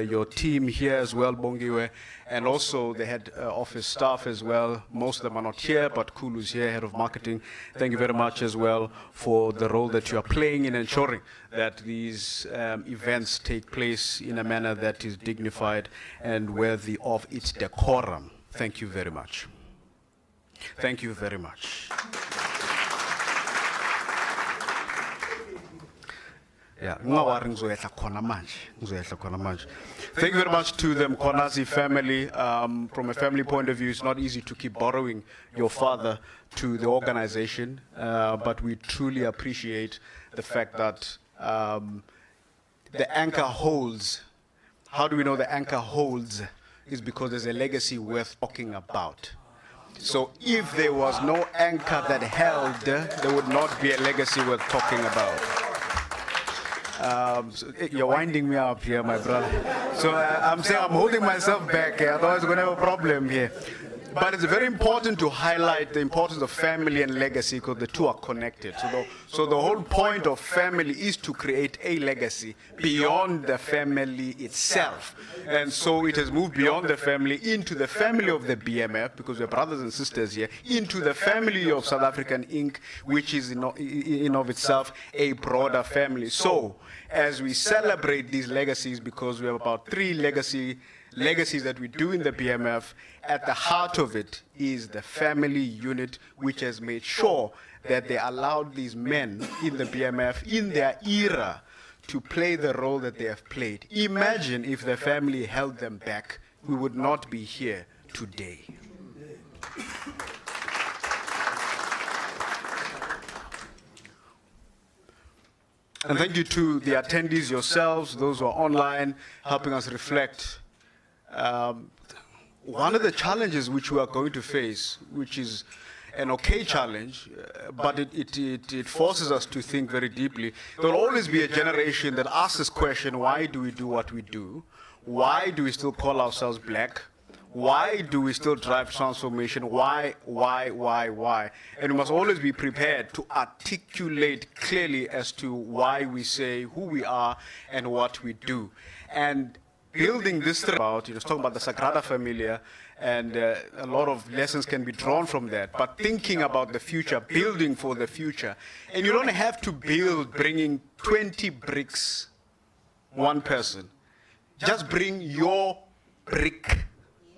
your team here as well, Bongiwe, and also the head office staff as well. Most of them are not here, but Kulu's here, head of marketing. Thank you very much as well for the role that you are playing in ensuring that these events take place in a manner that is dignified and worthy of its decorum. Thank you very much. Thank you very much. Yeah, thank you very much to the Mkhwanazi family. From a family point of view, it's not easy to keep borrowing your father to the organization, but we truly appreciate the fact that the anchor holds. How do we know the anchor holds? Is because there's a legacy worth talking about. So if there was no anchor that held, there would not be a legacy worth talking about. So you're winding me up here, my brother. So I'm saying I'm holding myself back here, otherwise we're going to have a problem here. But it's very important to highlight the importance of family and legacy because the two are connected. So the whole point of family is to create a legacy beyond the family itself. And so it has moved beyond the family into the family of the BMF, because we're brothers and sisters here, into the family of South African Inc., which is in of itself a broader family. So as we celebrate these legacies, because we have about 3 legacies that we do in the BMF, at the heart of it is the family unit, which has made sure that they allowed these men in the BMF in their era to play the role that they have played. Imagine if the family held them back, we would not be here today. And thank you to the attendees yourselves, those who are online, helping us reflect. one of the challenges which we are going to face, which is an okay challenge, but it forces us to think very deeply. There will always be a generation that asks this question, why do we do what we do? Why do we still call ourselves black? Why do we still drive transformation? Why? And we must always be prepared to articulate clearly as to why we say who we are and what we do. And building this about, talking about the Sagrada Familia, and a lot of lessons can be drawn from that, but thinking about the future, building for the future. And you don't have to build bringing 20 bricks, one person. Just bring your brick.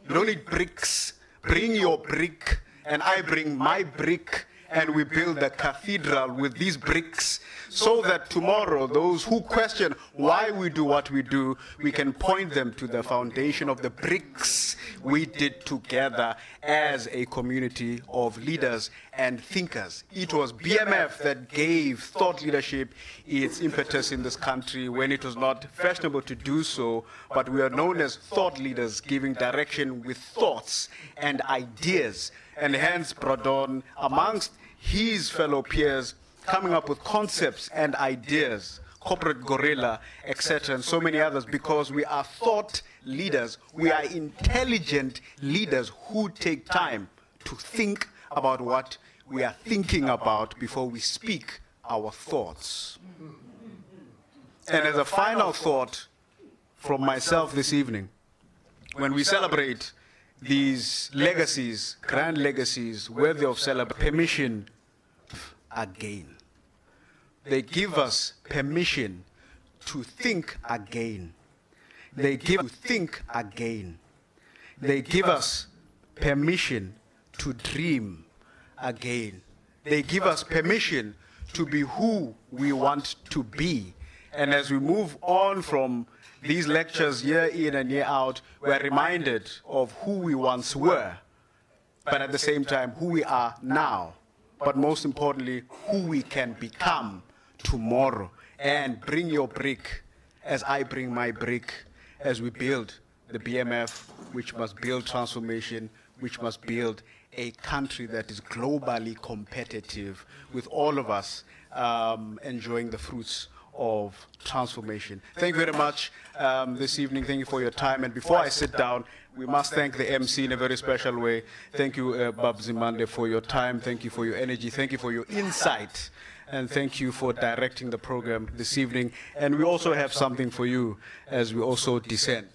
You don't need bricks. Bring your brick, and I bring my brick, and we build a cathedral with these bricks, so that tomorrow those who question why we do what we do, we can point them to the foundation of the bricks we did together as a community of leaders and thinkers. It was BMF that gave thought leadership its impetus in this country when it was not fashionable to do so, but we are known as thought leaders, giving direction with thoughts and ideas. And hence brought on amongst his fellow peers, coming up with concepts and ideas, corporate gorilla, etc., and so many others, because we are thought leaders. We are intelligent leaders who take time to think about what we are thinking about before we speak our thoughts. And as a final thought from myself this evening, when we celebrate these legacies, grand legacies, worthy of permission again. They give us permission to think again. They give us to think again. They give us permission to dream again. They give us permission to be who we want to be. And as we move on from these lectures year in and year out, we're reminded of who we once were, but at the same time, who we are now, but most importantly, who we can become tomorrow. And bring your brick as I bring my brick, as we build the BMF, which must build transformation, which must build a country that is globally competitive, with all of us enjoying the fruits of transformation. Thank you very much this evening. Thank you for your time. And before I sit down, we must thank the MC in a very special way. Thank you, Bab Zimande, for your time. Thank you for your energy. Thank you for your insight. And thank you for directing the program this evening. And we also have something for you as we also descend.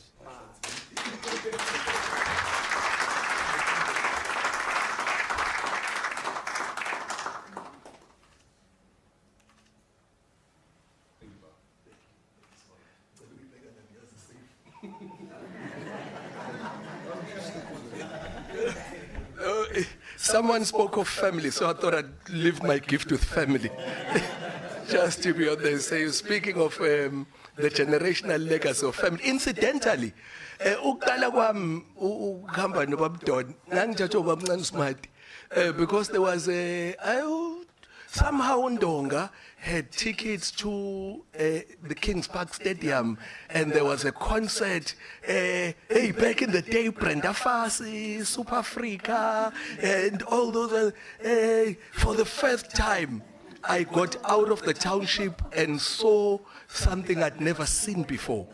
Someone spoke of family, so I thought I'd leave my gift with family. Just to be on there. So speaking of the generational legacy of family, incidentally, because there was somehow Ndonga had tickets to the Kings Park Stadium, and there was a concert. Hey, back in the day, Brenda Fassie, Super Africa, and all those. For the first time, I got out of the township and saw something I'd never seen before.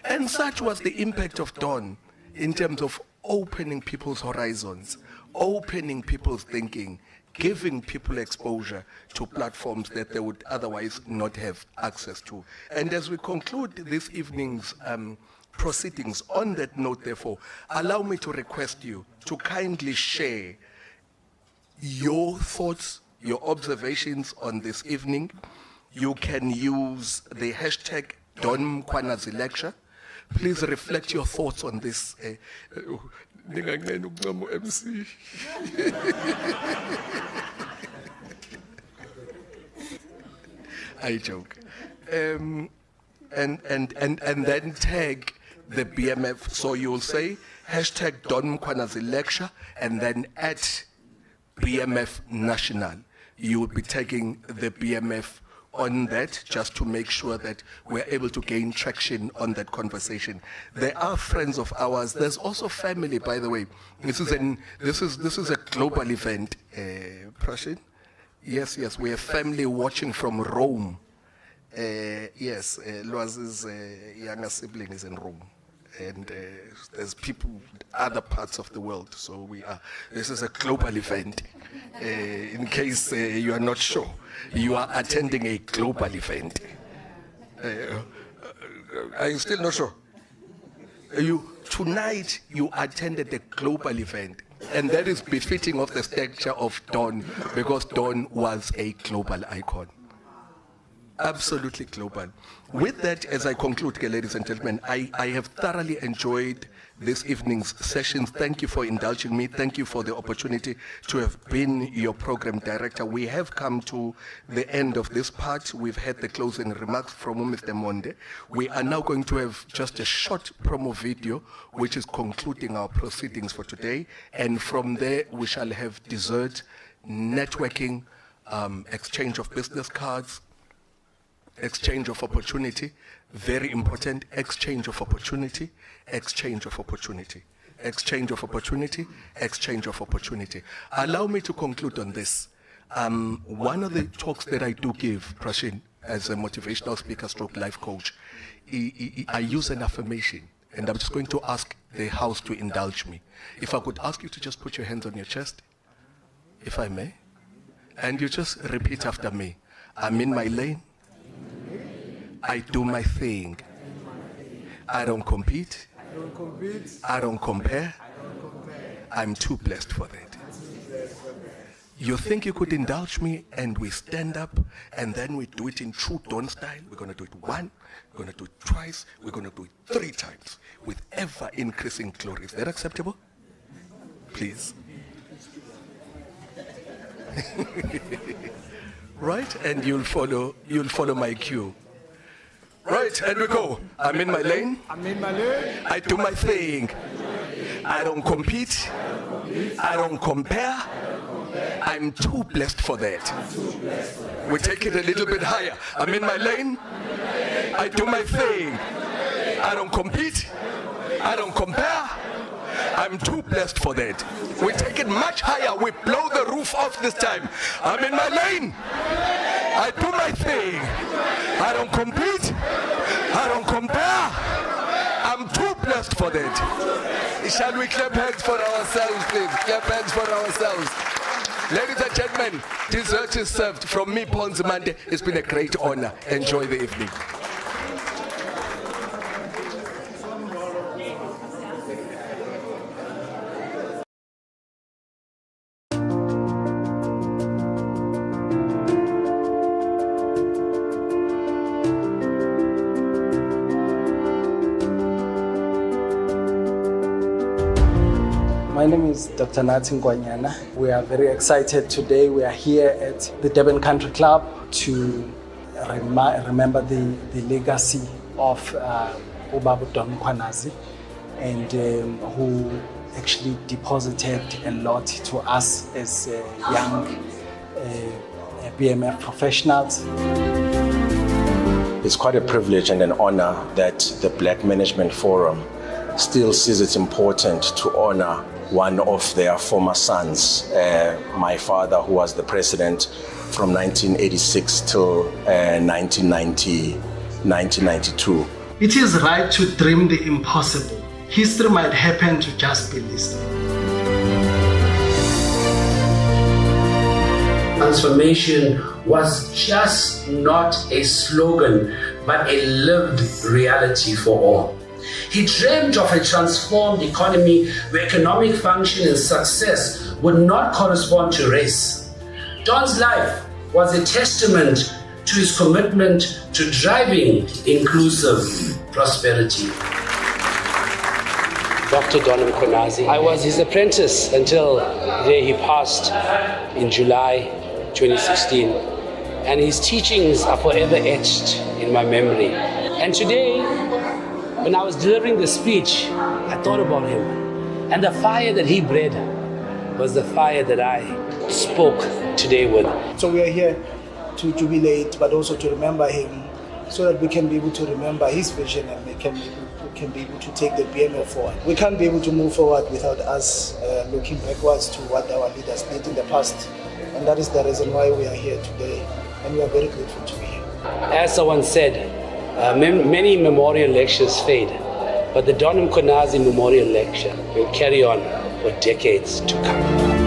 And such was the impact of Dawn in terms of opening people's horizons, opening people's thinking, giving people exposure to platforms that they would otherwise not have access to. And as we conclude this evening's proceedings, on that note, therefore, allow me to request you to kindly share your thoughts, your observations on this evening. You can use the hashtag Mkhwanazi lecture. Please reflect your thoughts on this. MC. I joke. And then tag the BMF. So you'll say hashtag Mkhwanazi lecture and then at BMF National. You will be tagging the BMF on that, just to make sure that we're able to gain traction on that conversation. There are friends of ours. There's also family, by the way. This is a global event, Prashin. Yes, we have family watching from Rome. Yes, Loazi's younger sibling is in Rome. And there's people other parts of the world. So this is a global event. In case you are not sure, you are attending a global event. Are you still not sure? Tonight you attended a global event, and that is befitting of the stature of Don, because Don was a global icon. Absolutely global. With that, as I conclude, ladies and gentlemen, I have thoroughly enjoyed this evening's sessions. Thank you for indulging me. Thank you for the opportunity to have been your program director. We have come to the end of this part. We've had the closing remarks from Mr. Monde. We are now going to have just a short promo video, which is concluding our proceedings for today. And from there, we shall have dessert, networking, exchange of business cards, exchange of opportunity, very important, exchange of opportunity, exchange of opportunity, exchange of opportunity, exchange of opportunity. Allow me to conclude on this. One of the talks that I do give, Prashin, as a motivational speaker stroke life coach, I use an affirmation, and I'm just going to ask the house to indulge me. If I could ask you to just put your hands on your chest, if I may, and you just repeat after me. I'm in my lane. I do my thing. I don't compete. I don't compare. I'm too blessed for that. You think you could indulge me, and we stand up, and then we do it in true Don style. We're going to do it one, we're going to do it twice, we're going to do it 3 times with ever increasing glory. Is that acceptable? Please. Right, and you'll follow my cue. Right, and we go. I'm in my lane. I do my thing. I don't compete. I don't compare. I'm too blessed for that. We take it a little bit higher. I'm in my lane. I do my thing. I don't compete. I don't compare. I'm too blessed for that. We take it much higher. We blow the roof off this time. I'm in my lane. I do my thing. I don't compete. I don't compare. I'm too blessed for that. Shall we clap hands for ourselves, please? Clap hands for ourselves. Ladies and gentlemen, dessert is served from me, Ponzi Mande. It's been a great honor. Enjoy the evening. My name is Dr. Mkhwanazi. We are very excited today. We are here at the Durban Country Club to remember the legacy of Ubaba Don Mkhwanazi, and who actually deposited a lot to us as young BMF professionals. It's quite a privilege and an honor that the Black Management Forum still sees it important to honor one of their former sons, my father, who was the president from 1986 till 1992. It is right to dream the impossible. History might happen to just be listening. Transformation was just not a slogan, but a lived reality for all. He dreamed of a transformed economy where economic function and success would not correspond to race. Don's life was a testament to his commitment to driving inclusive prosperity. Dr. Don Mkhwanazi. I was his apprentice until the day he passed in July 2016. And his teachings are forever etched in my memory. And today, when I was delivering the speech, I thought about him. And the fire that he bred was the fire that I spoke today with. So we are here to jubilate, but also to remember him, so that we can be able to remember his vision and we can be able to take the BMF forward. We can't be able to move forward without us looking backwards to what our leaders did in the past. And that is the reason why we are here today, and we are very grateful to be here. As someone said, many memorial lectures fade, but the Don Mkhwanazi Memorial Lecture will carry on for decades to come.